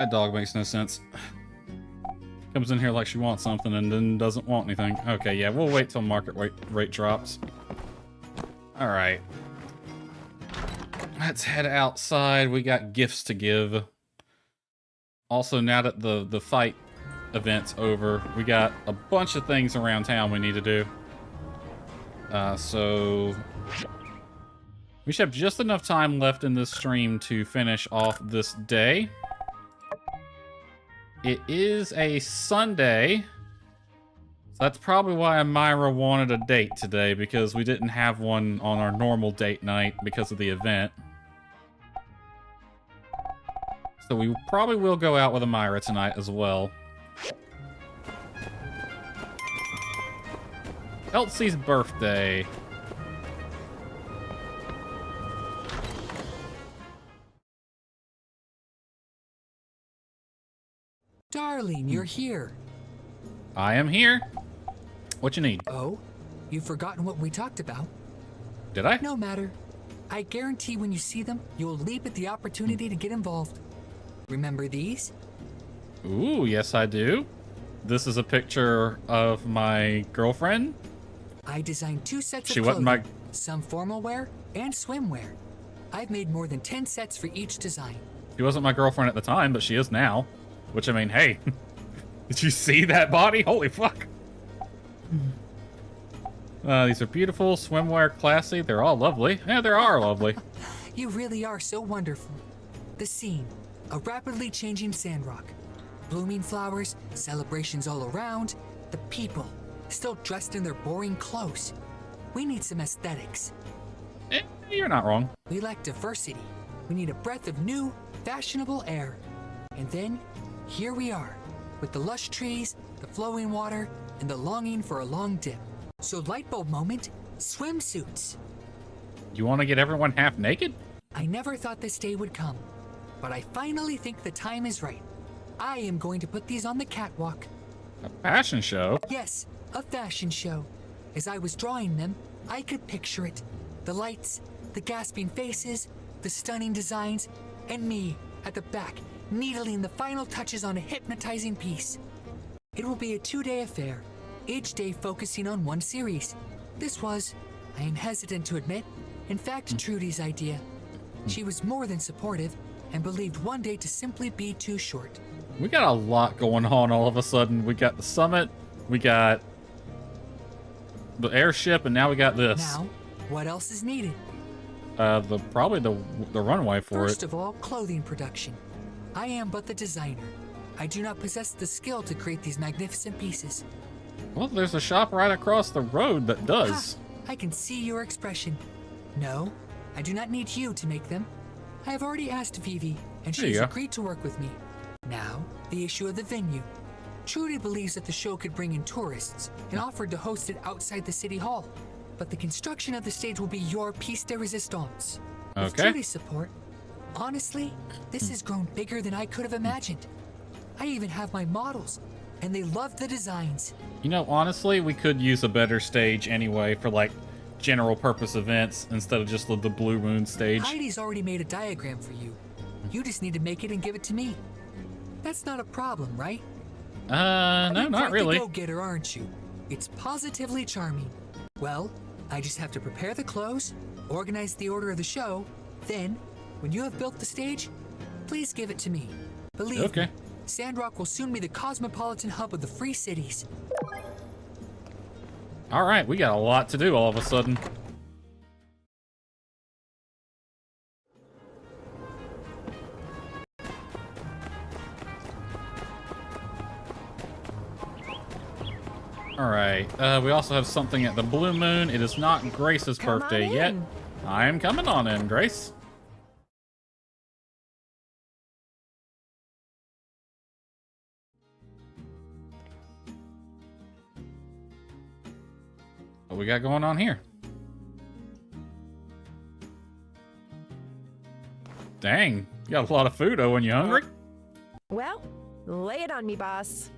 That dog makes no sense. Comes in here like she wants something and then doesn't want anything. Okay, yeah, we'll wait till market rate drops. Alright. Let's head outside. We got gifts to give. Also, now that the fight event's over, we got a bunch of things around town we need to do. So we should have just enough time left in this stream to finish off this day. It is a Sunday, so that's probably why Myra wanted a date today, because we didn't have one on our normal date night because of the event. So we probably will go out with Myra tonight as well. Elsie's birthday. Darling, you're here. I am here. What you need? Oh? You've forgotten what we talked about. Did I? No matter. I guarantee when you see them, you'll leap at the opportunity to get involved. Remember these? Ooh, yes I do. This is a picture of my girlfriend. I designed 2 sets She of wasn't clothing, my... some formal wear and swimwear. I've made more than 10 sets for each design. She wasn't my girlfriend at the time, but she is now. Which, I mean, hey. Did you see that body? Holy fuck. These are beautiful, swimwear, classy. They're all lovely. Yeah, they are lovely. You really are so wonderful. The scene, a rapidly changing Sandrock. Blooming flowers, celebrations all around. The people, still dressed in their boring clothes. We need some aesthetics. You're not wrong. We lack diversity. We need a breath of new, fashionable air. And then, here we are, with the lush trees, the flowing water, and the longing for a long dip. So lightbulb moment, swimsuits. You want to get everyone half naked? I never thought this day would come, but I finally think the time is right. I am going to put these on the catwalk. A fashion show? Yes, a fashion show. As I was drawing them, I could picture it. The lights, the gasping faces, the stunning designs, and me at the back, needling the final touches on a hypnotizing piece. It will be a 2-day affair, each day focusing on one series. This was, I am hesitant to admit, in fact Trudy's idea. She was more than supportive and believed one day to simply be too short. We got a lot going on all of a sudden. We got the summit, we got the airship, and now we got this. Now, what else is needed? Probably the runway for it. First of all, clothing production. I am but the designer. I do not possess the skill to create these magnificent pieces. Well, there's a shop right across the road that does. Ha, I can see your expression. No, I do not need you to make them. I have already asked Vivi, and she has agreed to work with me. Now, the issue of the venue. Trudy believes that the show could bring in tourists and offered to host it outside the city hall. But the construction of the stage will be your piece de resistance. With Trudy's support, honestly, this has grown bigger than I could have imagined. I even have my models, and they love the designs. You know, honestly, we could use a better stage anyway for like general purpose events instead of just the Blue Moon stage. Heidi's already made a diagram for you. You just need to make it and give it to me. That's not a problem, right? No, not really. You're quite the go-getter, aren't you? It's positively charming. Well, I just have to prepare the clothes, organize the order of the show, then, when you have built the stage, please give it to me. Believe me, Sandrock will soon be the cosmopolitan hub of the Free Cities. All right, we got a lot to do all of a sudden. All right, we also have something at the Blue Moon. It is not Grace's birthday yet. I am coming on in, Grace. What we got going on here? Dang, you got a lot of food, oh, when you hungry? Well, lay it on me, boss.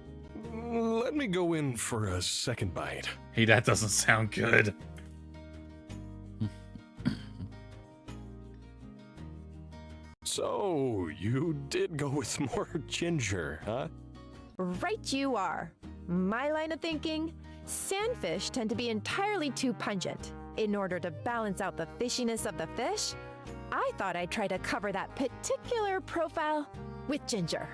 Let me go in for a second bite. Hey, that doesn't sound good. So, you did go with more ginger, huh? Right you are. My line of thinking, sandfish tend to be entirely too pungent. In order to balance out the fishiness of the fish, I thought I'd try to cover that particular profile with ginger.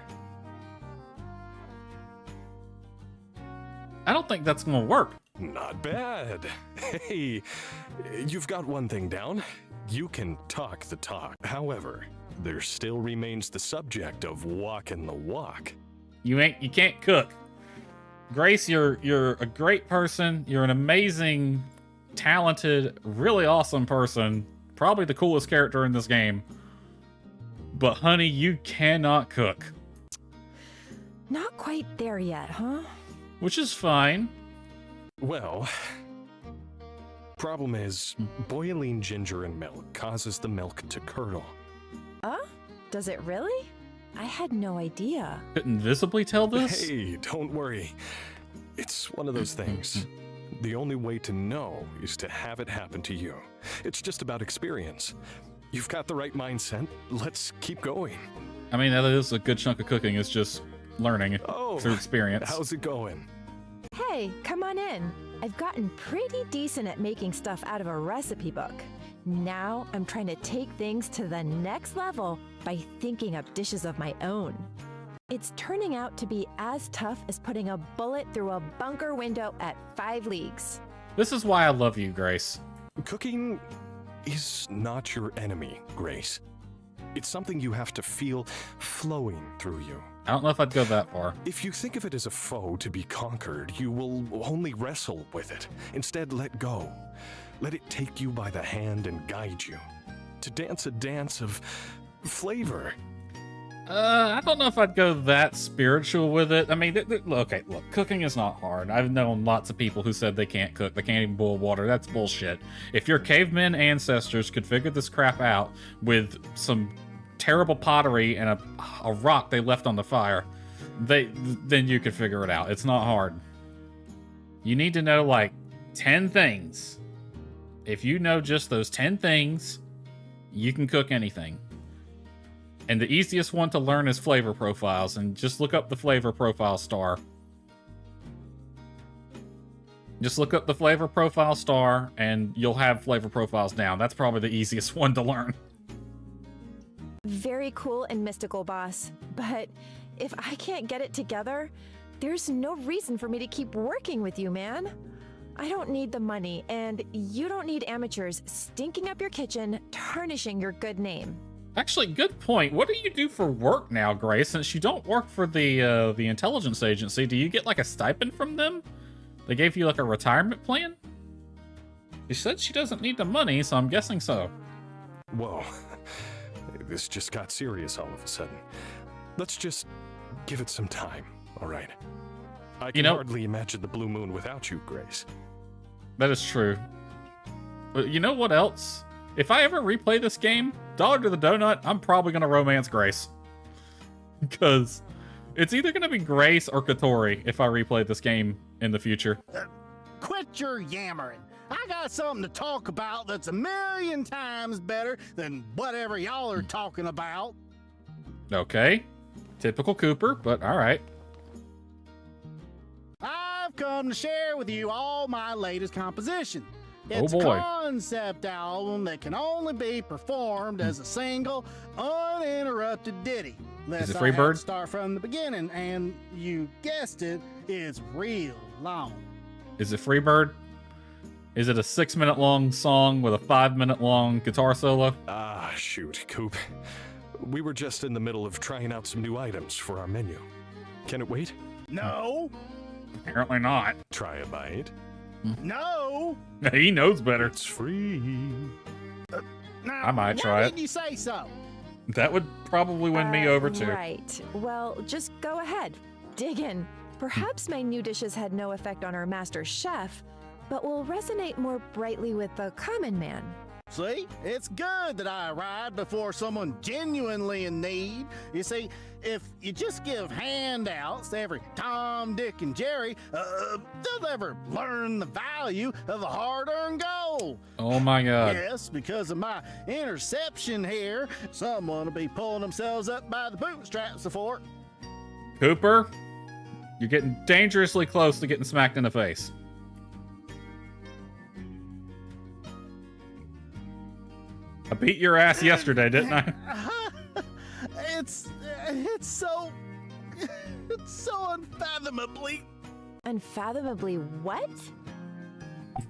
I don't think that's gonna work. Not bad. Hey, you've got one thing down. You can talk the talk. However, there still remains the subject of walking the walk. You can't cook. Grace, you're a great person. You're an amazing, talented, really awesome person. Probably the coolest character in this game. But honey, you cannot cook. Not quite there yet, huh? Which is fine. Well, problem is, boiling ginger in milk causes the milk to curdle. Does it really? I had no idea. Couldn't visibly tell this? Hey, don't worry. It's one of those things. The only way to know is to have it happen to you. It's just about experience. You've got the right mindset. Let's keep going. I mean, that is a good chunk of cooking. It's just learning through experience. How's it going? Hey, come on in. I've gotten pretty decent at making stuff out of a recipe book. Now I'm trying to take things to the next level by thinking up dishes of my own. It's turning out to be as tough as putting a bullet through a bunker window at 5 leagues. This is why I love you, Grace. Cooking is not your enemy, Grace. It's something you have to feel flowing through you. I don't know if I'd go that far. If you think of it as a foe to be conquered, you will only wrestle with it. Instead, let go. Let it take you by the hand and guide you. To dance a dance of flavor. I don't know if I'd go that spiritual with it. I mean, look, cooking is not hard. I've known lots of people who said they can't cook. They can't even boil water. That's bullshit. If your cavemen ancestors could figure this crap out with some terrible pottery and a rock they left on the fire, then you could figure it out. It's not hard. You need to know like 10 things. If you know just those 10 things, you can cook anything. And the easiest one to learn is flavor profiles, and just look up the flavor profile star. Just look up the flavor profile star, and you'll have flavor profiles down. That's probably the easiest one to learn. Very cool and mystical, boss. But if I can't get it together, there's no reason for me to keep working with you, man. I don't need the money, and you don't need amateurs stinking up your kitchen, tarnishing your good name. Actually, good point. What do you do for work now, Grace? Since you don't work for the intelligence agency, do you get like a stipend from them? They gave you like a retirement plan? She said she doesn't need the money, so I'm guessing so. Whoa. This just got serious all of a sudden. Let's just give it some time, all right? I can hardly imagine the Blue Moon without you, Grace. That is true. But you know what else? If I ever replay this game, dollar to the donut, I'm probably going to romance Grace. Because it's either going to be Grace or Katori if I replay this game in the future. Quit your yammering. I got something to talk about that's 1,000,000 times better than whatever y'all are talking about. Okay. Typical Cooper, but all right. I've come to share with you all my latest composition. It's Oh boy. a concept album that can only be performed as a single, uninterrupted ditty. Is it I Free have Bird? to start from the beginning, and you guessed it, it's real long. Is it Freebird? Is it a 6-minute long song with a 5-minute long guitar solo? Ah, shoot, Coop. We were just in the middle of trying out some new items for our menu. Can it wait? No. Apparently not. Try a bite. No. He knows better. It's free. Now, I might try why it. did you say so? That would probably win me over too. Right. Well, just go ahead. Dig in. Perhaps my new dishes had no effect on our master chef, but will resonate more brightly with the common man. See, it's good that I arrived before someone genuinely in need. You see, if you just give handouts to every Tom, Dick, and Jerry, they'll never learn the value of a hard-earned goal. Oh my God. Yes, because of my interception here, someone will be pulling themselves up by the bootstraps before it. Cooper, you're getting dangerously close to getting smacked in the face. I beat your ass yesterday, didn't I? It's so unfathomably. Unfathomably what?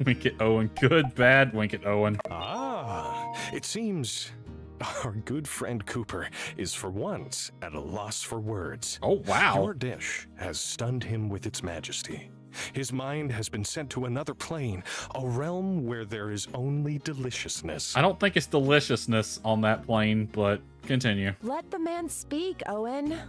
Wink at Owen. Good, bad, wink at Owen. Ah, it seems our good friend Cooper is for once at a loss for words. Oh, wow. Your dish has stunned him with its majesty. His mind has been sent to another plane, a realm where there is only deliciousness. I don't think it's deliciousness on that plane, but continue. Let the man speak, Owen.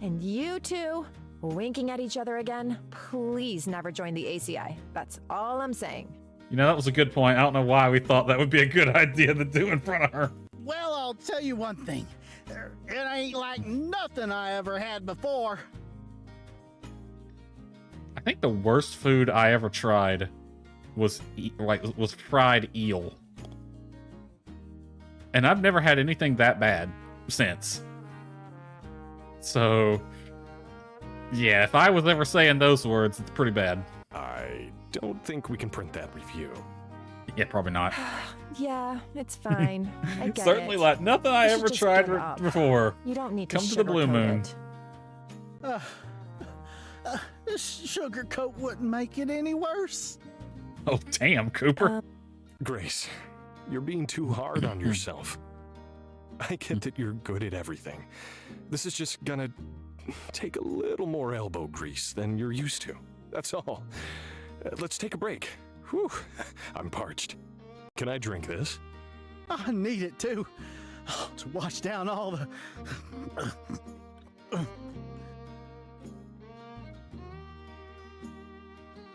And you two, winking at each other again, please never join the ACI. That's all I'm saying. You know, that was a good point. I don't know why we thought that would be a good idea to do in front of her. Well, I'll tell you one thing. It ain't like nothing I ever had before. I think the worst food I ever tried was fried eel. And I've never had anything that bad since. So, yeah, if I was ever saying those words, it's pretty bad. I don't think we can print that review. Yeah, probably not. Yeah, it's fine. I get Certainly it. like nothing I You should ever just tried give up. before. You don't need to Come to the blue sugarcoat moon. it. This sugarcoat wouldn't make it any worse. Oh, damn, Cooper. Grace, you're being too hard on yourself. I get that you're good at everything. This is just gonna take a little more elbow grease than you're used to. That's all. Let's take a break. Whew, I'm parched. Can I drink this? I need it too. To wash down all the...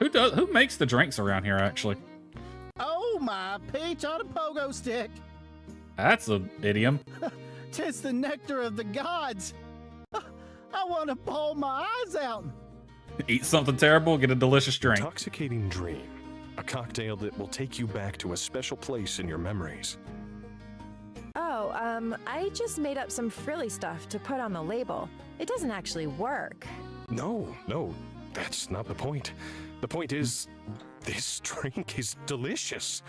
Who makes the drinks around here, actually? Oh, my peach on a pogo stick. That's an idiom. 'Tis the nectar of the gods. I want to bawl my eyes out. Eat something terrible, get a delicious drink. Intoxicating dream. A cocktail that will take you back to a special place in your memories. Oh, I just made up some frilly stuff to put on the label. It doesn't actually work. No, that's not the point. The point is, this drink is delicious.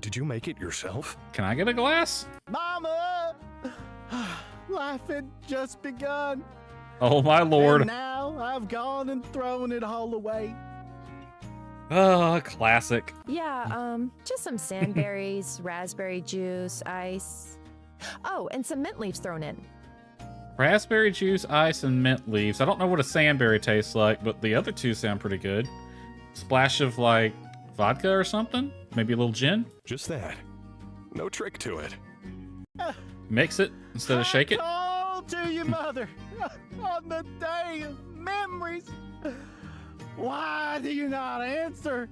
Did you make it yourself? Can I get a glass? Mama! Life had just begun. Oh, my lord. And now I've gone and thrown it all away. Oh, classic. Yeah, just some sandberries, raspberry juice, ice. Oh, and some mint leaves thrown in. Raspberry juice, ice, and mint leaves. I don't know what a sandberry tastes like, but the other two sound pretty good. Splash of, like, vodka or something? Maybe a little gin? Just that. No trick to it. Mix it instead of shake it? Call to your mother on the day of memories. Why do you not answer?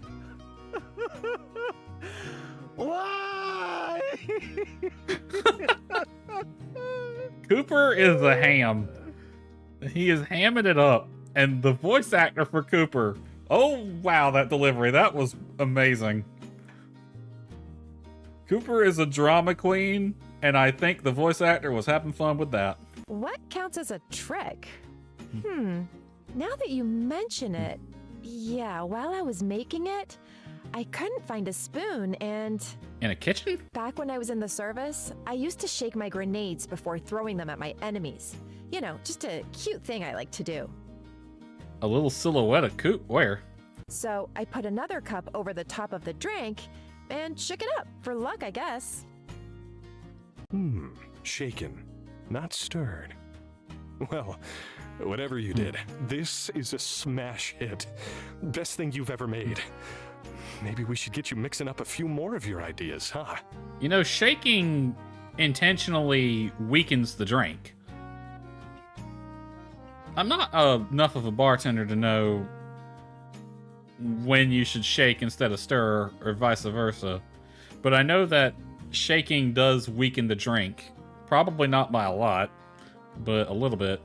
Why? Cooper is a ham. He is hamming it up. And the voice actor for Cooper, oh wow, that delivery, that was amazing. Cooper is a drama queen, and I think the voice actor was having fun with that. What counts as a trick? Now that you mention it, yeah, while I was making it, I couldn't find a spoon and... In a kitchen? Back when I was in the service, I used to shake my grenades before throwing them at my enemies. You know, just a cute thing I like to do. A little silhouette of Coop, where? So I put another cup over the top of the drink and shook it up, for luck, I guess. Shaken, not stirred. Well, whatever you did, this is a smash hit. Best thing you've ever made. Maybe we should get you mixing up a few more of your ideas, huh? You know, shaking intentionally weakens the drink. I'm not enough of a bartender to know when you should shake instead of stir, or vice versa. But I know that shaking does weaken the drink. Probably not by a lot, but a little bit.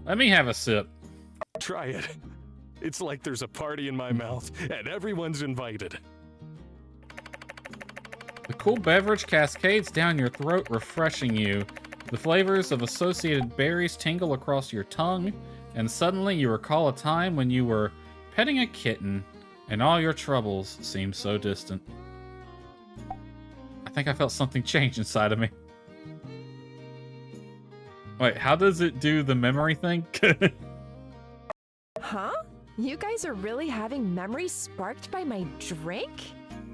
Let me have a sip. Try it. It's like there's a party in my mouth, and everyone's invited. The cool beverage cascades down your throat, refreshing you. The flavors of associated berries tingle across your tongue, and suddenly you recall a time when you were petting a kitten, and all your troubles seem so distant. I think I felt something change inside of me. Wait, how does it do the memory thing? Huh? You guys are really having memories sparked by my drink?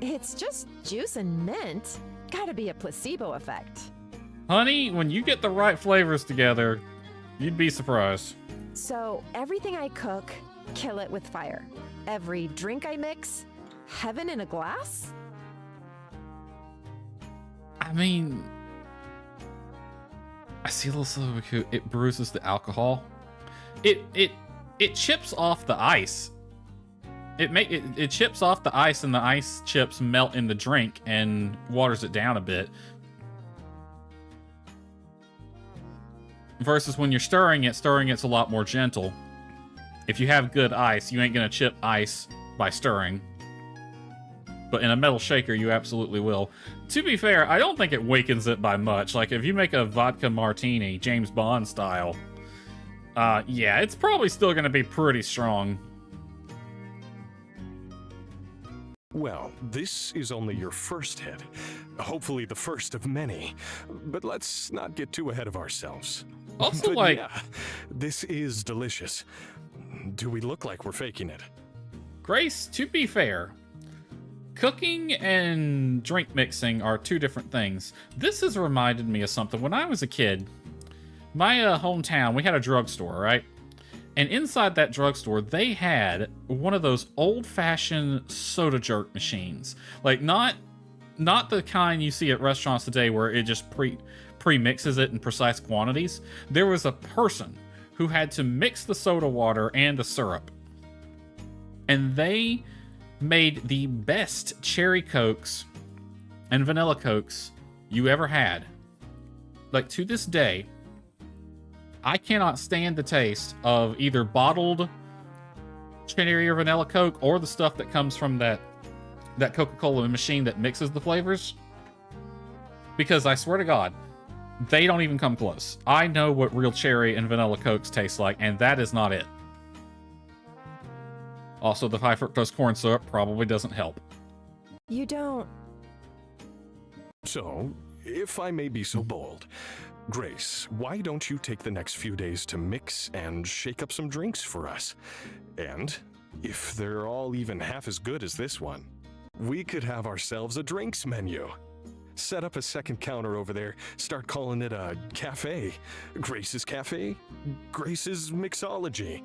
It's just juice and mint. Gotta be a placebo effect. Honey, when you get the right flavors together, you'd be surprised. So, everything I cook, kill it with fire. Every drink I mix, heaven in a glass? I mean, I see a little silver. It bruises the alcohol. It chips off the ice. It chips off the ice, and the ice chips melt in the drink and waters it down a bit. Versus when you're stirring it's a lot more gentle. If you have good ice, you ain't gonna chip ice by stirring. But in a metal shaker, you absolutely will. To be fair, I don't think it weakens it by much. Like, if you make a vodka martini, James Bond style, yeah, it's probably still gonna be pretty strong. Well, this is only your first hit. Hopefully the first of many. But let's not get too ahead of ourselves. Also, but like... yeah, this is delicious. Do we look like we're faking it? Grace, to be fair, cooking and drink mixing are two different things. This has reminded me of something. When I was a kid, my hometown, we had a drugstore, right? And inside that drugstore, they had one of those old-fashioned soda jerk machines. Like, not the kind you see at restaurants today where it just pre-mixes it in precise quantities. There was a person who had to mix the soda water and the syrup. And they made the best cherry Cokes and vanilla Cokes you ever had. Like, to this day, I cannot stand the taste of either bottled cherry or vanilla Coke or the stuff that comes from that Coca-Cola machine that mixes the flavors. Because I swear to God, they don't even come close. I know what real cherry and vanilla Cokes taste like, and that is not it. Also, the high fructose corn syrup probably doesn't help. You don't... So, if I may be so bold, Grace, why don't you take the next few days to mix and shake up some drinks for us? And, if they're all even half as good as this one, we could have ourselves a drinks menu. Set up a second counter over there, start calling it a cafe. Grace's Cafe? Grace's Mixology?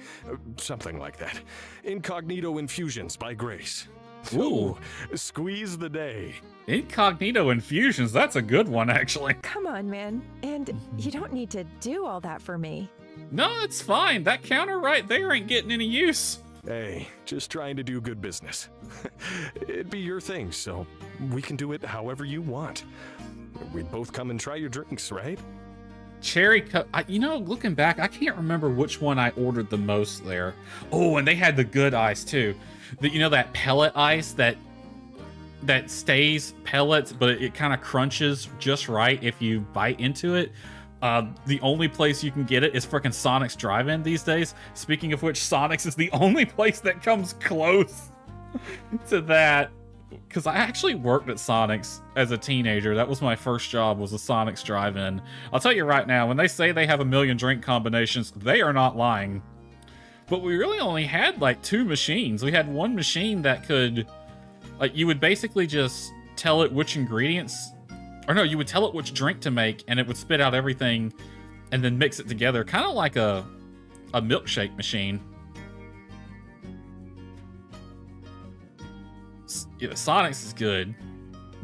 Something like that. Incognito Infusions by Grace. Ooh. Squeeze the day. Incognito Infusions, that's a good one, actually. Come on, man. And you don't need to do all that for me. No, it's fine. That counter right there ain't getting any use. Hey, just trying to do good business. It'd be your thing, so we can do it however you want. We'd both come and try your drinks, right? Cherry Coke. You know, looking back, I can't remember which one I ordered the most there. Oh, and they had the good ice, too. You know, that pellet ice that stays pellets, but it kind of crunches just right if you bite into it. The only place you can get it is frickin' Sonic's Drive-In these days. Speaking of which, Sonic's is the only place that comes close to that. Because I actually worked at Sonic's as a teenager. That was my first job, was a Sonic's Drive-In. I'll tell you right now, when they say they have a million drink combinations, they are not lying. But we really only had like 2 machines. We had one machine that could, like, you would basically just tell it which ingredients, or no, you would tell it which drink to make, and it would spit out everything and then mix it together, kind of like a milkshake machine. Yeah, Sonic's is good.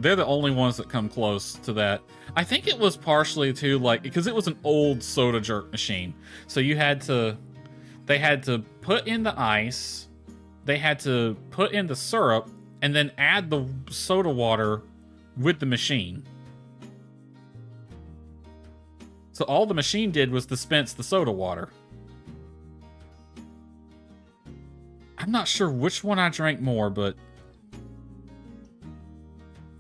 They're the only ones that come close to that. I think it was partially too, like, because it was an old soda jerk machine. So they had to put in the ice, they had to put in the syrup, and then add the soda water with the machine. So all the machine did was dispense the soda water. I'm not sure which one I drank more, but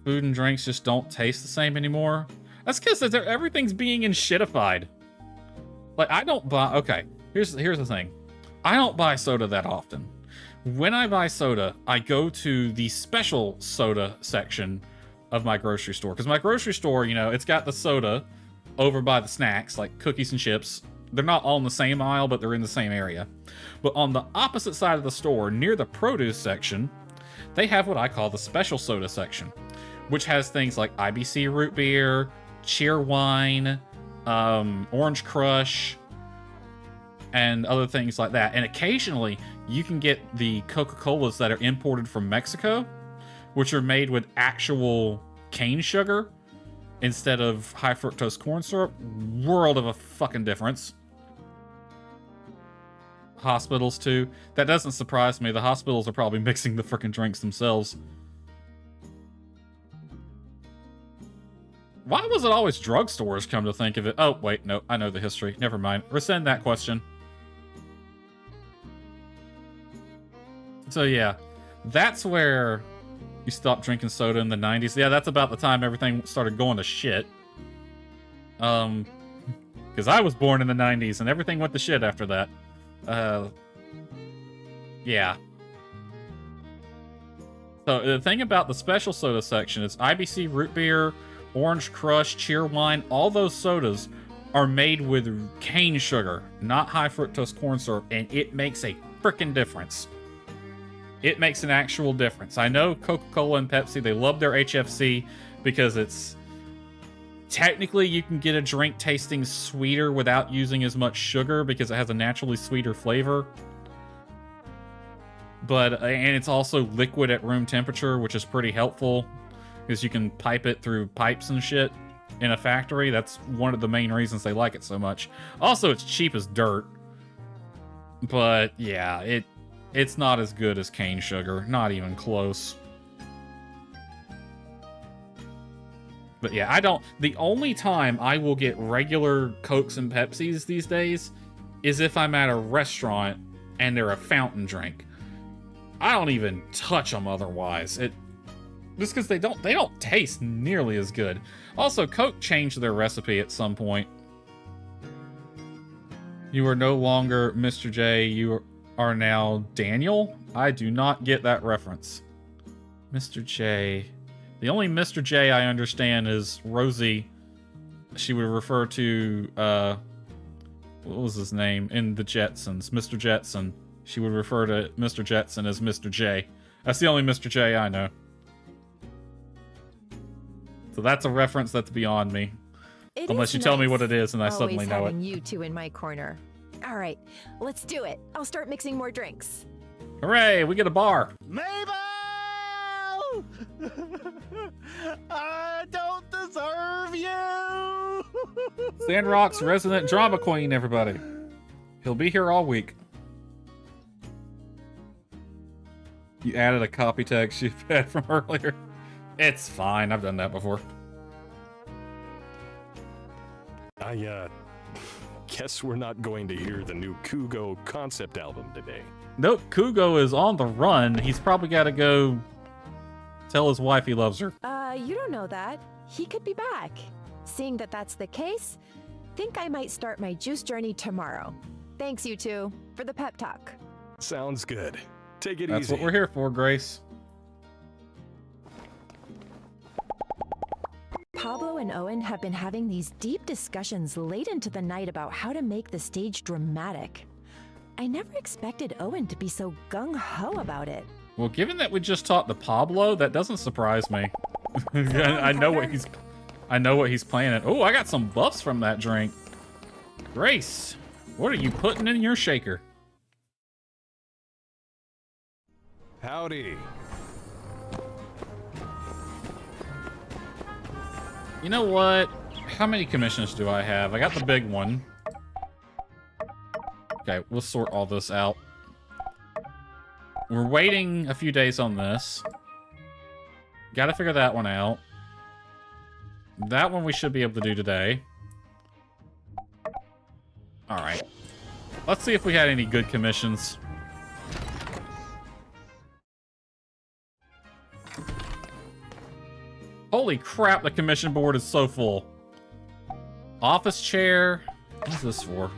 food and drinks just don't taste the same anymore. That's because everything's being enshittified. Like, I don't buy... Okay, here's the thing. I don't buy soda that often. When I buy soda, I go to the special soda section of my grocery store. Because my grocery store, you know, it's got the soda over by the snacks, like cookies and chips. They're not all in the same aisle, but they're in the same area. But on the opposite side of the store, near the produce section, they have what I call the special soda section, which has things like IBC root beer, cheer wine, orange crush, and other things like that. And occasionally, you can get the Coca-Colas that are imported from Mexico, which are made with actual cane sugar instead of high fructose corn syrup. World of a fucking difference. Hospitals, too. That doesn't surprise me. The hospitals are probably mixing the freaking drinks themselves. Why was it always drugstores, come to think of it? Oh, wait, no, I know the history. Never mind. Rescind that question. So, yeah, that's where you stopped drinking soda in the 90s. Yeah, that's about the time everything started going to shit. Because I was born in the 90s, and everything went to shit after that. Yeah. So, the thing about the special soda section is IBC root beer, orange crush, cheer wine, all those sodas are made with cane sugar, not high fructose corn syrup, and it makes a frickin' difference. It makes an actual difference. I know Coca-Cola and Pepsi, they love their HFC because it's... Technically, you can get a drink tasting sweeter without using as much sugar because it has a naturally sweeter flavor. And it's also liquid at room temperature, which is pretty helpful because you can pipe it through pipes and shit in a factory. That's one of the main reasons they like it so much. Also, it's cheap as dirt. But yeah, it's not as good as cane sugar. Not even close. But yeah, the only time I will get regular Cokes and Pepsis these days is if I'm at a restaurant and they're a fountain drink. I don't even touch them otherwise. Just because they don't taste nearly as good. Also, Coke changed their recipe at some point. You are no longer Mr. J, you are now Daniel? I do not get that reference. Mr. J. The only Mr. J I understand is Rosie. She would refer to, what was his name? In the Jetsons. Mr. Jetson. She would refer to Mr. Jetson as Mr. J. That's the only Mr. J I know. So that's a reference that's beyond me. Unless you tell me what it is and I suddenly know it. You two in my corner. All right, let's do it. I'll start mixing more drinks. Hooray, we get a bar. Mabel! I don't deserve you! Sandrock's resident drama queen, everybody. He'll be here all week. You added a copy text you've had from earlier. It's fine, I've done that before. I guess we're not going to hear the new Kugo concept album today. Nope, Kugo is on the run. He's probably got to go tell his wife he loves her. You don't know that. He could be back. Seeing that that's the case, think I might start my juice journey tomorrow. Thanks, you two, for the pep talk. Sounds good. Take it That's easy. what we're here for, Grace. Pablo and Owen have been having these deep discussions late into the night about how to make the stage dramatic. I never expected Owen to be so gung-ho about it. Well, given that we just talked to Pablo, that doesn't surprise me. I know what he's planning. Oh, I got some buffs from that drink. Grace, what are you putting in your shaker? Howdy. You know what? How many commissions do I have? I got the big one. Okay, we'll sort all this out. We're waiting a few days on this. Gotta figure that one out. That one we should be able to do today. Alright. Let's see if we had any good commissions. Holy crap, the commission board is so full. Office chair. What's this for?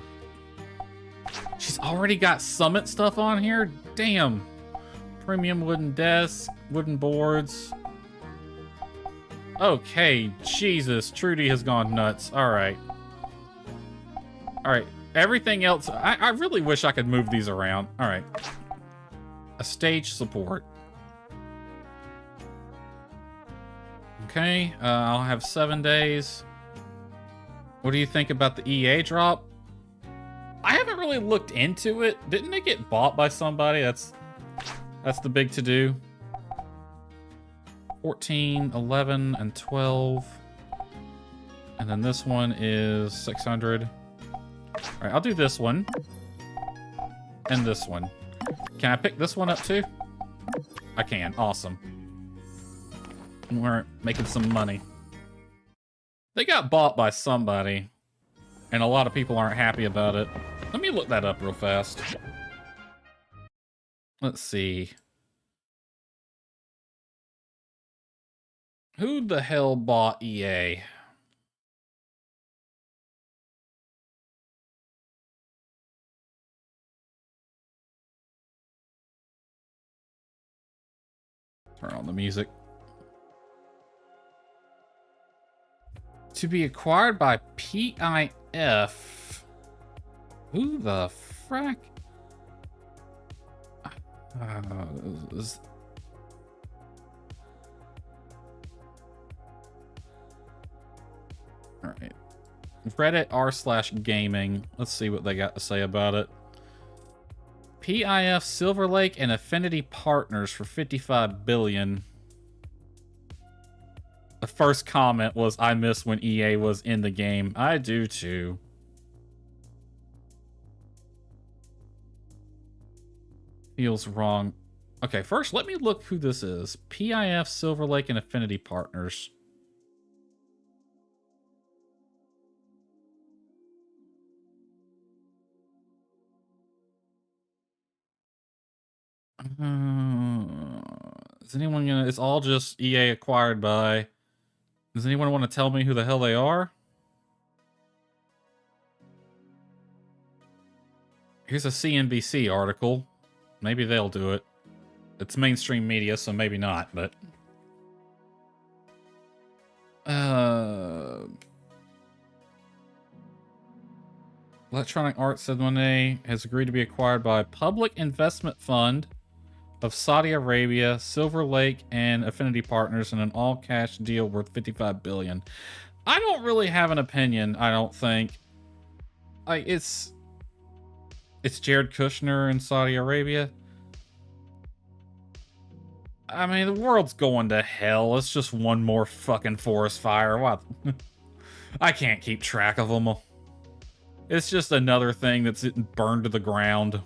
She's already got summit stuff on here? Damn. Premium wooden desk, wooden boards. Okay, Jesus. Trudy has gone nuts. Alright. Alright. Everything else, I really wish I could move these around. Alright. A stage support. Okay, I'll have 7 days. What do you think about the EA drop? I haven't really looked into it. Didn't it get bought by somebody? That's the big to-do. 14, 11, and 12. And then this one is 600. Alright, I'll do this one. And this one. Can I pick this one up too? I can. Awesome. We're making some money. They got bought by somebody, and a lot of people aren't happy about it. Let me look that up real fast. Let's see. Who the hell bought EA? Turn on the music. To be acquired by PIF. Who the frack? Alright. Reddit r/gaming. Let's see what they got to say about it. PIF, Silver Lake, and Affinity Partners for $55 billion. The first comment was, I miss when EA was in the game. I do too. Feels wrong. Okay, first let me look who this is. PIF, Silver Lake, and Affinity Partners. Is anyone gonna... It's all just EA acquired by... Does anyone want to tell me who the hell they are? Here's a CNBC article. Maybe they'll do it. It's mainstream media, so maybe not, but... Electronic Arts said Monet has agreed to be acquired by Public Investment Fund of Saudi Arabia, Silver Lake, and Affinity Partners in an all-cash deal worth $55 billion. I don't really have an opinion, I don't think. Like, it's Jared Kushner in Saudi Arabia. I mean, the world's going to hell. It's just one more fucking forest fire. What? I can't keep track of them. It's just another thing that's burned to the ground.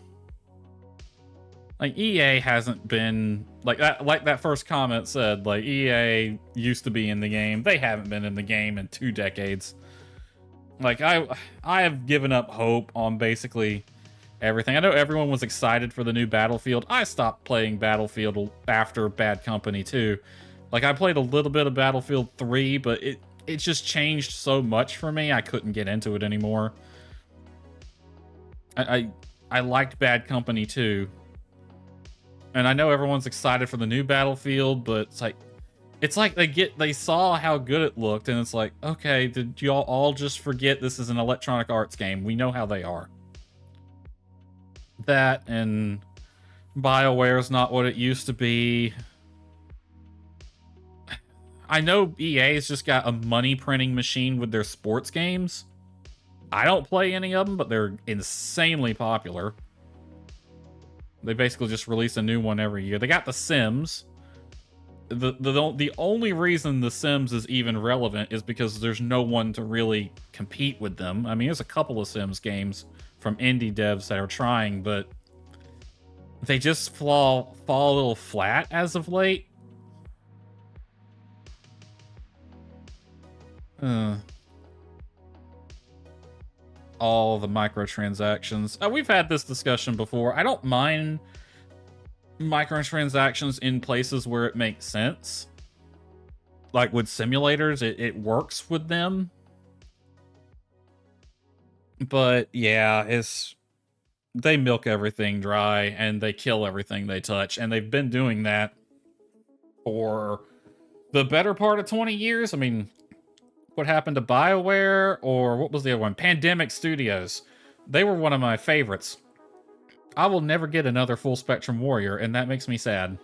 Like, EA hasn't been... Like that first comment said, like, EA used to be in the game. They haven't been in the game in 2 decades. Like, I have given up hope on basically everything. I know everyone was excited for the new Battlefield. I stopped playing Battlefield after Bad Company 2. Like, I played a little bit of Battlefield 3, but it just changed so much for me, I couldn't get into it anymore. I liked Bad Company 2. And I know everyone's excited for the new Battlefield, but it's like they saw how good it looked, and it's like, okay, did y'all all just forget this is an Electronic Arts game? We know how they are. That and BioWare's not what it used to be. I know EA's just got a money printing machine with their sports games. I don't play any of them, but they're insanely popular. They basically just release a new one every year. They got The Sims. The only reason The Sims is even relevant is because there's no one to really compete with them. I mean, there's a couple of Sims games from indie devs that are trying, but they just fall a little flat as of late. All the microtransactions. We've had this discussion before. I don't mind microtransactions in places where it makes sense. Like with simulators, it works with them. But yeah, they milk everything dry and they kill everything they touch, and they've been doing that for the better part of 20 years. I mean, what happened to BioWare, or what was the other one? Pandemic Studios. They were one of my favorites. I will never get another Full Spectrum Warrior, and that makes me sad.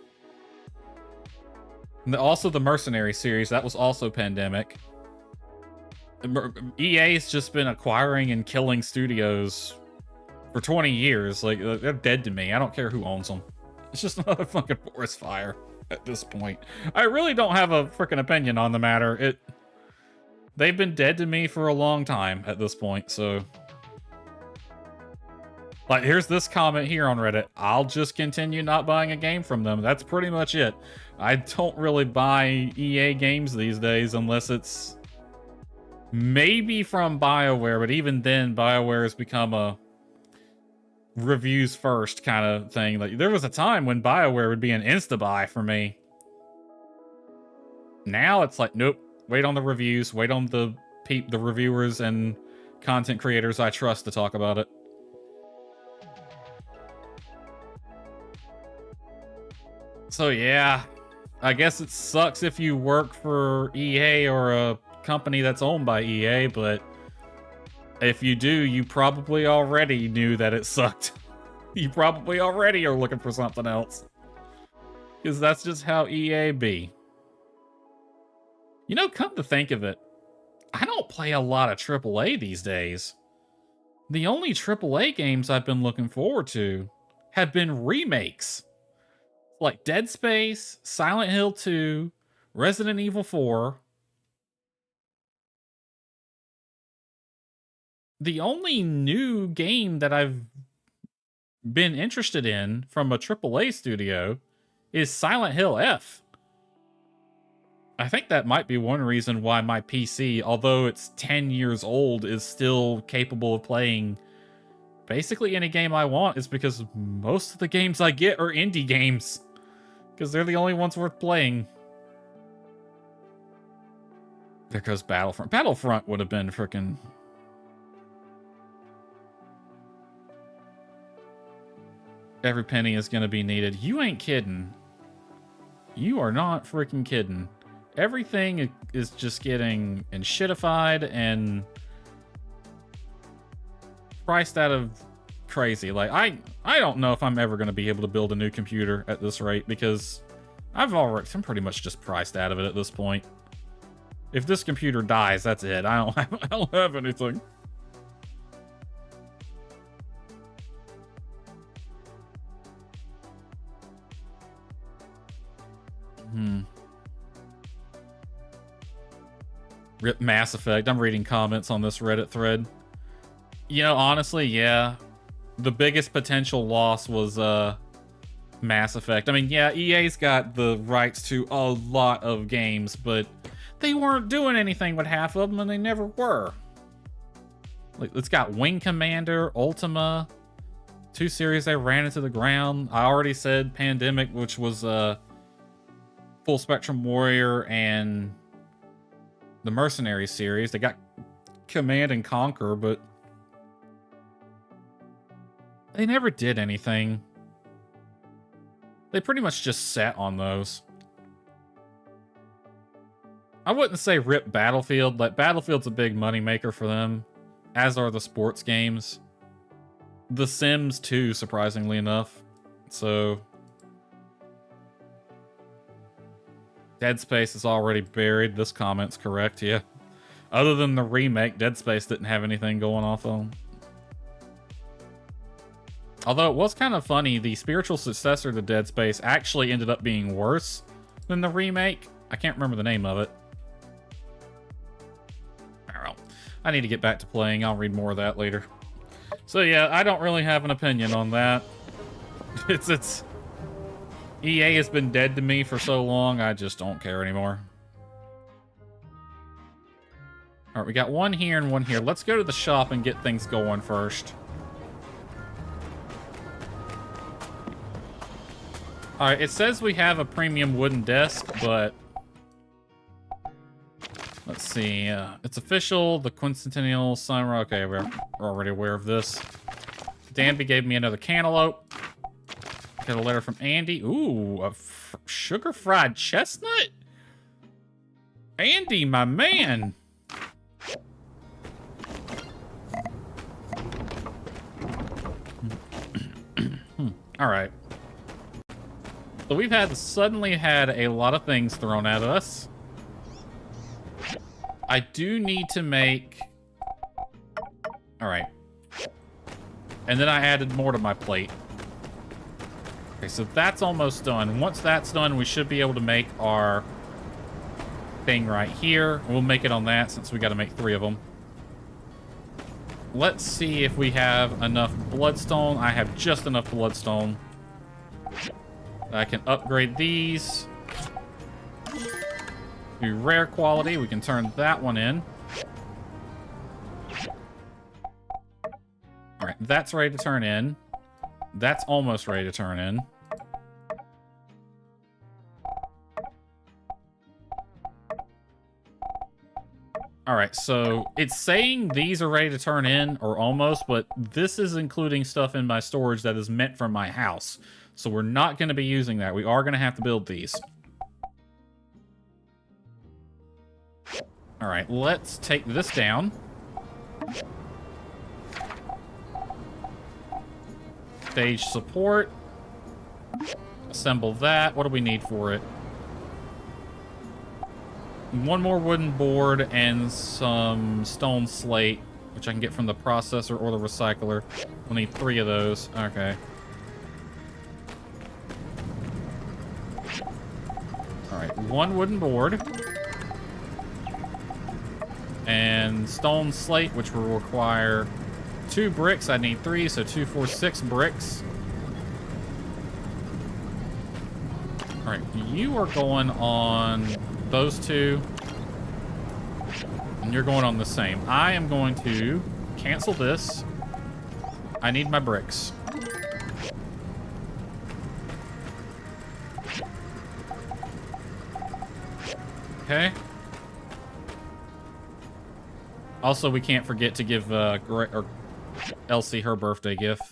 And also the Mercenary series, that was also Pandemic. EA's just been acquiring and killing studios for 20 years. Like, they're dead to me. I don't care who owns them. It's just another fucking forest fire at this point. I really don't have a freaking opinion on the matter. They've been dead to me for a long time at this point, so... Like, here's this comment here on Reddit. I'll just continue not buying a game from them. That's pretty much it. I don't really buy EA games these days unless it's maybe from BioWare, but even then, BioWare has become a reviews first kind of thing. Like, there was a time when BioWare would be an insta-buy for me. Now it's like, nope, wait on the reviews, wait on the reviewers and content creators I trust to talk about it. So yeah, I guess it sucks if you work for EA or a company that's owned by EA, but if you do, you probably already knew that it sucked. You probably already are looking for something else. Because that's just how EA be. You know, come to think of it, I don't play a lot of AAA these days. The only AAA games I've been looking forward to have been remakes. Like Dead Space, Silent Hill 2, Resident Evil 4. The only new game that I've been interested in from a AAA studio is Silent Hill F. I think that might be one reason why my PC, although it's 10 years old, is still capable of playing basically any game I want, is because most of the games I get are indie games. Because they're the only ones worth playing. There goes Battlefront. Battlefront would have been freaking... Every penny is going to be needed. You ain't kidding. You are not freaking kidding. Everything is just getting shitified and priced out of crazy. Like, I don't know if I'm ever going to be able to build a new computer at this rate, because I'm pretty much just priced out of it at this point. If this computer dies, that's it. I don't have anything. Rip Mass Effect. I'm reading comments on this Reddit thread. You know, honestly, yeah. The biggest potential loss was Mass Effect. I mean, yeah, EA's got the rights to a lot of games, but they weren't doing anything with half of them, and they never were. Like, it's got Wing Commander, Ultima, 2 series they ran into the ground. I already said Pandemic, which was Full Spectrum Warrior and the Mercenary series. They got Command and Conquer, but they never did anything. They pretty much just sat on those. I wouldn't say rip Battlefield. Like, Battlefield's a big moneymaker for them, as are the sports games. The Sims too, surprisingly enough. So Dead Space is already buried. This comment's correct, yeah. Other than the remake, Dead Space didn't have anything going off on. Although it was kind of funny, the spiritual successor to Dead Space actually ended up being worse than the remake. I can't remember the name of it. Well, I need to get back to playing. I'll read more of that later. So yeah, I don't really have an opinion on that. It's EA has been dead to me for so long, I just don't care anymore. All right, we got one here and one here. Let's go to the shop and get things going first. All right, it says we have a premium wooden desk, but let's see. It's official. The Quincentennial Summer. Okay, we're already aware of this. Danby gave me another cantaloupe. Got a letter from Andy. Ooh, a sugar fried chestnut? Andy, my man. All right. So we've suddenly had a lot of things thrown at us. I do need to make... All right. And then I added more to my plate. Okay, so that's almost done. Once that's done, we should be able to make our thing right here. We'll make it on that since we got to make 3 of them. Let's see if we have enough bloodstone. I have just enough bloodstone. I can upgrade these to rare quality. We can turn that one in. All right, that's ready to turn in. That's almost ready to turn in. All right, so it's saying these are ready to turn in, or almost, but this is including stuff in my storage that is meant for my house. So we're not going to be using that. We are going to have to build these. All right, let's take this down. Stage support. Assemble that. What do we need for it? One more wooden board and some stone slate, which I can get from the processor or the recycler. We'll need 3 of those. Okay. Alright, 1 wooden board. And stone slate, which will require 2 bricks. I need 3, so 2, 4, 6 bricks. Alright, you are going on those 2. And you're going on the same. I am going to cancel this. I need my bricks. Okay. Also, we can't forget to give Elsie her birthday gift.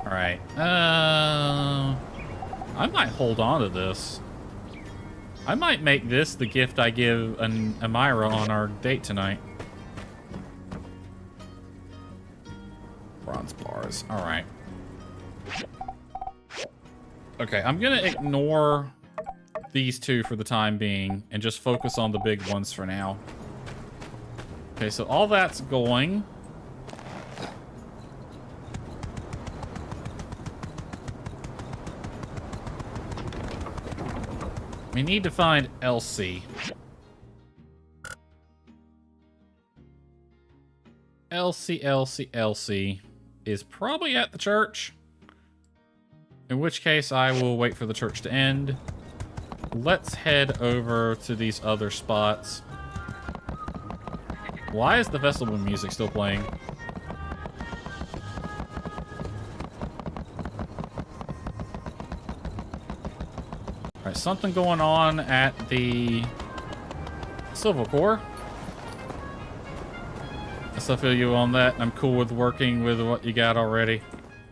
All right. I might hold on to this. I might make this the gift I give Amira on our date tonight. Bronze bars. All right. Okay, I'm gonna ignore these 2 for the time being and just focus on the big ones for now. Okay, so all that's going. We need to find Elsie. Elsie is probably at the church. In which case, I will wait for the church to end. Let's head over to these other spots. Why is the festival music still playing? Alright, something going on at the Civil Corps. Guess I feel you on that. I'm cool with working with what you got already.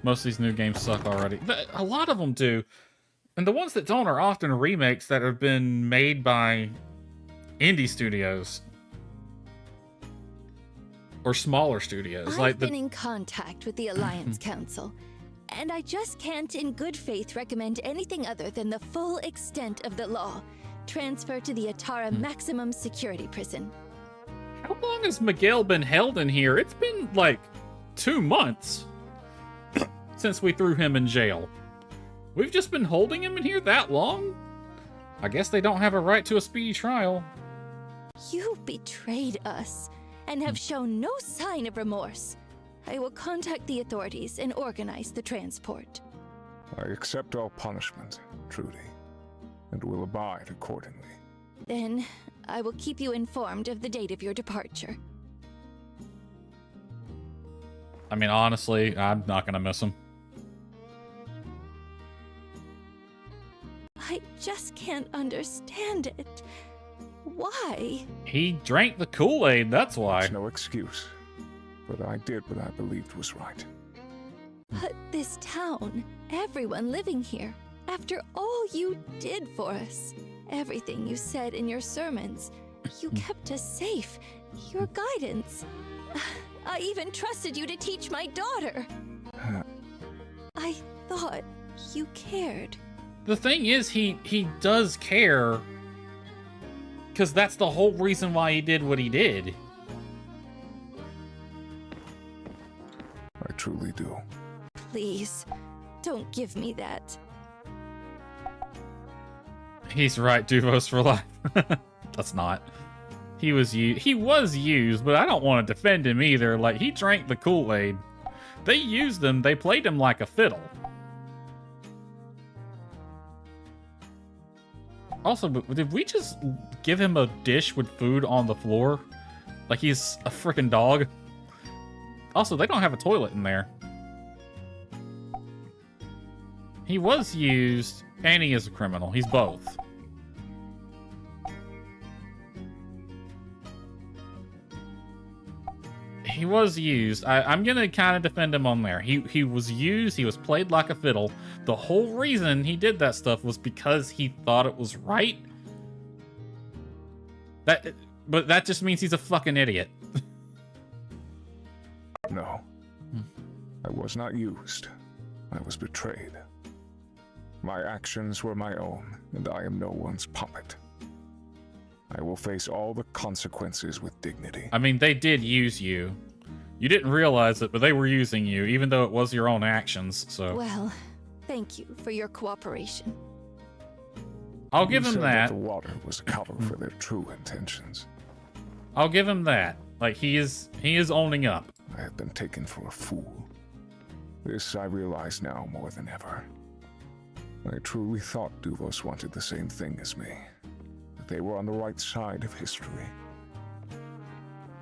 Most of these new games suck already. A lot of them do. And the ones that don't are often remakes that have been made by indie studios. Or smaller studios. I've been in contact with the Alliance Council, and I just can't in good faith recommend anything other than the full extent of the law. Transfer to the Atara Maximum Security Prison. How long has Miguel been held in here? It's been like 2 months. Since we threw him in jail. We've just been holding him in here that long? I guess they don't have a right to a speedy trial. You betrayed us and have shown no sign of remorse. I will contact the authorities and organize the transport. I accept all punishment. Trudy, and will abide accordingly. Then I will keep you informed of the date of your departure. I mean, honestly, I'm not gonna miss him. I just can't understand it. Why? He drank the Kool-Aid, that's why. It's no excuse, but I did what I believed was right. But this town, everyone living here, after all you did for us, everything you said in your sermons, you kept us safe, your guidance. I even trusted you to teach my daughter. I thought you cared. The thing is, he does care, because that's the whole reason why he did what he did. I truly do. Please, don't give me that. He's right, Duvos for life. That's not. He was used, but I don't want to defend him either. Like, he drank the Kool-Aid. They used him, they played him like a fiddle. Also, did we just give him a dish with food on the floor? Like he's a freaking dog? Also, they don't have a toilet in there. He was used, and he is a criminal. He's both. He was used. I'm gonna kind of defend him on there. He was used. He was played like a fiddle. The whole reason he did that stuff was because he thought it was right. But that just means he's a fucking idiot. No. I was not used. I was betrayed. My actions were my own, and I am no one's puppet. I will face all the consequences with dignity. I mean, they did use you. You didn't realize it, but they were using you, even though it was your own actions, so... Well, thank you for your cooperation. I'll give him that. The water was a cover for their true intentions. I'll give him that. Like, he is owning up. I have been taken for a fool. This I realize now more than ever. I truly thought Duvos wanted the same thing as me. That they were on the right side of history.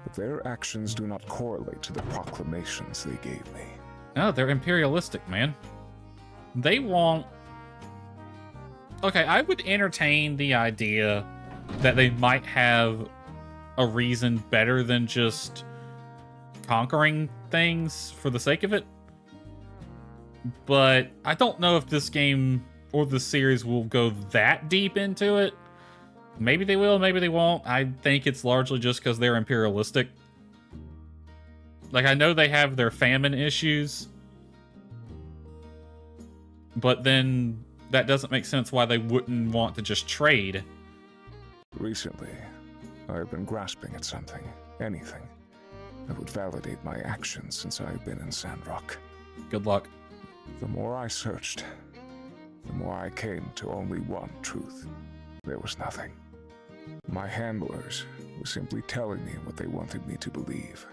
But their actions do not correlate to the proclamations they gave me. No, they're imperialistic, man. They want... Okay, I would entertain the idea that they might have a reason better than just conquering things for the sake of it. But I don't know if this game or the series will go that deep into it. Maybe they will, maybe they won't. I think it's largely just because they're imperialistic. Like, I know they have their famine issues, but then that doesn't make sense why they wouldn't want to just trade. Recently, I have been grasping at something, anything, that would validate my actions since I have been in Sandrock. Good luck. The more I searched, the more I came to only one truth. There was nothing. My handlers were simply telling me what they wanted me to believe.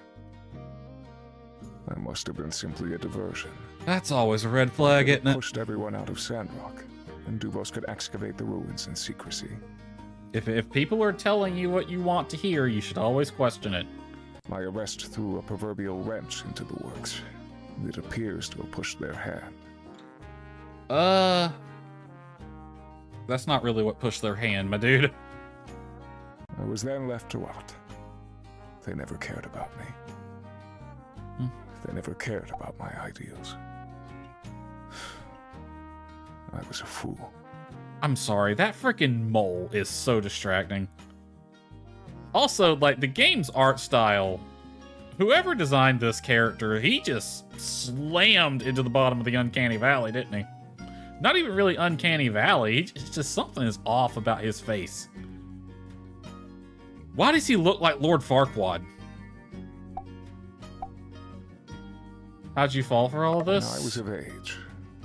I must have been simply a diversion. That's always a red flag, isn't it? Pushed everyone out of Sandrock, and Duvos could excavate the ruins in secrecy. If people are telling you what you want to hear, you should always question it. My arrest threw a proverbial wrench into the works. It appears to have pushed their hand. That's not really what pushed their hand, my dude. I was then left to rot. They never cared about me. They never cared about my ideals. I was a fool. I'm sorry, that freaking mole is so distracting. Also, like, the game's art style, whoever designed this character, he just slammed into the bottom of the Uncanny Valley, didn't he? Not even really Uncanny Valley, it's just something is off about his face. Why does he look like Lord Farquaad? How'd you fall for all of this? When I was of age,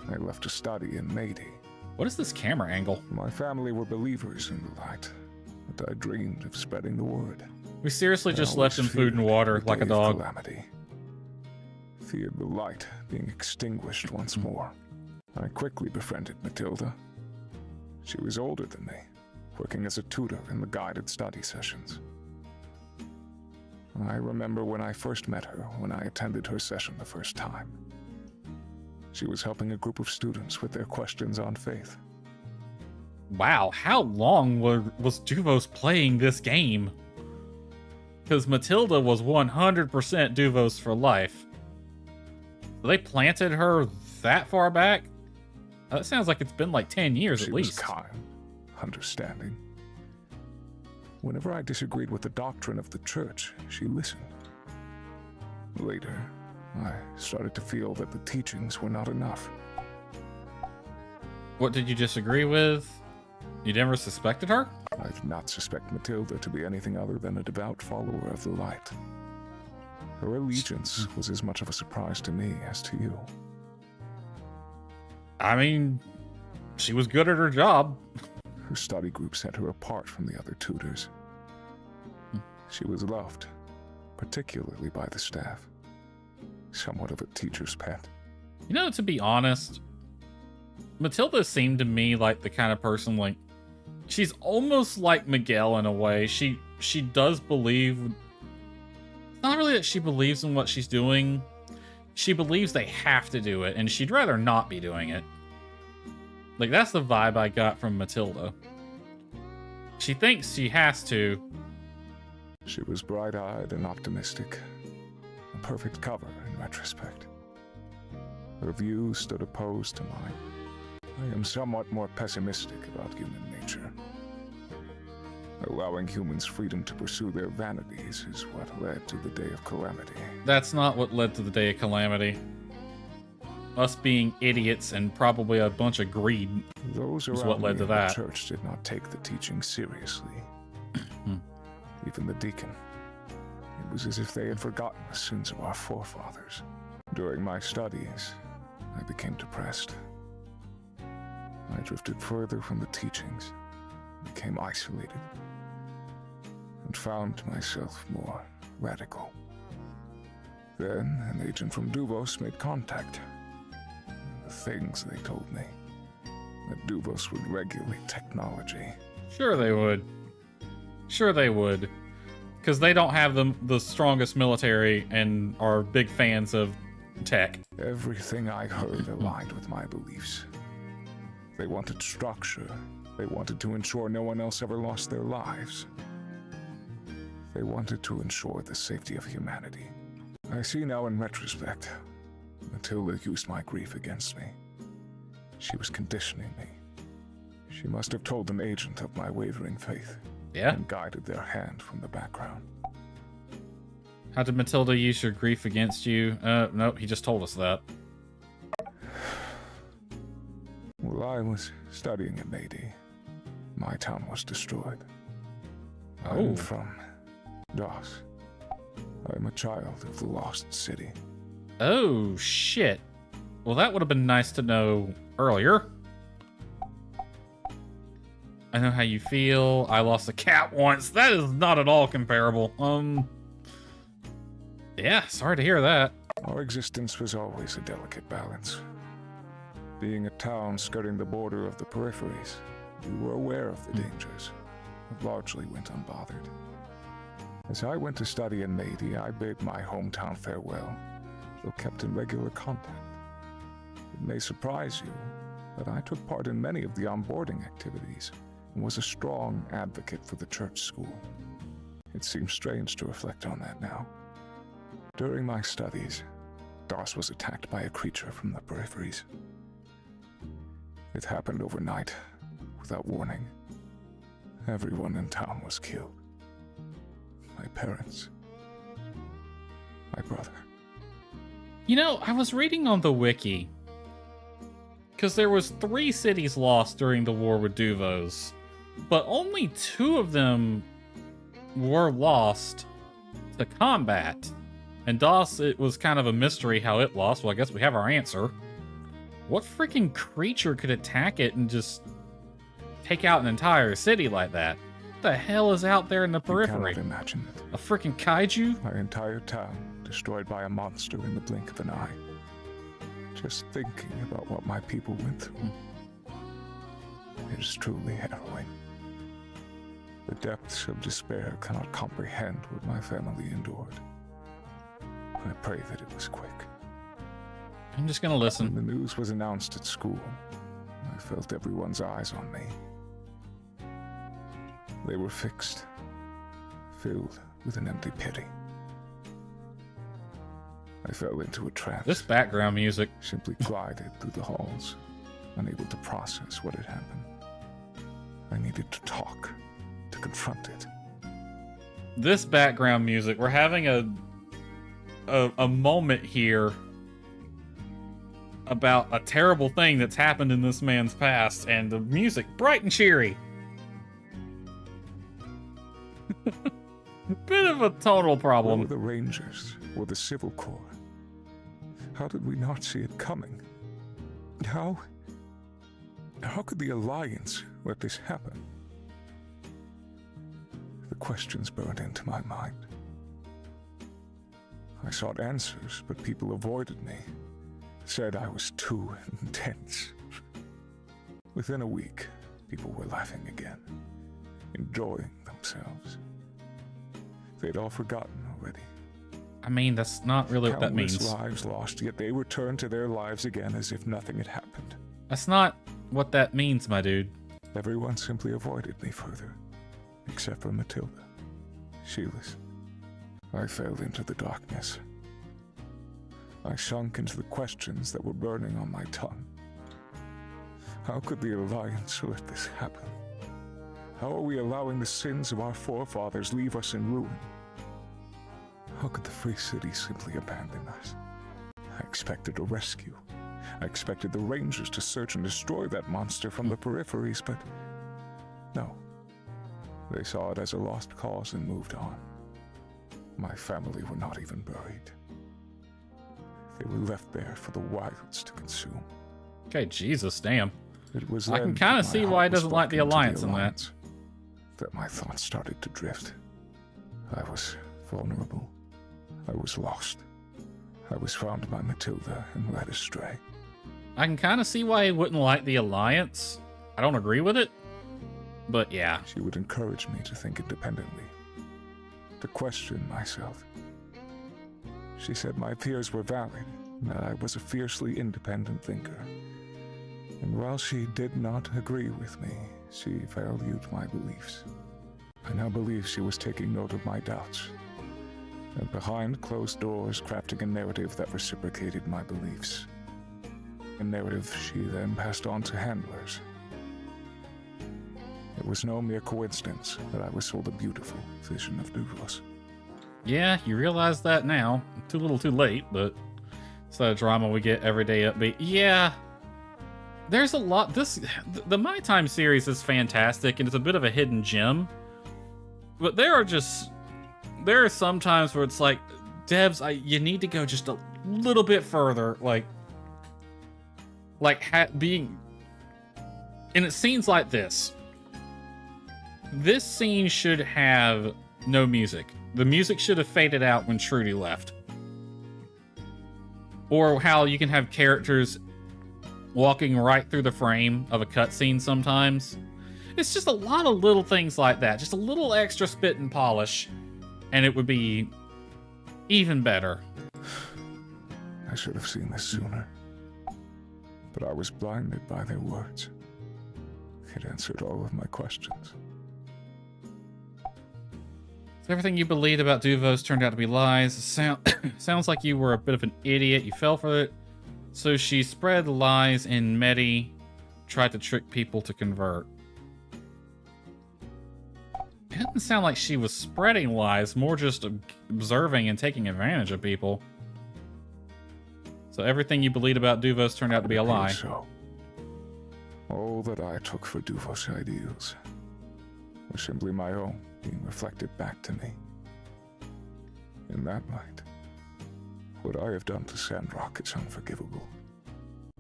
I left to study in Meidi. What is this camera angle? My family were believers in the light, but I dreamed of spreading the word. We seriously just left him food and water like a dog. Calamity. Feared the light being extinguished once more. I quickly befriended Matilda. She was older than me, working as a tutor in the guided study sessions. I remember when I first met her, when I attended her session the first time. She was helping a group of students with their questions on faith. Wow, how long was Duvos playing this game? Because Matilda was 100% Duvos for life. They planted her that far back? That sounds like it's been like 10 years at least. She was kind, understanding. Whenever I disagreed with the doctrine of the church, she listened. Later, I started to feel that the teachings were not enough. What did you disagree with? You never suspected her? I did not suspect Matilda to be anything other than a devout follower of the light. Her allegiance was as much of a surprise to me as to you. I mean, she was good at her job. Her study group set her apart from the other tutors. She was loved, particularly by the staff. Somewhat of a teacher's pet. You know, to be honest, Matilda seemed to me like the kind of person, like, she's almost like Miguel in a way. She does believe, it's not really that she believes in what she's doing. She believes they have to do it, and she'd rather not be doing it. Like, that's the vibe I got from Matilda. She thinks she has to. She was bright-eyed and optimistic. A perfect cover in retrospect. Her views stood opposed to mine. I am somewhat more pessimistic about human nature. Allowing humans freedom to pursue their vanities is what led to the Day of Calamity. That's not what led to the Day of Calamity. Us being idiots and probably a bunch of greed Those is around what led me to in that. The church did not take the teaching seriously. Even the deacon. It was as if they had forgotten the sins of our forefathers. During my studies, I became depressed. I drifted further from the teachings, became isolated, and found myself more radical. Then, an agent from Duvos made contact. The things they told me, that Duvos would regulate technology. Sure they would. Sure they would. Because they don't have the strongest military and are big fans of tech. Everything I heard aligned with my beliefs. They wanted structure. They wanted to ensure no one else ever lost their lives. They wanted to ensure the safety of humanity. I see now in retrospect, Matilda used my grief against me. She was conditioning me. She must have told an agent of my wavering faith. Yeah? And guided their hand from the background. How did Matilda use your grief against you? No, he just told us that. While I was studying at Lady, my town was destroyed. I'm from DOS. I'm a child of the lost city. Oh, shit. Well, that would have been nice to know earlier. I know how you feel. I lost a cat once. That is not at all comparable. Yeah, sorry to hear that. Our existence was always a delicate balance. Being a town skirting the border of the peripheries, we were aware of the dangers, but largely went unbothered. As I went to study in Lady, I bid my hometown farewell, though kept in regular contact. It may surprise you, but I took part in many of the onboarding activities, and was a strong advocate for the church school. It seems strange to reflect on that now. During my studies, DOS was attacked by a creature from the peripheries. It happened overnight, without warning. Everyone in town was killed. My parents. My brother. You know, I was reading on the wiki. Because there was 3 cities lost during the war with Duvos. But only 2 of them were lost to combat. And DOS, it was kind of a mystery how it lost. Well, I guess we have our answer. What freaking creature could attack it and just take out an entire city like that? What the hell is out there in the periphery? You cannot imagine it. A freaking kaiju? My entire town destroyed by a monster in the blink of an eye. Just thinking about what my people went through. It is truly harrowing. The depths of despair cannot comprehend what my family endured. I pray that it was quick. I'm just gonna listen. When the news was announced at school, I felt everyone's eyes on me. They were fixed, filled with an empty pity. I fell into a trance. This background music. Simply glided through the halls, unable to process what had happened. I needed to talk, to confront it. This background music. We're having a moment here about a terrible thing that's happened in this man's past, and the music bright and cheery. Bit of a tonal problem. Where were the Rangers or the Civil Corps? How did we not see it coming? How could the Alliance let this happen? The questions burned into my mind. I sought answers, but people avoided me, said I was too intense. Within a week, people were laughing again, enjoying themselves. They'd all forgotten already. I mean, that's not really what that means. Countless lives lost, yet they returned to their lives again as if nothing had happened. That's not what that means, my dude. Everyone simply avoided me further, except for Matilda. Shoeless. I fell into the darkness. I sunk into the questions that were burning on my tongue. How could the Alliance let this happen? How are we allowing the sins of our forefathers leave us in ruin? How could the Free City simply abandon us? I expected a rescue. I expected the Rangers to search and destroy that monster from the peripheries, but no. They saw it as a lost cause and moved on. My family were not even buried. They were left there for the wilds to consume. Okay, Jesus, damn. It was I can kind of see why he doesn't like the Alliance in that. That my thoughts started to drift. I was vulnerable. I was lost. I was found by Matilda and led astray. I can kind of see why he wouldn't like the Alliance. I don't agree with it, but yeah. She would encourage me to think independently, to question myself. She said my fears were valid, that I was a fiercely independent thinker. And while she did not agree with me, she valued my beliefs. I now believe she was taking note of my doubts, and behind closed doors crafting a narrative that reciprocated my beliefs. A narrative she then passed on to handlers. It was no mere coincidence that I was sold a beautiful vision of Duvos. Yeah, you realize that now. Too little too late, but it's that drama we get every day upbeat. Yeah, there's a lot. The My Time series is fantastic, and it's a bit of a hidden gem. But there are some times where it's like, devs, you need to go just a little bit further, being. And it scenes like this. This scene should have no music. The music should have faded out when Trudy left. Or how you can have characters walking right through the frame of a cutscene sometimes. It's just a lot of little things like that. Just a little extra spit and polish, and it would be even better. I should have seen this sooner. But I was blinded by their words. It answered all of my questions. So everything you believed about Duvos turned out to be lies. Sounds like you were a bit of an idiot. You fell for it. So she spread lies and Medi tried to trick people to convert. It didn't sound like she was spreading lies, more just observing and taking advantage of people. So everything you believed about Duvos turned out to be a lie. So, all that I took for Duvos' ideals was simply my own being reflected back to me. In that light, what I have done to Sandrock is unforgivable.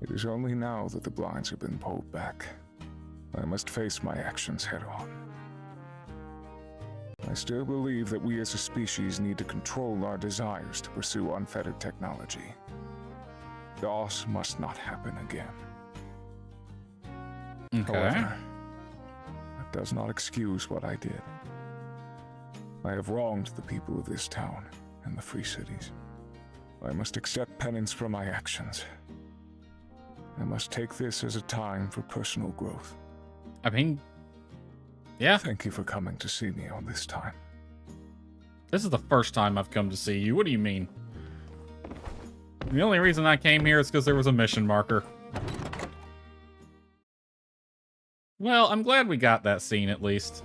It is only now that the blinds have been pulled back. I must face my actions head on. I still believe that we as a species need to control our desires to pursue unfettered technology. Loss must not happen again. Okay. However, does not excuse what I did. I have wronged the people of this town and the Free Cities. I must accept penance for my actions. I must take this as a time for personal growth. I mean, yeah. Thank you for coming to see me all this time. This is the first time I've come to see you. What do you mean? The only reason I came here is because there was a mission marker. Well, I'm glad we got that scene at least.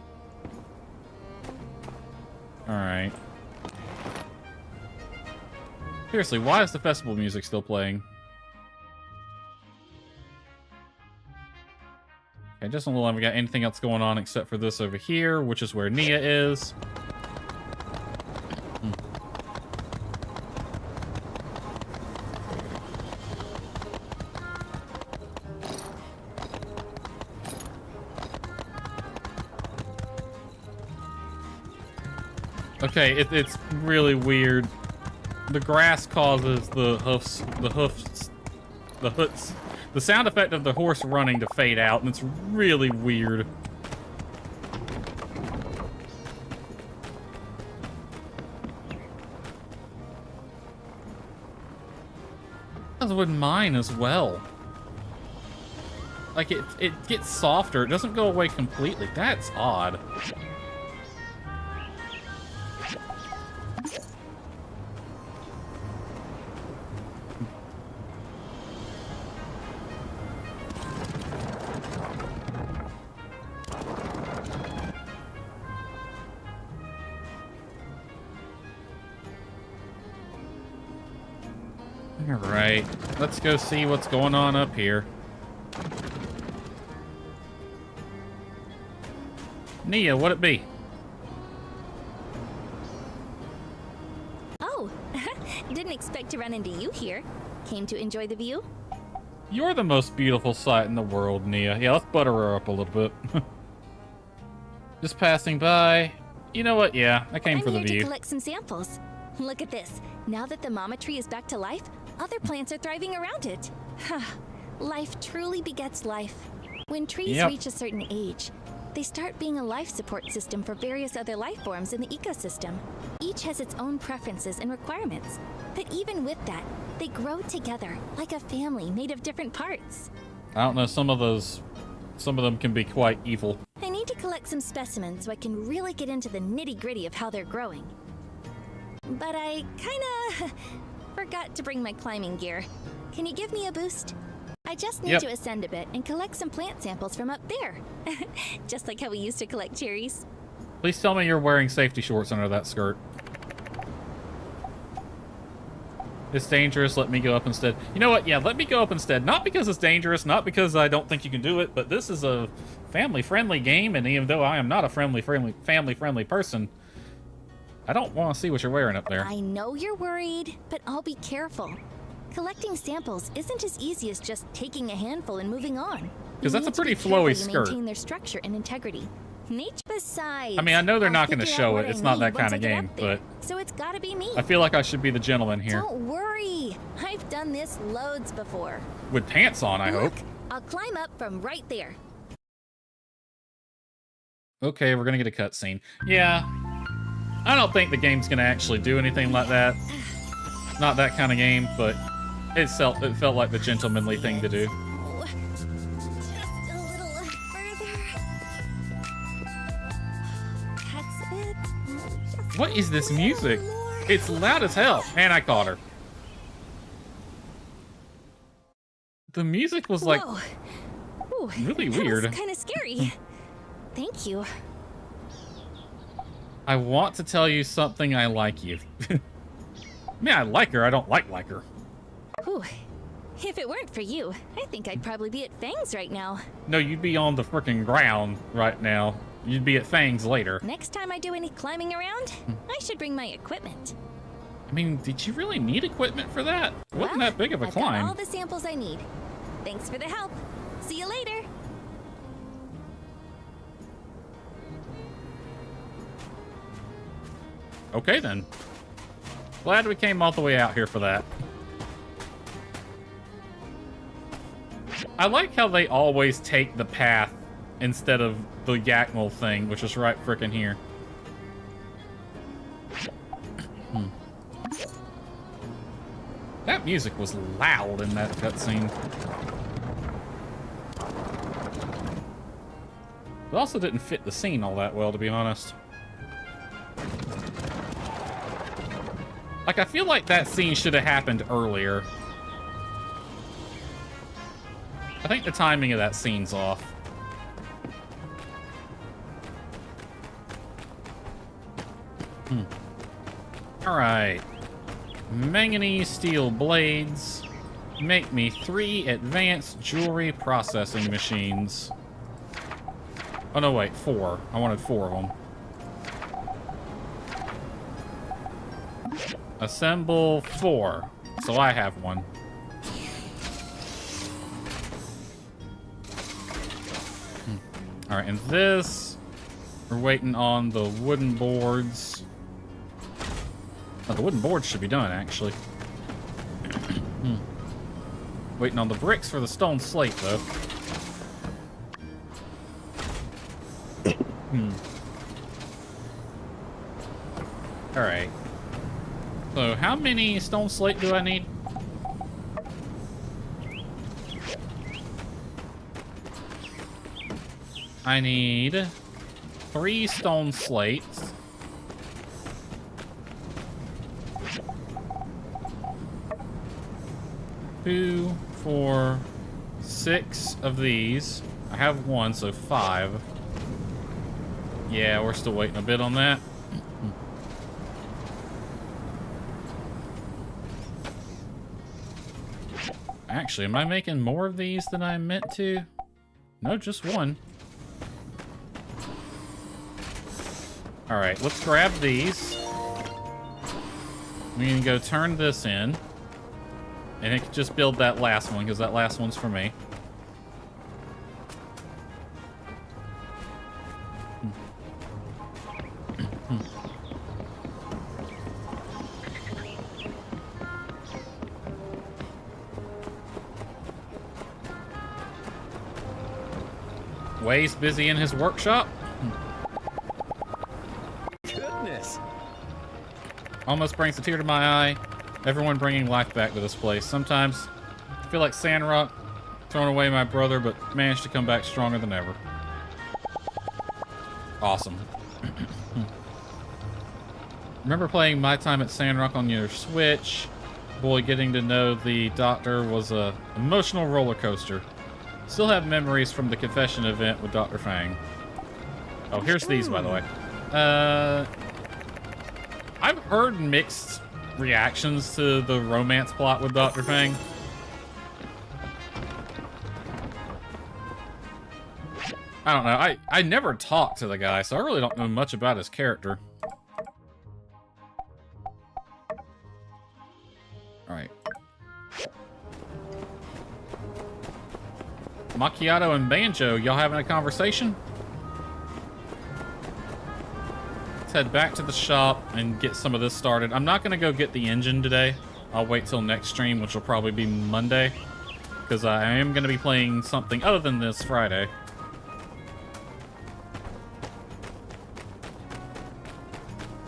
Alright. Seriously, why is the festival music still playing? Okay, just a little, haven't got anything else going on except for this over here, which is where Nia is. Okay, it's really weird. The grass causes the sound effect of the horse running to fade out, and it's really weird. As would mine as well. Like it gets softer. It doesn't go away completely. That's odd. Alright, let's go see what's going on up here. Nia, what'd it be? Oh, didn't expect to run into you here. Came to enjoy the view? You're the most beautiful sight in the world, Nia. Yeah, let's butter her up a little bit. Just passing by. You know what? Yeah, I came for the I'm here view. to collect some samples. Look at this. Now that the mama tree is back to life, other plants are thriving around it. Life truly begets life. When trees reach a certain age, they start being a life support system for various other life forms in the ecosystem. Each has its own preferences and requirements. But even with that, they grow together like a family made of different parts. I don't know, some of them can be quite evil. I need to collect some specimens so I can really get into the nitty-gritty of how they're growing. But I kinda forgot to bring my climbing gear. Can you give me a boost? I just need to ascend a bit and collect some plant samples from up there. Just like how we used to collect cherries. Please tell me you're wearing safety shorts under that skirt. It's dangerous, let me go up instead. You know what? Yeah, let me go up instead. Not because it's dangerous, not because I don't think you can do it, but this is a family-friendly game, and even though I am not a family-friendly person, I don't want to see what you're wearing up there. I know you're worried, but I'll be careful. Collecting samples isn't as easy as just taking a handful and moving on. Because that's a pretty flowy skirt. Maintain their structure and integrity. Besides, I mean, I know they're not going to show it. It's not that kind of game, but so it's got to be me. I feel like I should be the gentleman here. Don't worry. I've done this loads before. With pants on, I hope. I'll climb up from right there. Okay, we're going to get a cutscene. Yeah. I don't think the game's going to actually do anything like that. Not that kind of game, but it felt like the gentlemanly thing to do. What is this music? It's loud as hell. And I caught her. The music was like really weird. Kind of scary. Thank you. I want to tell you something. I like you. I mean, I like her. I don't like her. Whew. If it weren't for you, I think I'd probably be at Fang's right now. No, you'd be on the freaking ground right now. You'd be at Fang's later. Next time I do any climbing around, I should bring my equipment. I mean, did you really need equipment for that? It wasn't that big of a climb. I've got all the samples I need. Thanks for the help. See you later. Okay, then. Glad we came all the way out here for that. I like how they always take the path instead of the Yakmel thing, which is right frickin' here. That music was loud in that cutscene. It also didn't fit the scene all that well, to be honest. Like, I feel like that scene should have happened earlier. I think the timing of that scene's off. Alright. Manganese steel blades. Make me 3 advanced jewelry processing machines. Oh no, wait, 4. I wanted 4 of them. Assemble 4. So I have one. Alright, and this... We're waiting on the wooden boards. Oh, the wooden boards should be done, actually. Waiting on the bricks for the stone slate, though. Alright. So, how many stone slate do I need? I need 3 stone slates. Two, 4, 6 of these. I have 1, so 5. Yeah, we're still waiting a bit on that. Actually, am I making more of these than I meant to? No, just 1. Alright, let's grab these. We can go turn this in. And it can just build that last one, because that last one's for me. Way's busy in his workshop. Goodness. Almost brings a tear to my eye. Everyone bringing life back to this place. Sometimes I feel like Sandrock, throwing away my brother, but managed to come back stronger than ever. Awesome. Remember playing My Time at Sandrock on your Switch? Boy, getting to know the Doctor was a emotional roller coaster. Still have memories from the confession event with Dr. Fang. Oh, here's these, by the way. I've heard mixed reactions to the romance plot with Dr. Fang. I don't know. I never talked to the guy, so I really don't know much about his character. Alright. Macchiato and Banjo, y'all having a conversation? Let's head back to the shop and get some of this started. I'm not going to go get the engine today. I'll wait till next stream, which will probably be Monday. Because I am going to be playing something other than this Friday.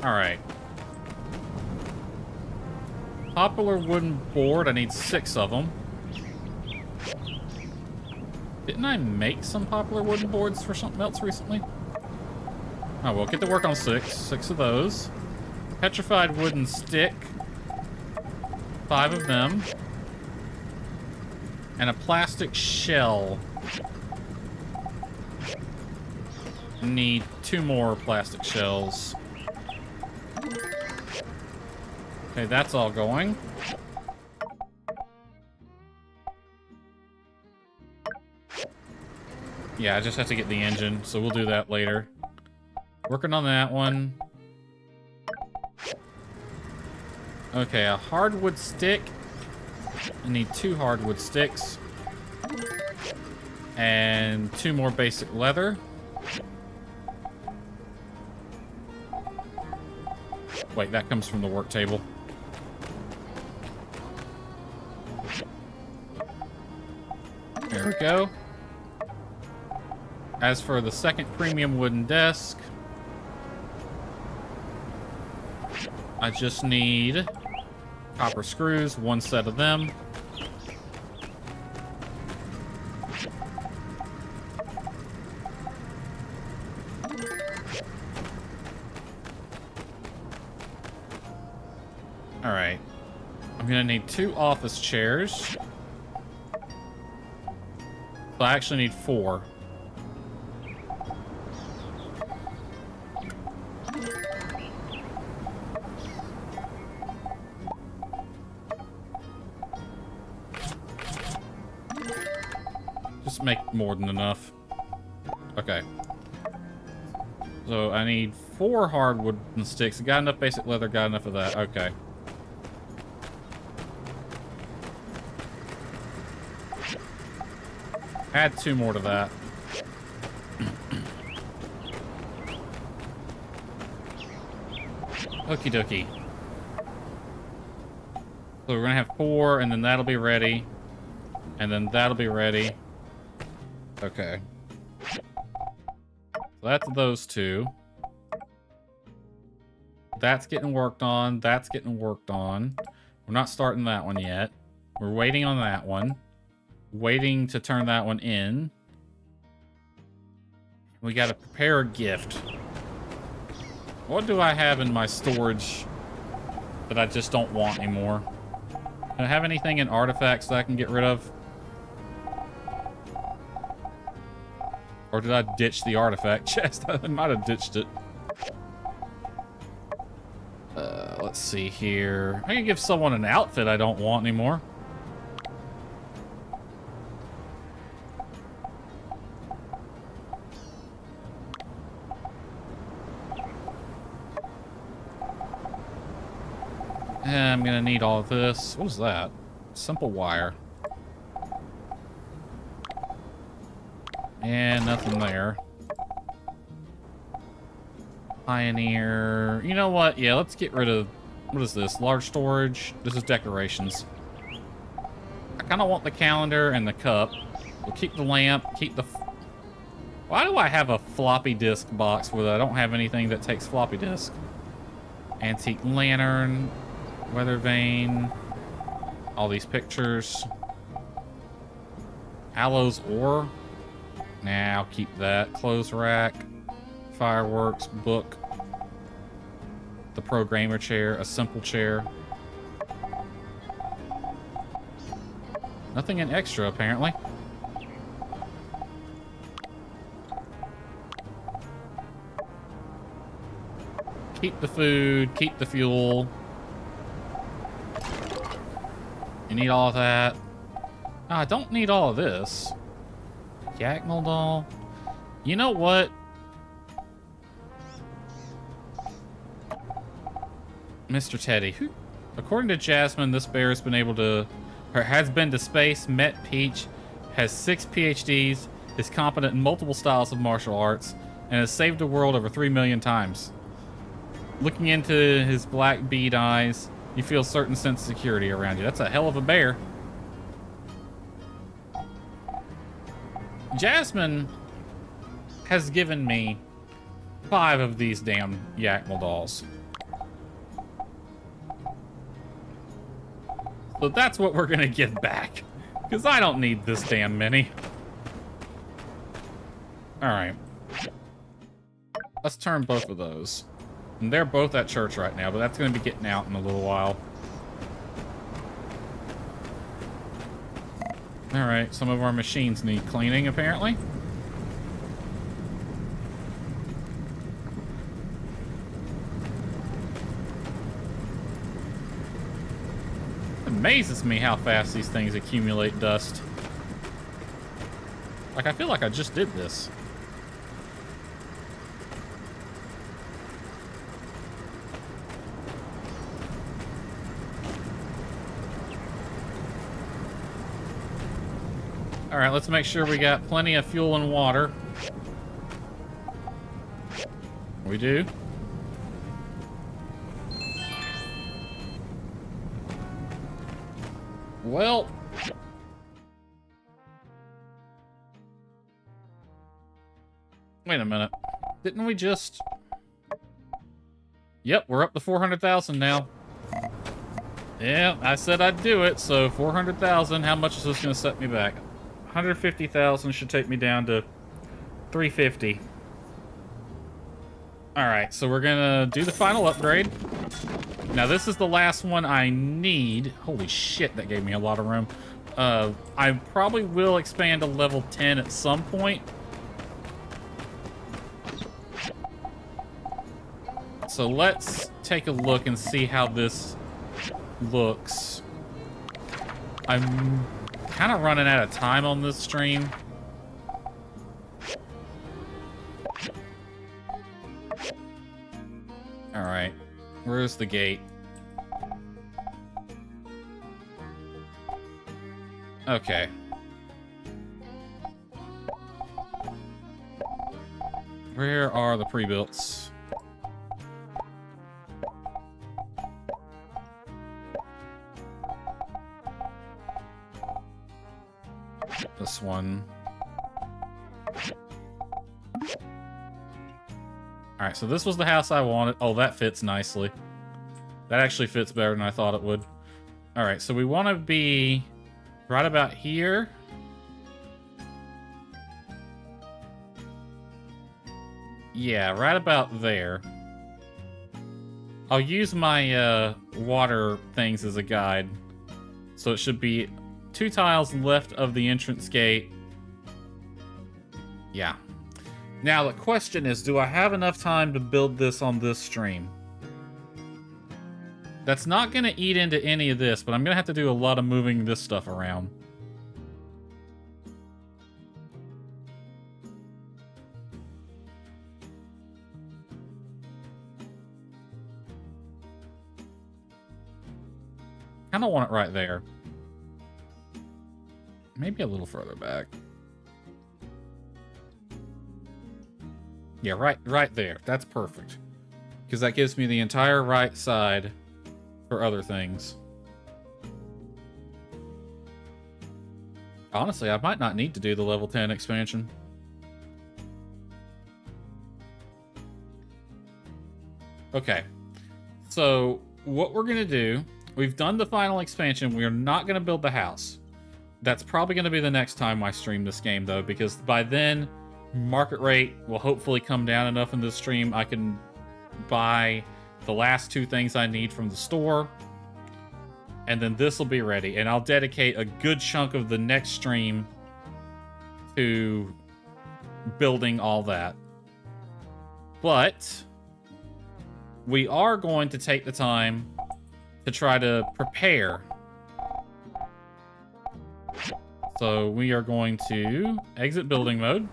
Alright. Popular wooden board. I need 6 of them. Didn't I make some popular wooden boards for something else recently? Oh, well, get to work on 6. 6 of those. Petrified wooden stick. 5 of them. And a plastic shell. Need 2 more plastic shells. Okay, that's all going. Yeah, I just have to get the engine, so we'll do that later. Working on that one. Okay, a hardwood stick. I need 2 hardwood sticks. And 2 more basic leather. Wait, that comes from the work table. There we go. As for the second premium wooden desk, I just need copper screws, 1 set of them. All right. I'm gonna need 2 office chairs. So I actually need 4. Just make more than enough. Okay. So I need 4 hardwood sticks. Got enough basic leather, got enough of that. Okay. Add 2 more to that. Okie dokie. So we're gonna have 4, and then that'll be ready. And then that'll be ready. Okay. So that's those 2. That's getting worked on. That's getting worked on. We're not starting that one yet. We're waiting on that one. Waiting to turn that one in. We gotta prepare a gift. What do I have in my storage that I just don't want anymore? Do I have anything in artifacts that I can get rid of? Or did I ditch the artifact chest? I might have ditched it. Let's see here. I can give someone an outfit I don't want anymore. I'm gonna need all of this. What is that? Simple wire. And nothing there. Pioneer. You know what? Yeah, let's get rid of... What is this? Large storage? This is decorations. I kind of want the calendar and the cup. We'll keep the lamp, keep the... Why do I have a floppy disk box where I don't have anything that takes floppy disk? Antique lantern. Weather vane. All these pictures. Aloes ore. Nah, I'll keep that. Clothes rack. Fireworks. Book. The programmer chair. A simple chair. Nothing in extra, apparently. Keep the food. Keep the fuel. You need all of that. Oh, I don't need all of this. Yakmal doll. You know what? Mr. Teddy. Who? According to Jasmine, this bear has been able to... or has been to space, met Peach, has 6 PhDs, is competent in multiple styles of martial arts, and has saved the world over 3 million times. Looking into his black bead eyes, you feel a certain sense of security around you. That's a hell of a bear. Jasmine has given me 5 of these damn Yakmal dolls. So that's what we're gonna give back. Because I don't need this damn many. Alright. Let's turn both of those. And they're both at church right now, but that's gonna be getting out in a little while. Alright, some of our machines need cleaning, apparently. It amazes me how fast these things accumulate dust. Like, I feel like I just did this. All right, let's make sure we got plenty of fuel and water. We do. Well, Wait a minute. Didn't we just... Yep, we're up to 400,000 now. Yeah, I said I'd do it, so 400,000. How much is this going to set me back? 150,000 should take me down to 350. Alright, so we're going to do the final upgrade. Now, this is the last one I need. Holy shit, that gave me a lot of room. I probably will expand to level 10 at some point. So let's take a look and see how this looks. I'm kind of running out of time on this stream. All right, where's the gate? Okay. Where are the pre-builts? This one. Alright, so this was the house I wanted. Oh, that fits nicely. That actually fits better than I thought it would. Alright, so we want to be right about here. Yeah, right about there. I'll use my water things as a guide. So it should be 2 tiles left of the entrance gate. Yeah. Now the question is, do I have enough time to build this on this stream? That's not going to eat into any of this, but I'm going to have to do a lot of moving this stuff around. I don't want it right there. Maybe a little further back. Yeah, right there. That's perfect. Because that gives me the entire right side for other things. Honestly, I might not need to do the level 10 expansion. Okay. So, what we're going to do, we've done the final expansion. We are not going to build the house. That's probably going to be the next time I stream this game, though, because by then, market rate will hopefully come down enough in this stream. I can buy the last 2 things I need from the store, and then this will be ready. And I'll dedicate a good chunk of the next stream to building all that. But we are going to take the time to try to prepare. So we are going to exit building mode.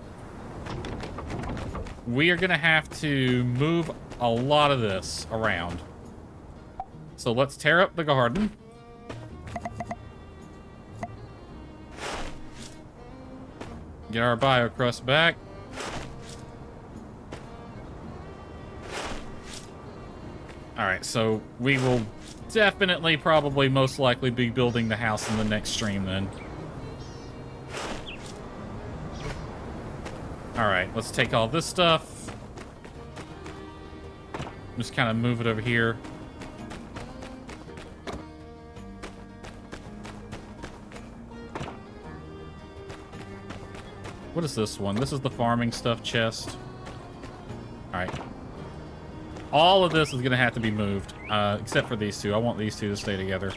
We are going to have to move a lot of this around. So let's tear up the garden. Get our biocrust back. Alright, so we will definitely, probably, most likely be building the house in the next stream then. Alright, let's take all this stuff. Just kind of move it over here. What is this one? This is the farming stuff chest. Alright. All of this is going to have to be moved, except for these 2. I want these 2 to stay together.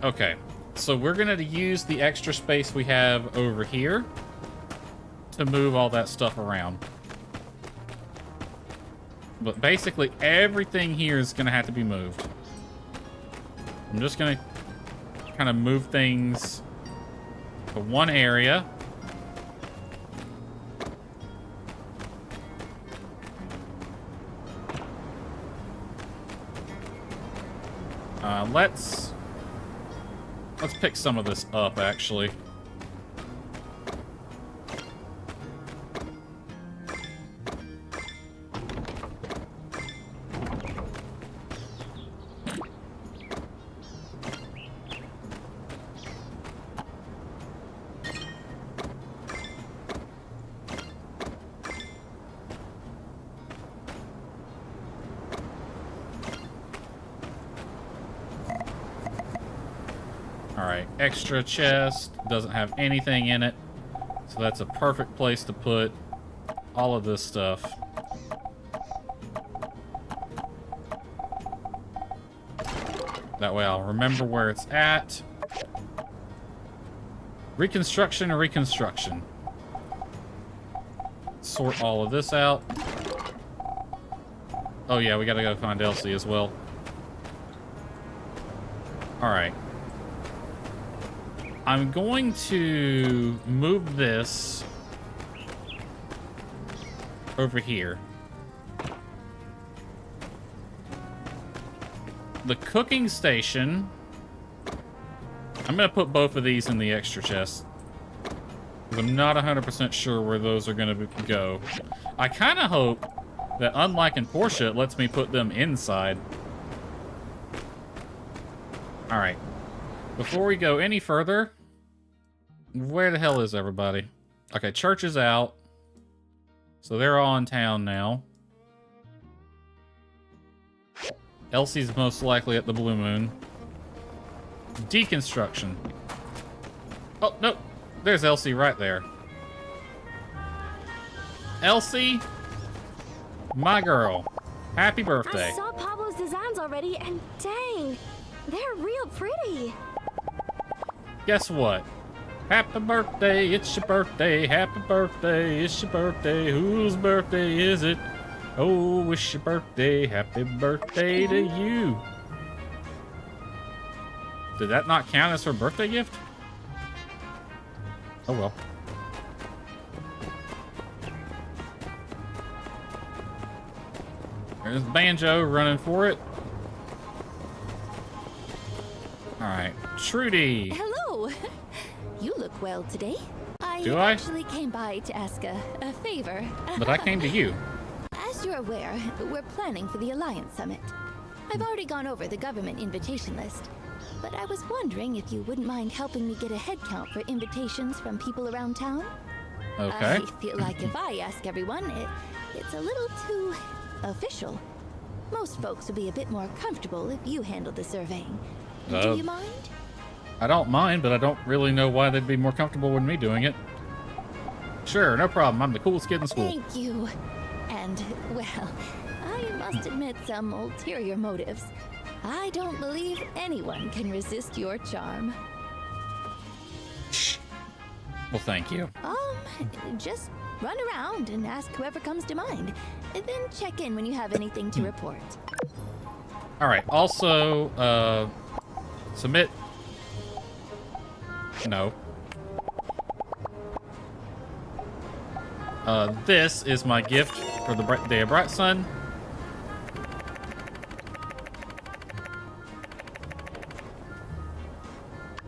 Okay, so we're going to use the extra space we have over here to move all that stuff around. But basically, everything here is going to have to be moved. I'm just going to kind of move things to one area. Let's pick some of this up, actually. extra chest. Doesn't have anything in it. So that's a perfect place to put all of this stuff. That way I'll remember where it's at. Reconstruction or reconstruction. Sort all of this out. Oh yeah, we gotta go find Elsie as well. Alright. I'm going to move this over here. The cooking station. I'm gonna put both of these in the extra chest. I'm not 100% sure where those are gonna go. I kind of hope that, unlike in Portia, it lets me put them inside. Alright. Before we go any further, where the hell is everybody? Okay, church is out. So they're all in town now. Elsie's most likely at the Blue Moon. Deconstruction. Oh, no. There's Elsie right there. Elsie, my girl. Happy birthday. I saw Pablo's designs already, and dang, they're real pretty. Guess what? Happy birthday, it's your birthday. Happy birthday, it's your birthday. Whose birthday is it? Oh, it's your birthday. Happy birthday to you. Did that not count as her birthday gift? Oh well. There's Banjo running for it. Alright, Trudy. Hello. You look well today. Do I? Actually came by to ask a favor. But I came to you. As you're aware, we're planning for the Alliance Summit. I've already gone over the government invitation list, but I was wondering if you wouldn't mind helping me get a head count for invitations from people around town. Okay. I feel like if I ask everyone, it's a little too official. Most folks would be a bit more comfortable if you handled the surveying. Do you mind? I don't mind, but I don't really know why they'd be more comfortable with me doing it. Sure, no problem. I'm the coolest kid in school. Thank you. And, well, I must admit some ulterior motives. I don't believe anyone can resist your charm. Well, thank you. Just run around and ask whoever comes to mind. And then check in when you have anything to report. Alright, also, submit. No. This is my gift for the Day of Bright Sun.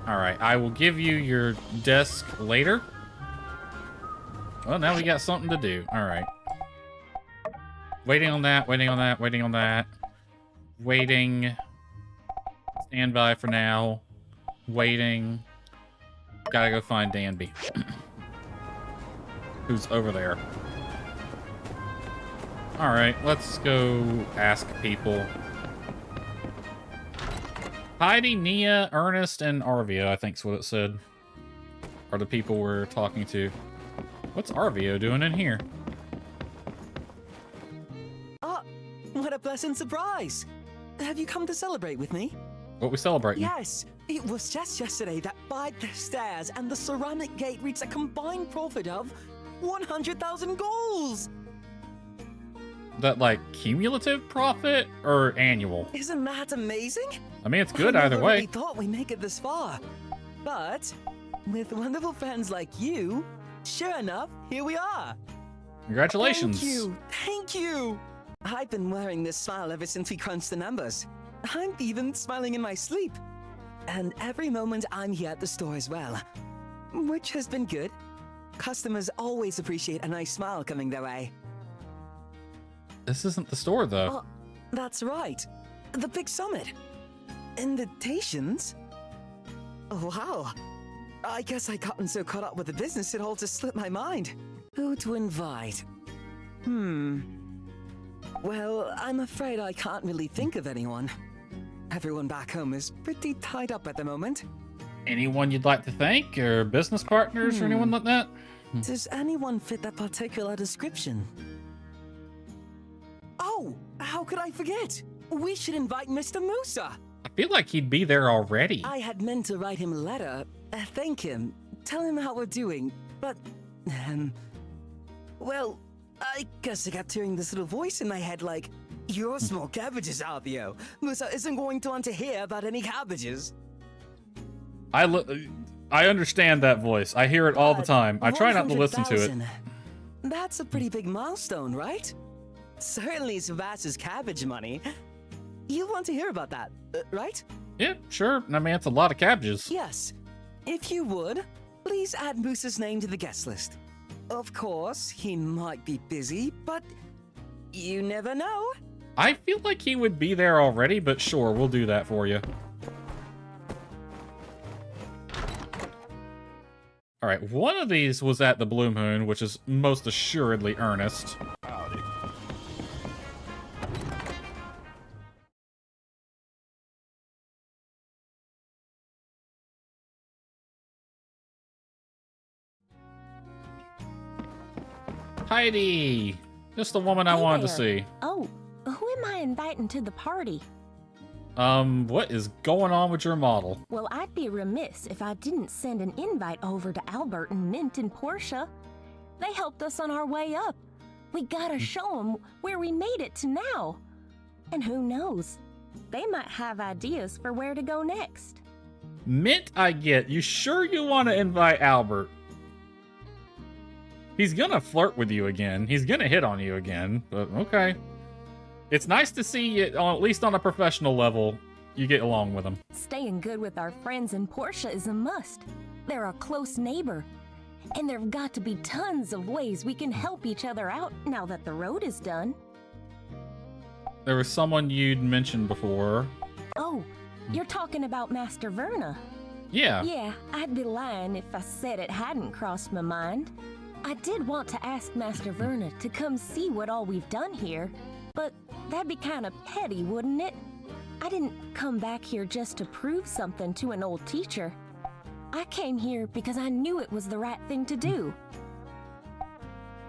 Alright, I will give you your desk later. Well, now we got something to do. Alright. Waiting on that, waiting on that, waiting on that. Waiting. Stand by for now. Waiting. Gotta go find Danby. Who's over there. Alright, let's go ask people. Heidi, Nia, Ernest, and Arvio, I think's what it said. Are the people we're talking to. What's Arvio doing in here? Oh, what a pleasant surprise! Have you come to celebrate with me? What we celebrating? Yes, it was just yesterday that both the stairs and the ceramic gate reached a combined profit of 100,000 goals! That, like, cumulative profit or annual? Isn't that amazing? I mean, it's good I either never way. really thought we'd make it this far. But, with wonderful friends like you, sure enough, here we are. Congratulations. Thank you, thank you. I've been wearing this smile ever since we crunched the numbers. I'm even smiling in my sleep. And every moment I'm here at the store as well. Which has been good. Customers always appreciate a nice smile coming their way. This isn't the store, though. Oh, that's right. The big summit. Invitations? Oh, wow. I guess I gotten so caught up with the business it all just slipped my mind. Who to invite? Well, I'm afraid I can't really think of anyone. Everyone back home is pretty tied up at the moment. Anyone you'd like to thank, or business partners, or anyone like that? Does anyone fit that particular description? Oh, how could I forget? We should invite Mr. Musa. I feel like he'd be there already. I had meant to write him a letter, thank him, tell him how we're doing, but, well, I guess I kept hearing this little voice in my head like, "You're small cabbages, Alvio. Musa isn't going to want to hear about any cabbages." I understand that voice. I hear it all the time. I try not to listen to it. 100,000. That's a pretty big milestone, right? Certainly surpasses cabbage money. You want to hear about that, right? Yeah, sure. I mean, it's a lot of cabbages. Yes. If you would, please add Musa's name to the guest list. Of course, he might be busy, but you never know. I feel like he would be there already, but sure, we'll do that for you. All right, one of these was at the Blue Moon, which is most assuredly Ernest. Howdy. Heidi! Just the woman I wanted to see. Oh, who am I inviting to the party? What is going on with your model? Well, I'd be remiss if I didn't send an invite over to Albert and Mint and Portia. They helped us on our way up. We gotta show them where we made it to now. And who knows? They might have ideas for where to go next. Mint, I get. You sure you want to invite Albert? He's gonna flirt with you again. He's gonna hit on you again, but okay. It's nice to see it, at least on a professional level, you get along with him. Staying good with our friends and Portia is a must. They're a close neighbor. And there've got to be tons of ways we can help each other out now that the road is done. There was someone you'd mentioned before. Oh, you're talking about Master Verna. Yeah. Yeah, I'd be lying if I said it hadn't crossed my mind. I did want to ask Master Verna to come see what all we've done here, but that'd be kind of petty, wouldn't it? I didn't come back here just to prove something to an old teacher. I came here because I knew it was the right thing to do.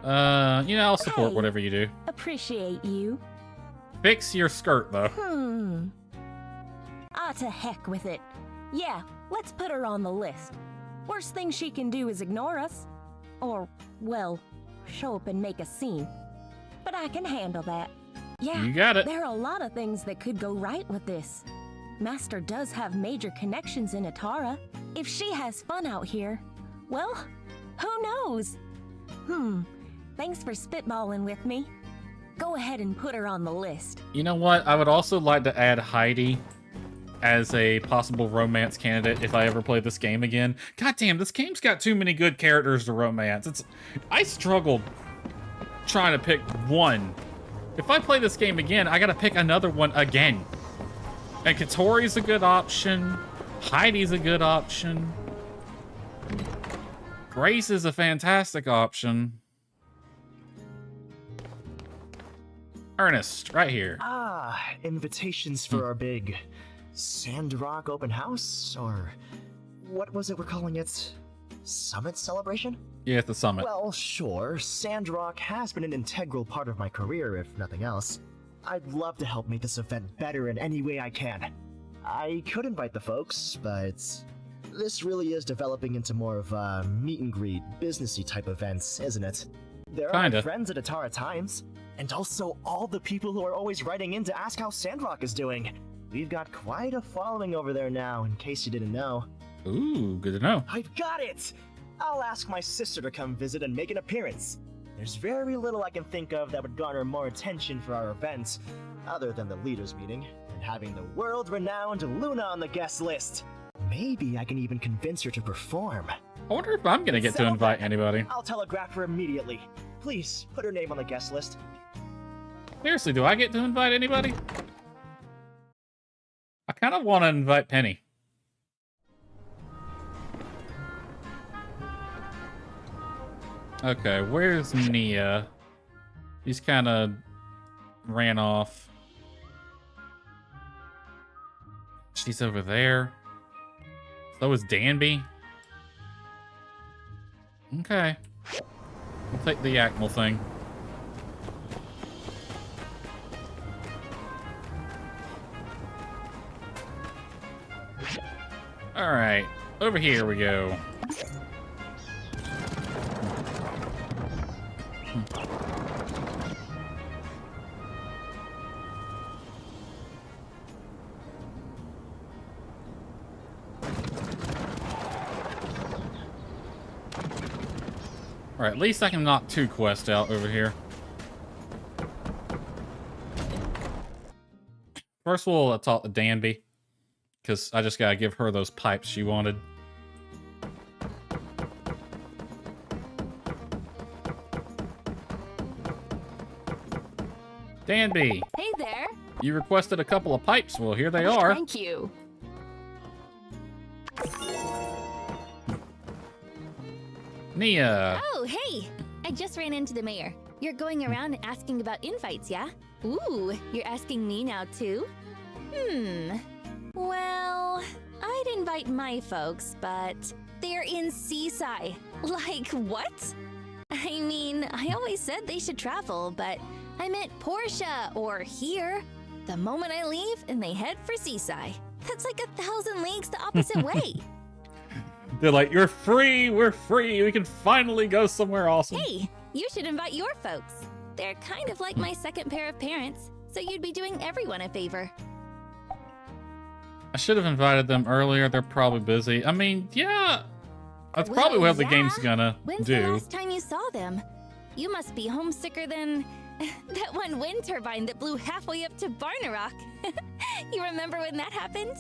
I'll support whatever you do. Appreciate you. Fix your skirt, though. To heck with it. Yeah, let's put her on the list. Worst thing she can do is ignore us. Or, well, show up and make a scene. But I can handle that. Yeah, you got it. There are a lot of things that could go right with this. Master does have major connections in Atara. If she has fun out here, well, who knows? Thanks for spitballing with me. Go ahead and put her on the list. You know what? I would also like to add Heidi as a possible romance candidate if I ever play this game again. God damn, this game's got too many good characters to romance. I struggled trying to pick one. If I play this game again, I gotta pick another one again. And Katori's a good option. Heidi's a good option. Grace is a fantastic option. Ernest, right here. Invitations for our big Sandrock open house? Or what was it we're calling it? Summit celebration? Yeah, it's the summit. Well, sure. Sandrock has been an integral part of my career, if nothing else. I'd love to help make this event better in any way I can. I could invite the folks, but this really is developing into more of a meet and greet, businessy type events, isn't it? There are my friends at Atara Times, and also all the people who are always writing in to ask how Sandrock is doing. We've got quite a following over there now, in case you didn't know. Ooh, good to know. I've got it! I'll ask my sister to come visit and make an appearance. There's very little I can think of that would garner more attention for our event, other than the leaders meeting, and having the world-renowned Luna on the guest list. Maybe I can even convince her to perform. I wonder if I'm gonna get to invite anybody. I'll telegraph her immediately. Please, put her name on the guest list. Seriously, do I get to invite anybody? I kind of want to invite Penny. Okay, where's Nia? He's kind of ran off. She's over there. So is Danby. Okay. We'll take the Yakmal thing. Alright. Over here we go. Alright, at least I can knock 2 quests out over here. First we'll talk to Danby, because I just gotta give her those pipes she wanted. Danby! Hey there. You requested a couple of pipes. Well, here they are. Thank you. Nia! Oh, hey! I just ran into the mayor. You're going around asking about invites, yeah? Ooh, you're asking me now too? Well, I'd invite my folks, but they're in Seaside. Like, what? I mean, I always said they should travel, but I meant Portia or here. The moment I leave and they head for Seaside. That's like 1,000 leagues the opposite way. They're like, you're free, we're free, we can finally go somewhere awesome. Hey, you should invite your folks. They're kind of like my second pair of parents, so you'd be doing everyone a favor. I should have invited them earlier, they're probably busy. I mean, yeah, that's probably what the game's gonna When's do. the last time you saw them? You must be homesicker than that one wind turbine that blew halfway up to Barnarock. You remember when that happened?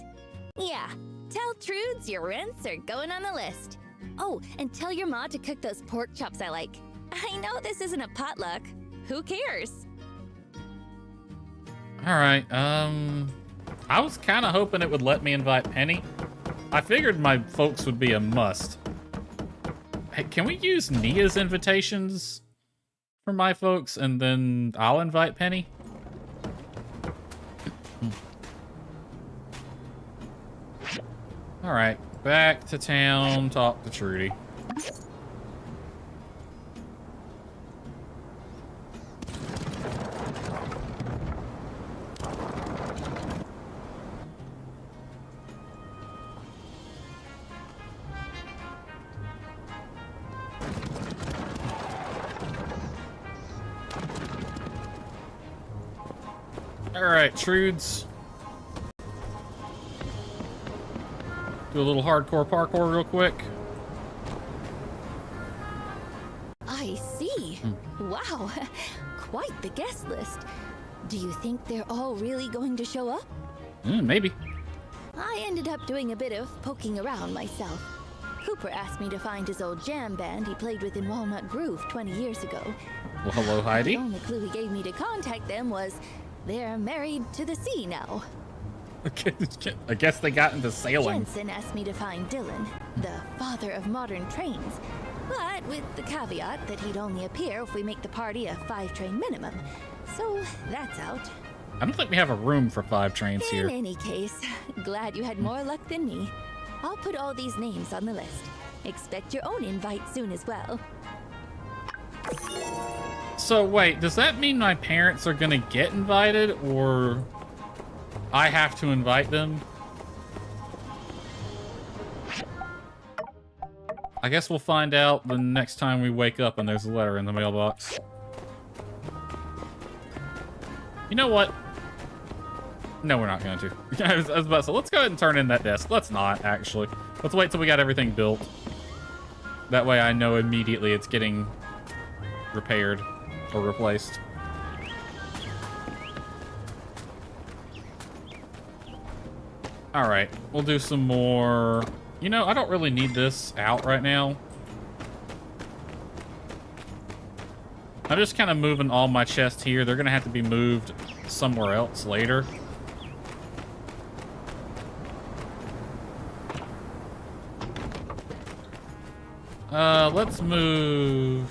Yeah. Tell Trudes your rents are going on the list. Oh, and tell your ma to cook those pork chops I like. I know this isn't a potluck. Who cares? Alright, I was kind of hoping it would let me invite Penny. I figured my folks would be a must. Hey, can we use Nia's invitations for my folks and then I'll invite Penny? Alright, back to town, talk to Trudy. Alright, Trudes. Do a little hardcore parkour real quick. I see. Wow, quite the guest list. Do you think they're all really going to show up? Maybe. I ended up doing a bit of poking around myself. Cooper asked me to find his old jam band he played with in Walnut Grove 20 years ago. Well, hello, Heidi. The only clue he gave me to contact them was they're married to the sea now. I guess they got into sailing. Jensen asked me to find Dylan, the father of modern trains, but with the caveat that he'd only appear if we make the party a 5-train minimum. So that's out. I don't think we have a room for 5 trains here. In any case, glad you had more luck than me. I'll put all these names on the list. Expect your own invite soon as well. So wait, does that mean my parents are gonna get invited, or I have to invite them? I guess we'll find out the next time we wake up and there's a letter in the mailbox. You know what? No, we're not going to. I was about to say, let's go ahead and turn in that desk. Let's not, actually. Let's wait till we got everything built. That way I know immediately it's getting repaired or replaced. Alright, we'll do some more... You know, I don't really need this out right now. I'm just kind of moving all my chests here. They're going to have to be moved somewhere else later. Let's move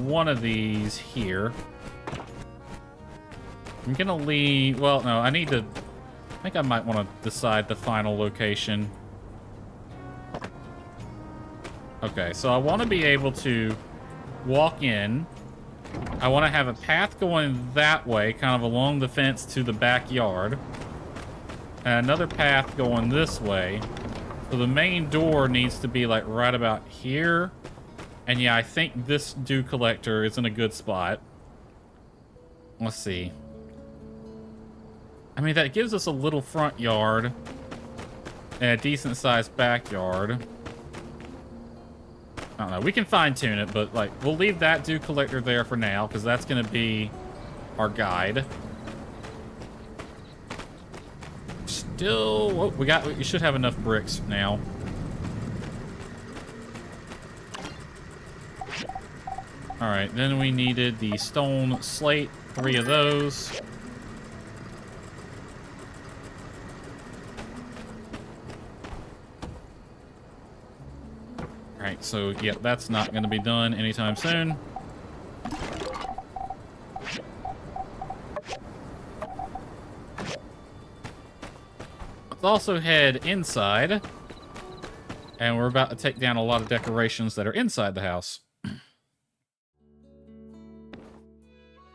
one of these here. I'm gonna leave... Well, no, I need to... I think I might want to decide the final location. Okay, so I want to be able to walk in. I want to have a path going that way, kind of along the fence to the backyard. And another path going this way. So the main door needs to be like right about here. And yeah, I think this dew collector is in a good spot. Let's see. I mean, that gives us a little front yard and a decent sized backyard. I don't know. We can fine tune it, but like we'll leave that dew collector there for now because that's going to be our guide. Still, we should have enough bricks now. All right, then we needed the stone slate, 3 of those. All right, so yeah, that's not going to be done anytime soon. Let's also head inside. And we're about to take down a lot of decorations that are inside the house.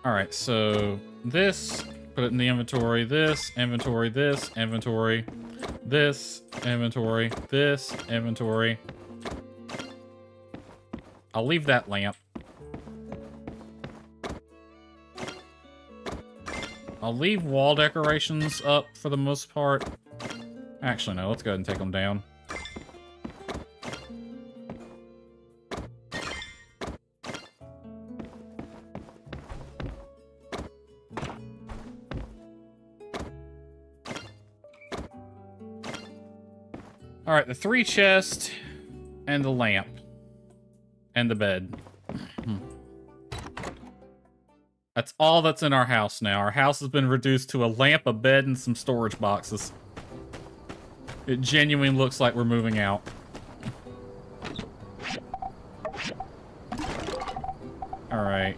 All right, so this, put it in the inventory, this, inventory, this, inventory, this, inventory, this, inventory. I'll leave that lamp. I'll leave wall decorations up for the most part. Actually, no, let's go ahead and take them down. All right, the 3 chests and the lamp and the bed. That's all that's in our house now. Our house has been reduced to a lamp, a bed, and some storage boxes. It genuinely looks like we're moving out. All right.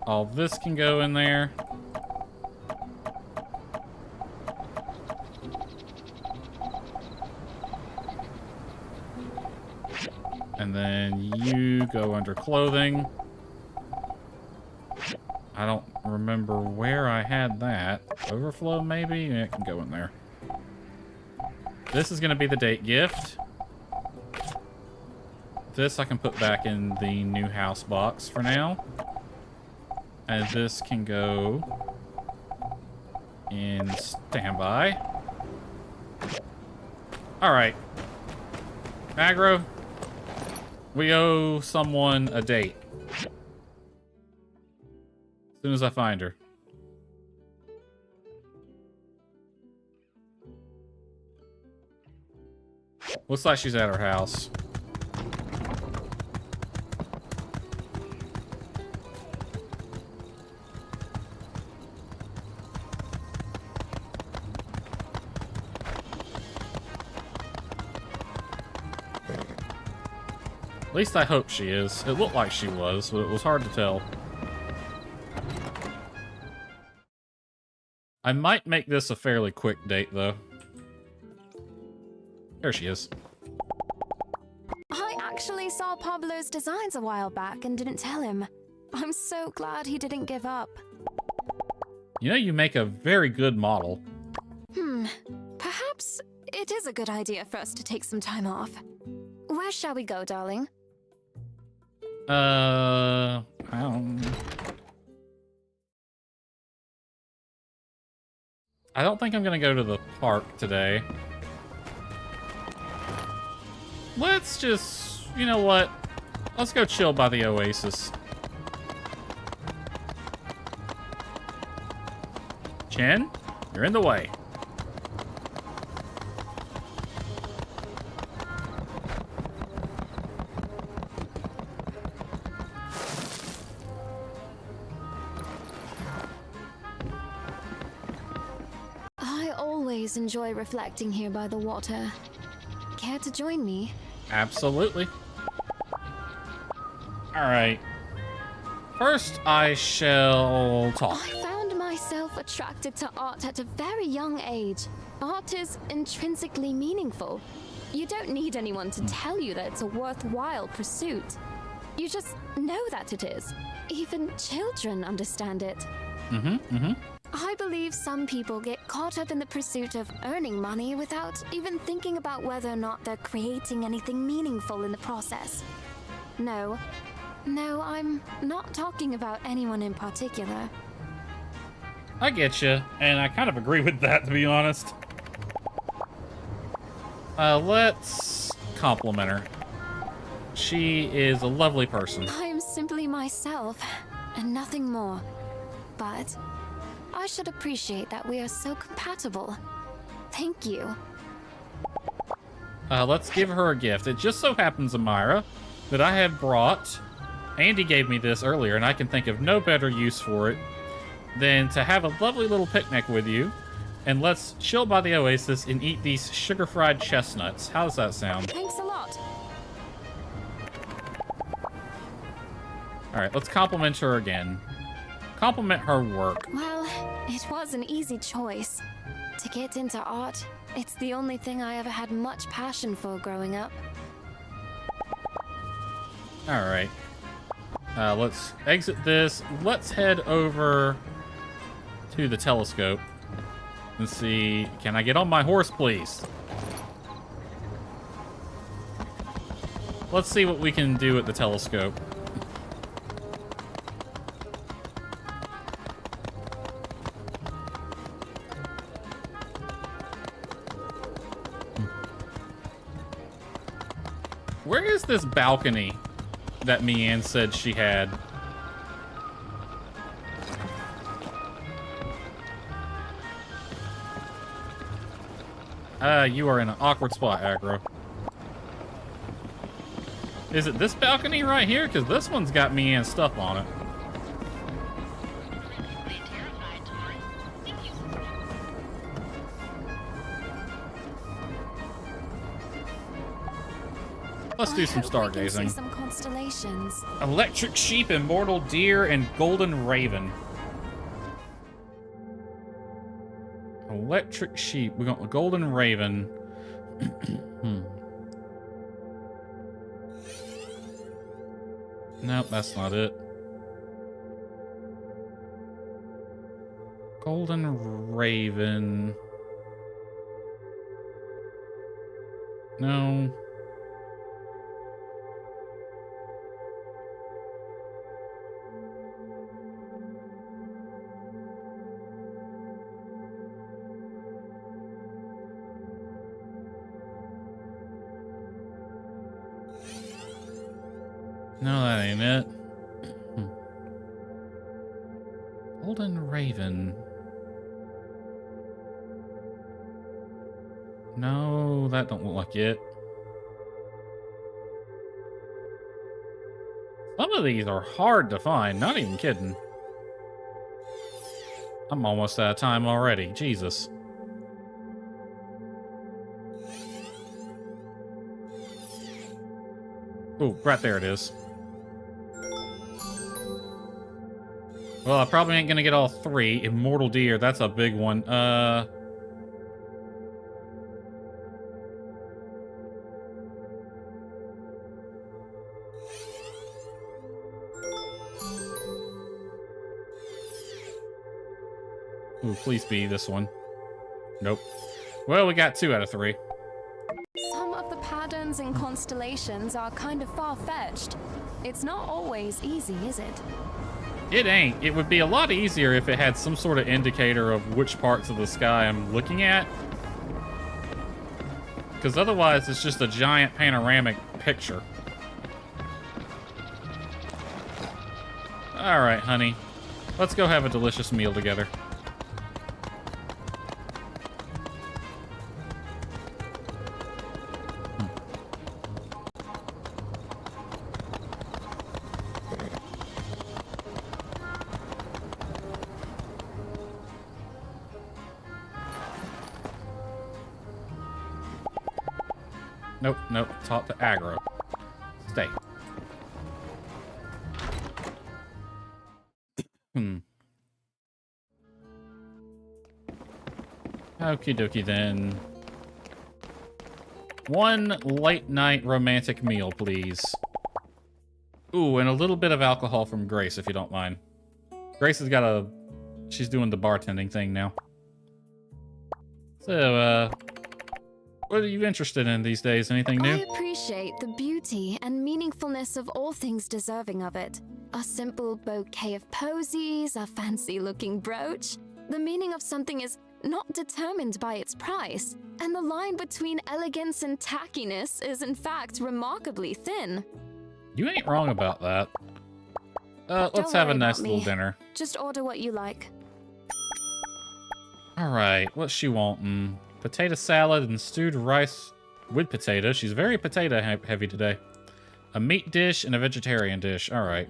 All this can go in there. And then you go under clothing. I don't remember where I had that. Overflow, maybe? Yeah, it can go in there. This is going to be the date gift. This I can put back in the new house box for now. And this can go in standby. All right. Aggro. We owe someone a date. As soon as I find her. Looks like she's at her house. At least I hope she is. It looked like she was, but it was hard to tell. I might make this a fairly quick date, though. There she is. I actually saw Pablo's designs a while back and didn't tell him. I'm so glad he didn't give up. You know, you make a very good model. Perhaps it is a good idea for us to take some time off. Where shall we go, darling? I don't think I'm gonna go to the park today. Let's just, you know what? Let's go chill by the oasis. Chen, you're in the way. I always enjoy reflecting here by the water. Care to join me? Absolutely. Alright. First, I shall talk. I found myself attracted to art at a very young age. Art is intrinsically meaningful. You don't need anyone to tell you that it's a worthwhile pursuit. You just know that it is. Even children understand it. I believe some people get caught up in the pursuit of earning money without even thinking about whether or not they're creating anything meaningful in the process. No, I'm not talking about anyone in particular. I get you, and I kind of agree with that, to be honest. Let's compliment her. She is a lovely person. I am simply myself, and nothing more. But I should appreciate that we are so compatible. Thank you. Let's give her a gift. It just so happens, Amira, that I have brought... Andy gave me this earlier, and I can think of no better use for it than to have a lovely little picnic with you, and let's chill by the oasis and eat these sugar-fried chestnuts. How does that sound? Thanks a lot. Alright, let's compliment her again. Compliment her work. Well, it was an easy choice. To get into art, it's the only thing I ever had much passion for growing up. Alright. Let's exit this. Let's head over to the telescope and see. Can I get on my horse, please? Let's see what we can do at the telescope. Where is this balcony that Mianne said she had? You are in an awkward spot, Aggro. Is it this balcony right here? Because this one's got Mianne's stuff on it. Let's do some stargazing. Some constellations. Electric sheep, immortal deer, and golden raven. Electric sheep. We got a golden raven. Nope, that's not it. Golden raven. No. No, that ain't it. Golden Raven. No, that don't look like it. Some of these are hard to find, not even kidding. I'm almost out of time already, Jesus. Oh, right there it is. Well, I probably ain't gonna get all three. Immortal deer, that's a big one. Ooh, please be this one. Nope. Well, we got 2 out of 3. Some of the patterns and constellations are kind of far-fetched. It's not always easy, is it? It ain't. It would be a lot easier if it had some sort of indicator of which parts of the sky I'm looking at. Because otherwise, it's just a giant panoramic picture. Alright, honey. Let's go have a delicious meal together. Nope, nope. Talk to aggro. Stay. Okie dokie then. One late night romantic meal, please. Ooh, and a little bit of alcohol from Grace, if you don't mind. Grace has got she's doing the bartending thing now. So, what are you interested in these days? Anything new? I appreciate the beauty and meaningfulness of all things deserving of it. A simple bouquet of posies, a fancy-looking brooch. The meaning of something is not determined by its price, and the line between elegance and tackiness is in fact remarkably thin. You ain't wrong about that. Let's have a nice little dinner. Just order what you like. Alright, what's she wanting? Potato salad and stewed rice with potato. She's very potato heavy today. A meat dish and a vegetarian dish. Alright.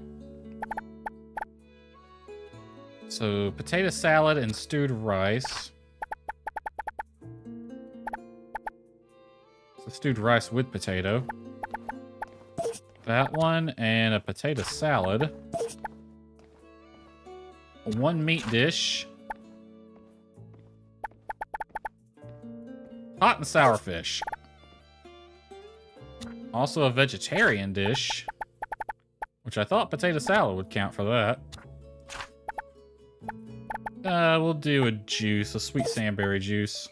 So, potato salad and stewed rice. So, stewed rice with potato. That one, and a potato salad. One meat dish. Hot and sour fish. Also a vegetarian dish. Which I thought potato salad would count for that. We'll do a juice, a sweet sandberry juice.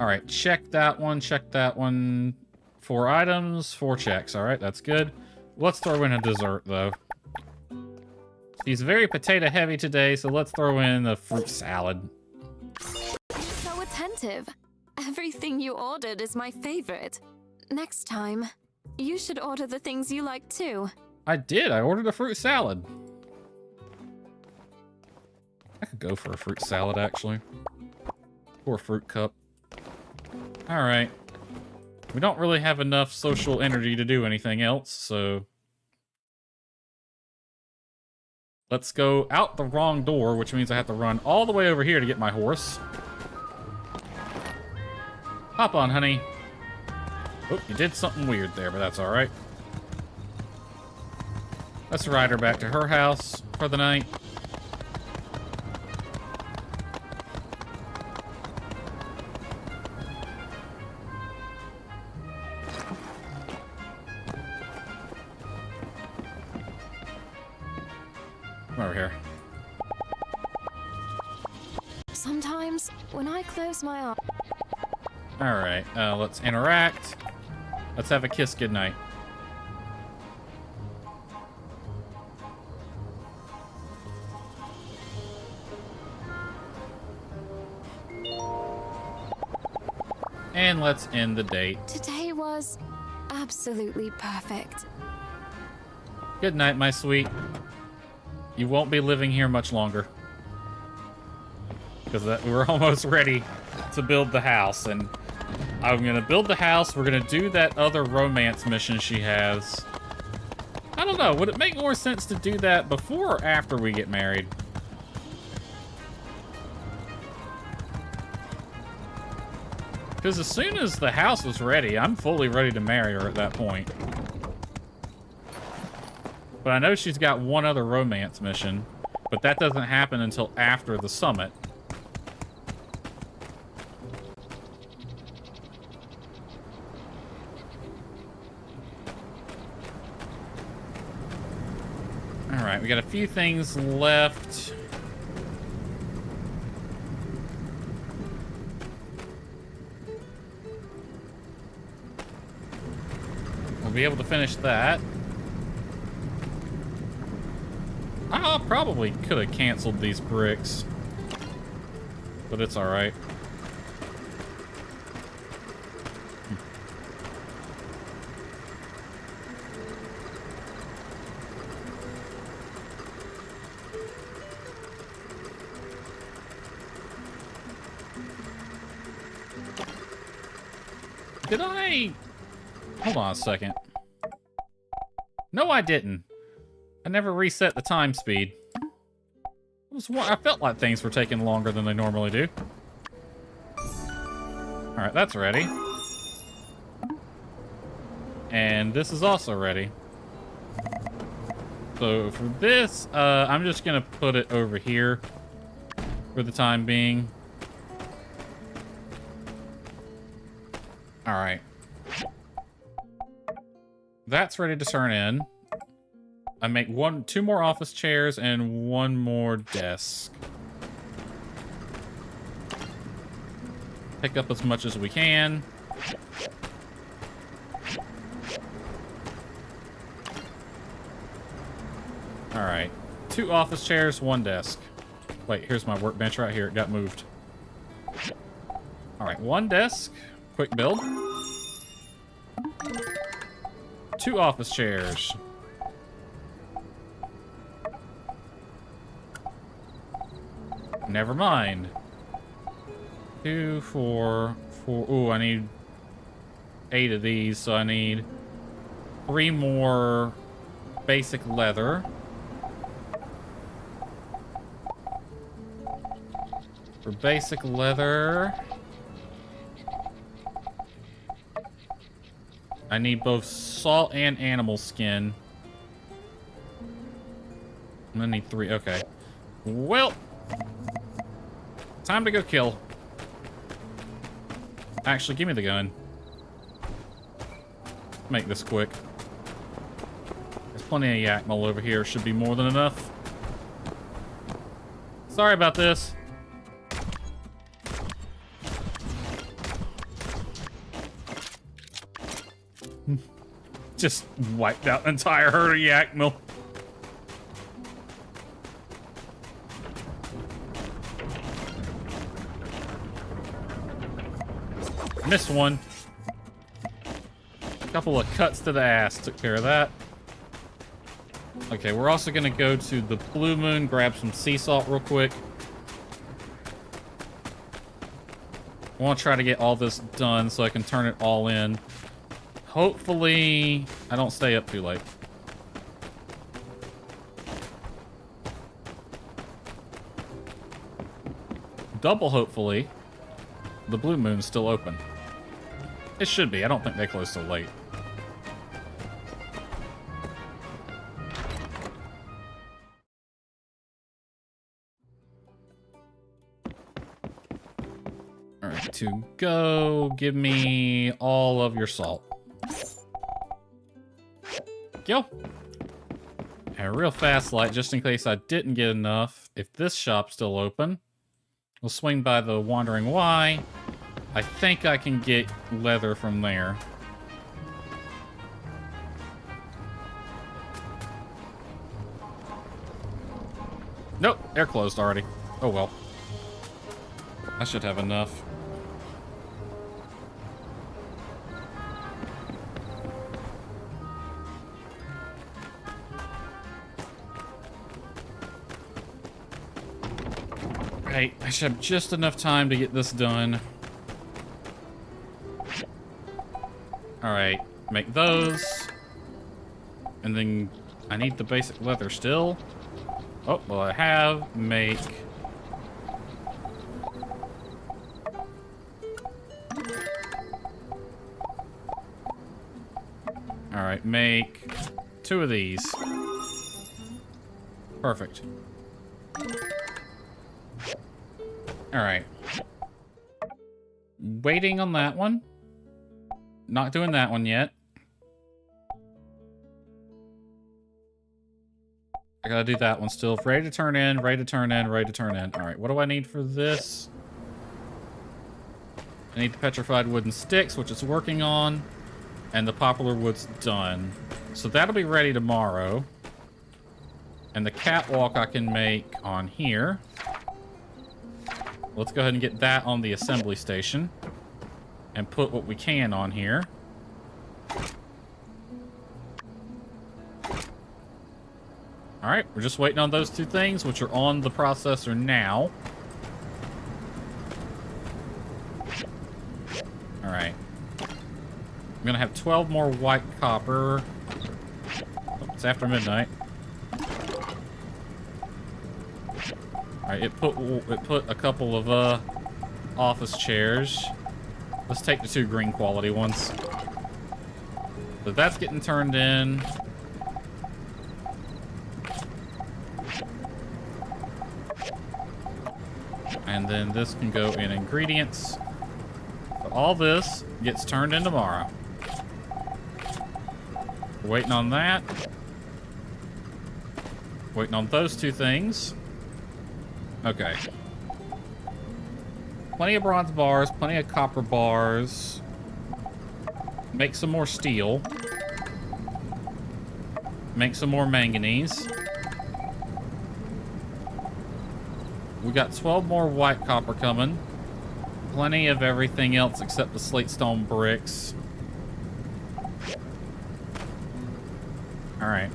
Alright, check that one, check that one. 4 items, 4 checks. Alright, that's good. Let's throw in a dessert, though. She's very potato heavy today, so let's throw in a fruit salad. You're so attentive. Everything you ordered is my favorite. Next time, you should order the things you like too. I did. I ordered a fruit salad. I could go for a fruit salad, actually. Or a fruit cup. Alright. We don't really have enough social energy to do anything else, so... let's go out the wrong door, which means I have to run all the way over here to get my horse. Hop on, honey. Oh, you did something weird there, but that's alright. Let's ride her back to her house for the night. Come over here. Sometimes, when I close my eyes... Alright, let's interact. Let's have a kiss goodnight. And let's end the date. Today was absolutely perfect. Good night, my sweet. You won't be living here much longer. Because we're almost ready to build the house. And I'm going to build the house. We're going to do that other romance mission she has. I don't know. Would it make more sense to do that before or after we get married? Because as soon as the house is ready, I'm fully ready to marry her at that point. But I know she's got one other romance mission, but that doesn't happen until after the summit. Alright, we got a few things left. We'll be able to finish that. I probably could have canceled these bricks, but it's alright. Did I... hold on a second. No, I didn't. I never reset the time speed. I felt like things were taking longer than they normally do. Alright, that's ready. And this is also ready. So for this, I'm just gonna put it over here for the time being. All right. That's ready to turn in. I make two more office chairs and one more desk. Pick up as much as we can. All right. 2 office chairs, 1 desk. Wait, here's my workbench right here. It got moved. All right, 1 desk. Quick build. 2 office chairs. Never mind. 2, 4, 4. Ooh, I need 8 of these, so I need 3 more basic leather. For basic leather, I need both salt and animal skin. I'm gonna need 3. Okay. Well, time to go kill. Actually, give me the gun. Make this quick. There's plenty of Yakmel over here. Should be more than enough. Sorry about this. Just wiped out an entire herd of Yakmel. Missed one. Couple of cuts to the ass. Took care of that. Okay, we're also gonna go to the Blue Moon, grab some sea salt real quick. I want to try to get all this done so I can turn it all in. Hopefully, I don't stay up too late. Double hopefully, the Blue Moon's still open. It should be. I don't think they close till late. Alright, to go, give me all of your salt. Go. And a real fast light, just in case I didn't get enough. If this shop's still open, we'll swing by the Wandering Y. I think I can get leather from there. Nope, they're closed already. Oh well. I should have enough. Right, I should have just enough time to get this done. Alright, make those. And then I need the basic leather still. Oh, well I have. Make... Alright, make 2 of these. Perfect. Alright. Waiting on that one. Not doing that one yet. I gotta do that one still. Ready to turn in, ready to turn in, ready to turn in. Alright, what do I need for this? I need the petrified wooden sticks, which it's working on. And the poplar wood's done. So that'll be ready tomorrow. And the catwalk I can make on here. Let's go ahead and get that on the assembly station. And put what we can on here. Alright, we're just waiting on those 2 things, which are on the processor now. Alright. I'm gonna have 12 more white copper. Oh, it's after midnight. Alright, it put a couple of office chairs. Let's take the 2 green quality ones. So that's getting turned in. And then this can go in ingredients. all this gets turned in tomorrow. Waiting on that. Waiting on those two things. Okay. Plenty of bronze bars, plenty of copper bars. Make some more steel. Make some more manganese. We got 12 more white copper coming. Plenty of everything else except the slate stone bricks. Alright.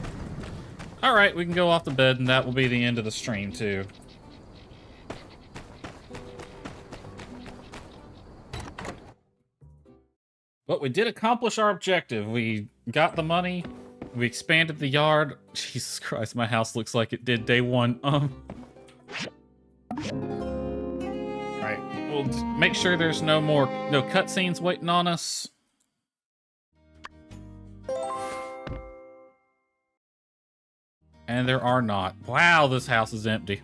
Alright, we can go off to bed, and that will be the end of the stream, too. But we did accomplish our objective. We got the money. We expanded the yard. Jesus Christ, my house looks like it did day one. Alright, we'll make sure there's no cutscenes waiting on us. And there are not. Wow, this house is empty.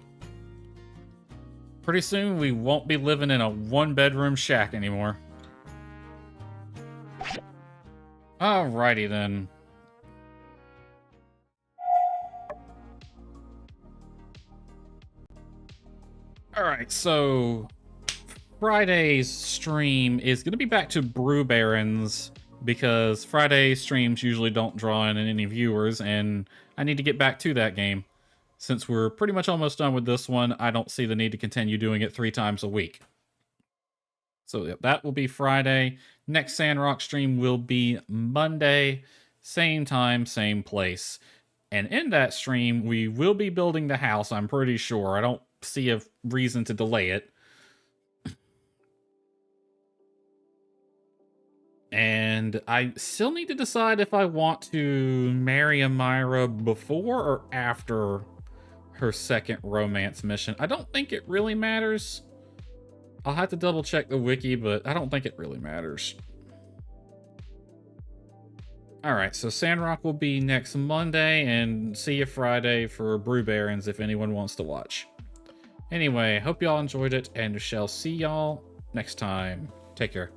Pretty soon we won't be living in a one-bedroom shack anymore. Alrighty then. Alright, so Friday's stream is going to be back to Brew Barons because Friday streams usually don't draw in any viewers, and I need to get back to that game. Since we're pretty much almost done with this one, I don't see the need to continue doing it 3 times a week. So yeah, that will be Friday. Next Sandrock stream will be Monday. Same time, same place. And in that stream, we will be building the house, I'm pretty sure. I don't see a reason to delay it. And I still need to decide if I want to marry Amira before or after her second romance mission. I don't think it really matters. I'll have to double check the wiki, but I don't think it really matters. Alright, so Sandrock will be next Monday, and see you Friday for Brew Barons if anyone wants to watch. Anyway, hope y'all enjoyed it, and shall see y'all next time. Take care.